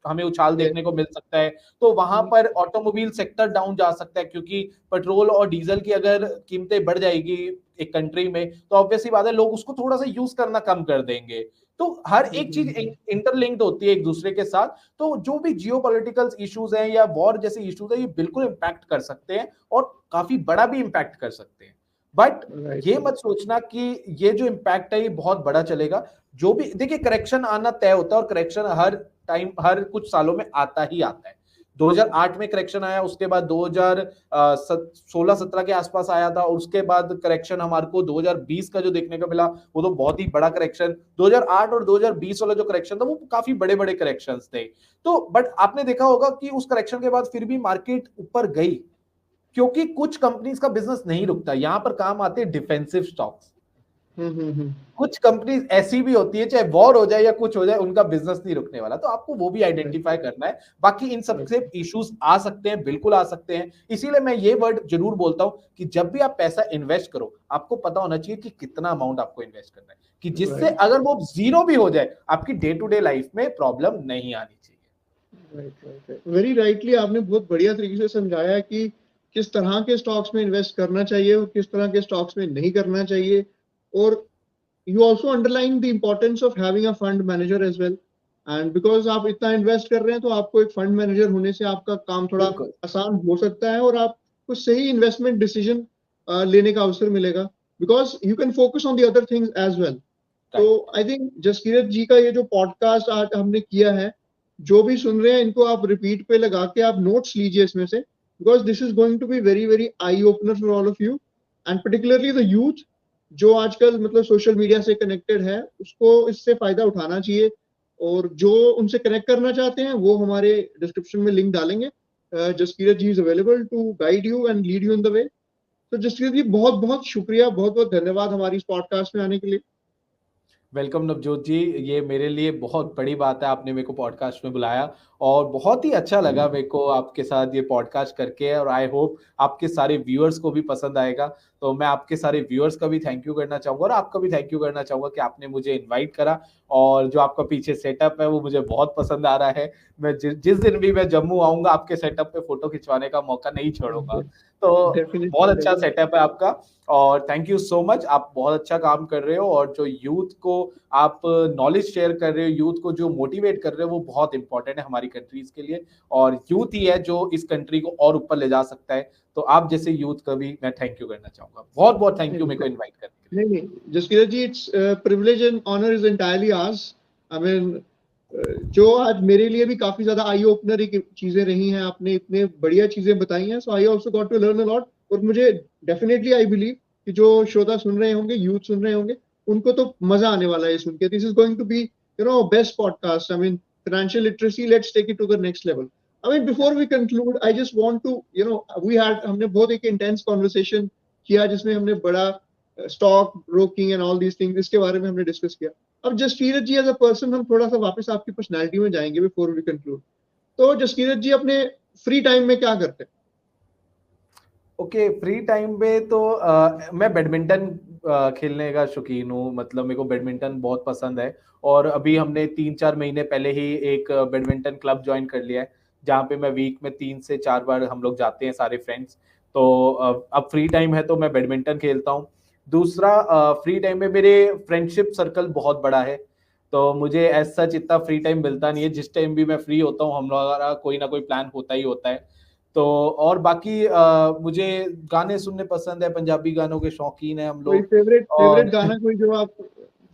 हमें उछाल देखने को मिल सकता है। तो वहां पर ऑटोमोबाइल सेक्टर डाउन जा सकता है, क्योंकि पेट्रोल और डीजल की अगर कीमतें बढ़ जाएगी एक कंट्री में, तो ऑब्वियसली बात है लोग उसको थोड़ा सा यूज करना कम कर देंगे। तो हर एक चीज इंटरलिंक्ड होती है एक दूसरे के साथ। तो जो भी जियोपॉलिटिकल इश्यूज हैं या वॉर जैसे इश्यूज हैं, ये बिल्कुल इंपैक्ट कर सकते हैं और काफी बड़ा भी इंपैक्ट कर सकते हैं। But Right. ये मत सोचना कि ये जो इंपैक्ट है ये बहुत बड़ा चलेगा। जो भी देखिए, करेक्शन आना तय होता है और करेक्शन हर टाइम, हर कुछ सालों में आता ही आता है। 2008 में करेक्शन आया, उसके बाद 2016-17 के आसपास आया था, और उसके बाद करेक्शन हमारे को 2020 का जो देखने को मिला वो तो बहुत ही बड़ा करेक्शन। 2008 और 2020 वाला जो करेक्शन था वो काफी बड़े बड़े करेक्शंस थे। तो बट आपने देखा होगा कि उस करेक्शन के बाद फिर भी मार्केट ऊपर गई, क्योंकि कुछ कंपनीज का बिजनेस नहीं रुकता। यहां पर काम आते हैं डिफेंसिव स्टॉक्स। कुछ कंपनीज ऐसी भी होती है, चाहे वॉर हो जाए या कुछ हो जाए, उनका बिजनेस नहीं रुकने वाला। तो आपको वो भी आइडेंटिफाई करना है। बाकी इन सबसे इश्यूज आ सकते हैं, बिल्कुल आ सकते हैं। इसीलिए मैं ये वर्ड जरूर बोलता हूं कि जब भी आप पैसा इन्वेस्ट करो, आपको पता होना चाहिए कि कितना अमाउंट आपको इन्वेस्ट करना है, कि जिससे अगर वो जीरो भी हो जाए, आपकी डे टू डे लाइफ में प्रॉब्लम नहीं आनी चाहिए। वेरी राइटली आपने बहुत बढ़िया तरीके से समझाया कि किस तरह के स्टॉक्स में इन्वेस्ट करना चाहिए और किस तरह के स्टॉक्स में नहीं करना चाहिए। और you also underline the importance of having a fund manager as well, and because आप इतना इन्वेस्ट कर रहे हैं तो आपको एक फंड मैनेजर होने से आपका काम थोड़ा बिल्कुल। आसान हो सकता है और आपको सही इन्वेस्टमेंट डिसीजन लेने का अवसर मिलेगा, because you can focus on the other things as well. तो आई थिंक जसकीरत जी का ये जो पॉडकास्ट आज हमने किया है, जो भी सुन रहे हैं इनको आप रिपीट पे लगा के आप नोट्स लीजिए इसमें से, because this is going to be very very eye opener for all of you, and particularly the youth जो आजकल मतलब सोशल मीडिया से कनेक्टेड है, उसको इससे फायदा उठाना चाहिए। और जो उनसे कनेक्ट करना चाहते हैं वो हमारे डिस्क्रिप्शन में लिंक डालेंगे। Jaskirat ji is available to guide you and lead you in the way. तो जसकीरत जी बहुत बहुत शुक्रिया, बहुत बहुत धन्यवाद हमारी इस पॉडकास्ट में आने के लिए। वेलकम नवजोत जी, ये मेरे लिए बहुत बड़ी बात है, आपने मेरे को पॉडकास्ट में बुलाया और बहुत ही अच्छा लगा मेरे को आपके साथ ये पॉडकास्ट करके। और आई होप आपके सारे व्यूअर्स को भी पसंद आएगा। तो मैं आपके सारे व्यूअर्स का भी थैंक यू करना चाहूंगा और आपका भी थैंक यू करना चाहूंगा कि आपने मुझे इनवाइट करा। और जो आपका पीछे सेटअप है वो मुझे बहुत पसंद आ रहा है। मैं जिस दिन भी मैं जम्मू आऊंगा, आपके सेटअप पे फोटो खिंचवाने का मौका नहीं छोड़ूंगा। तो बहुत अच्छा सेटअप है आपका और थैंक यू सो मच। आप बहुत अच्छा काम कर रहे हो और जो यूथ को आप नॉलेज शेयर कर रहे हो, यूथ को जो मोटिवेट कर रहे हो, वो बहुत इंपॉर्टेंट है हमारी कंट्रीज के लिए। और यूथ ही है जो इस कंट्री को और ऊपर ले जा सकता है। तो आप जैसे यूथ का भी मैं थैंक यू करना चाहूंगा। बहुत बहुत थैंक यू मेरे को इनवाइट करने के लिए। नहीं Jaskirat ji, it's privilege and honour is entirely ours. I mean जो आज मेरे लिए भी काफी ज्यादा आई ओपनर चीजें रही हैं, आपने इतने बढ़िया चीजें बताई हैं, so I also got to learn a lot. और मुझे डेफिनेटली आई बिलीव कि जो श्रोता सुन रहे होंगे, यूथ सुन रहे होंगे, उनको तो मजा आने वाला है सुन के। This is going to be best podcast. I mean financial literacy, let's take it to the next level. I mean before we conclude, I just want to हमने बहुत एक इंटेंस कॉन्वर्सेशन किया जिसमें हमने बड़ा stock broking and all these things, इसके बारे में हमने डिस्कस किया। अब Jaskirat ji as a person, हम थोड़ा सा वापस आपकी पर्सनालिटी में जाएंगे बिफोर वी कंक्लूड। तो जसकीरत जी अपने फ्री टाइम में क्या करते हैं? ओके, फ्री टाइम में तो मैं बैडमिंटन खेलने का शौकीन हूँ। मतलब मेरे को बैडमिंटन बहुत पसंद है और अभी हमने 3-4 महीने पहले ही एक बैडमिंटन क्लब ज्वाइन कर लिया है, जहाँ पे मैं वीक में 3 से 4 बार हम लोग जाते हैं सारे फ्रेंड्स। तो अब फ्री टाइम है तो मैं बैडमिंटन खेलता हूँ। दूसरा, फ्री टाइम में मेरे फ्रेंडशिप सर्कल बहुत बड़ा है, तो मुझे एज सच इतना फ्री टाइम मिलता नहीं है। जिस टाइम भी मैं फ्री होता हूँ, हमारा कोई ना कोई प्लान होता ही होता है। तो और बाकी मुझे गाने सुनने पसंद है, पंजाबी गानों के शौकीन है हम कोई लोग। फेवरेट और गाना, कोई जो आप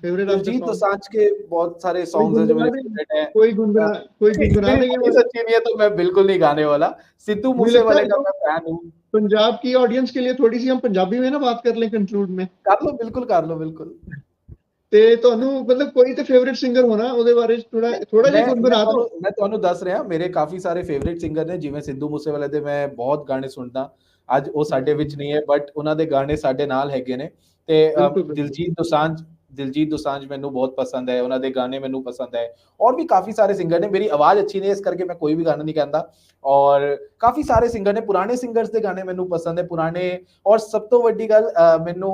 फेवरेट आपका दिलजीत सॉन्ग? दोसांझ के बहुत सारे कोई सॉन्ग्स हैं जो गुनगुना मेरे देंगे? फेवरेट हैं। कोई गुनगुना मेरी देंगे? बॉडी सच्ची नहीं है तो मैं बिल्कुल नहीं गाने वाला। सिद्धू मुझे लगता मूसेवाले है का जो मैं फैन हूँ। पंजाब की ऑडियंस के लिए थोड़ी सी हम पंजाबी में ना बात कर लें कंक्लूड में। कर लो, बिल्कुल कर लो, बिल्कुल। ते ਤੁਹਾਨੂੰ मतलब कोई तो फेवरेट सिंगर होना, ਉਹਦੇ ਬਾਰੇ थोड़ा ਜਿਹਾ गुनगुना दो। मैं ਤੁਹਾਨੂੰ ਦੱਸ ਰਿਹਾ, ਮੇਰੇ ਕਾਫੀ ਸਾਰੇ ਫੇਵਰਿਟ ਸਿੰਗਰ ਨੇ, ਜਿਵੇਂ ਸਿੱਧੂ ਮੂਸੇਵਾਲੇ ਦੇ ਮੈਂ ਬਹੁਤ ਗਾਣੇ ਸੁਣਦਾ। ਅੱਜ ਉਹ ਸਾਡੇ ਵਿੱਚ ਨਹੀਂ ਹੈ ਬਟ ਉਹਨਾਂ ਦੇ ਗਾਣੇ ਸਾਡੇ ਨਾਲ ਹੈਗੇ ਨੇ। ਤੇ ਬਿਲਕੁਲ। ਦਿਲਜੀਤ ਦੋਸਾਂਝ ਮੈਨੂੰ ਬਹੁਤ ਪਸੰਦ ਹੈ, ਉਹਨਾਂ ਦੇ ਗਾਣੇ ਮੈਨੂੰ ਪਸੰਦ ਹੈ, और भी काफी सारे सिंगर ने। मेरी आवाज अच्छी नहीं है इस करके मैं कोई भी गाना नहीं कहता, और काफी सारे सिंगर ने, पुराने सिंगर्स ਦੇ ਗਾਣੇ ਮੈਨੂੰ ਪਸੰਦ ਹੈ, ਪੁਰਾਣੇ। और ਸਭ ਤੋਂ ਵੱਡੀ ਗੱਲ ਮੈਨੂੰ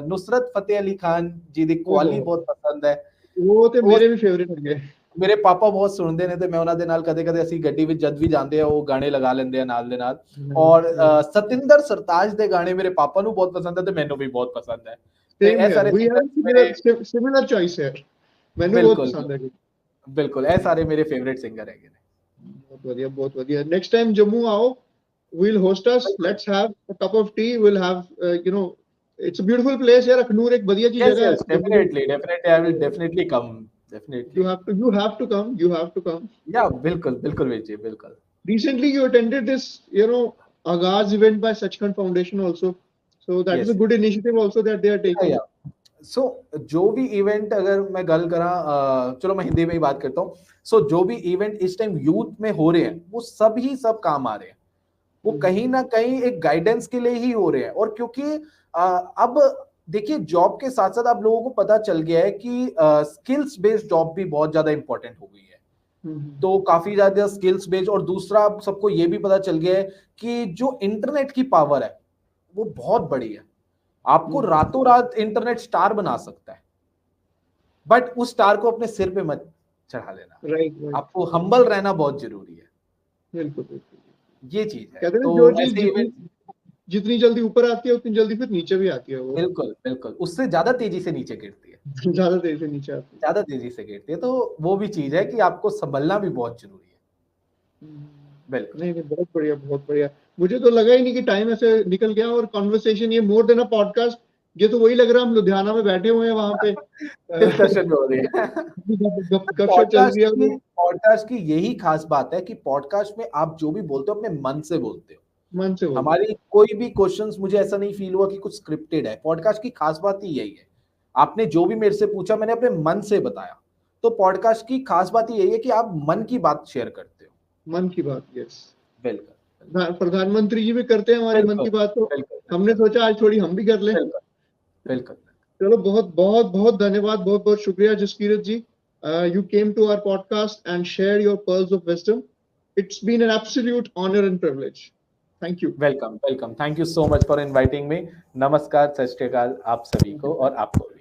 ਨੁਸਰਤ ਫਤਿਹ ਅਲੀ ਖਾਨ ਜੀ ਦੀ ਕਵਾਲੀ ਬਹੁਤ ਪਸੰਦ ਹੈ। ਉਹ ਤੇ ਮੇਰੇ ਵੀ ਫੇਵਰਿਟ ਹੈਗੇ। ਮੇਰੇ ਪਾਪਾ ਬਹੁਤ ਸੁਣਦੇ ਨੇ ਤੇ ਮੈਂ ਉਹਨਾਂ ਦੇ ਨਾਲ ਕਦੇ-ਕਦੇ ਅਸੀਂ ਗੱਡੀ ਵਿੱਚ ਜਦ ਵੀ ਜਾਂਦੇ ਆ ਉਹ ਗਾਣੇ ਲਗਾ ਲੈਂਦੇ ਆ ਨਾਲ ਦੇ ਨਾਲ। ਔਰ ਸਤਿੰਦਰ ਸਰਤਾਜ ਦੇ ਗਾਣੇ ਮੇਰੇ ਪਾਪਾ ਨੂੰ ਬਹੁਤ ਪਸੰਦ ਹੈ ਤੇ ਮੈਨੂੰ ਵੀ ਬਹੁਤ ਪਸੰਦ ਹੈ। ਤੇ ਇਹ ਸਾਰੇ ਸਿਮਿਲਰ ਚॉइस ਹੈ, ਮੈਨੂੰ ਬਹੁਤ ਪਸੰਦ ਹੈ। ਬਿਲਕੁਲ, ਇਹ ਸਾਰੇ ਮੇਰੇ ਫੇਵਰਿਟ ਸਿੰਗਰ ਹੈਗੇ ਨੇ। ਬਹੁਤ ਵਧੀਆ, ਬਹੁਤ ਵਧੀਆ। ਨੈਕਸਟ ਟਾਈਮ ਜੰਮੂ ਆਓ, we'll host us, let's have a cup of tea, we'll have you know, it's a beautiful place yaar, Akhnur ek badhiya chi jagah hai। Definitely I will definitely come, definitely you have to come। yeah, bilkul Vijay, bilkul। Recently you attended this, you know, Agaz event by Sachkhand Foundation also, so that is a good initiative also that they are taking। सो जो भी event, अगर मैं गल करा, चलो मैं हिंदी में ही बात करता हूँ। सो जो भी इवेंट इस टाइम यूथ में हो रहे हैं वो सब काम आ रहे हैं, वो कहीं ना कहीं एक गाइडेंस के लिए ही हो रहे हैं। और क्योंकि अब देखिए जॉब के साथ साथ आप लोगों को पता चल गया है कि स्किल्स बेस्ड जॉब भी बहुत ज्यादा इंपॉर्टेंट हो गई है, तो काफी ज्यादा स्किल्स बेस्ड। और दूसरा सबको ये भी पता चल गया है कि जो इंटरनेट की पावर है वो बहुत बड़ी है, आपको रातों रात इंटरनेट स्टार बना सकता है, बट उस स्टार को अपने सिर पे मत चढ़ा लेना। राइट। आपको हम्बल रहना बहुत जरूरी है। बिल्कुल, ये चीज है। तो जो चीज जितनी जल्दी ऊपर आती है उतनी जल्दी फिर नीचे भी आती है वो। बिल्कुल उससे ज्यादा तेजी से नीचे गिरती है। ज्यादा तेजी से नीचे आती है, ज्यादा तेजी से गिरती है। तो वो भी चीज है कि आपको संभलना भी बहुत जरूरी है। बिल्कुल। नहीं, बहुत बढ़िया, बहुत बढ़िया। मुझे तो लगा ही नहीं कि टाइम ऐसे निकल गया। और कॉन्वर्सेशन ये मोर देन अ पॉडकास्ट, ये तो वही लग रहा है हम लुधियाना में बैठे हुए हैं, वहां पे डिस्कशन हो रही है। गपशप चल रही है। पॉडकास्ट की यही खास बात है कि पॉडकास्ट में आप जो भी बोलते हो अपने मन से बोलते हो, मन से। हमारी कोई भी क्वेश्चंस, मुझे ऐसा नहीं फील हुआ कि कुछ स्क्रिप्टेड है। पॉडकास्ट की खास बात ही यही है, आपने जो भी मेरे से पूछा मैंने अपने मन से बताया। तो पॉडकास्ट की खास बात यही है कि आप मन की बात शेयर करते हो। मन की बात, यस, बिल्कुल। प्रधानमंत्री जी भी करते हैं हमारे मन की बात, तो हमने सोचा आज थोड़ी हम भी कर लें। बिल्कुल। चलो, बहुत बहुत बहुत धन्यवाद, बहुत बहुत शुक्रिया जसकीरत जी। You came to our podcast and shared your pearls of wisdom. It's been an absolute honor and privilege. Thank you. Welcome। Thank you so much for inviting me। नमस्कार, सत श्री अकाल आप सभी को और आपको भी।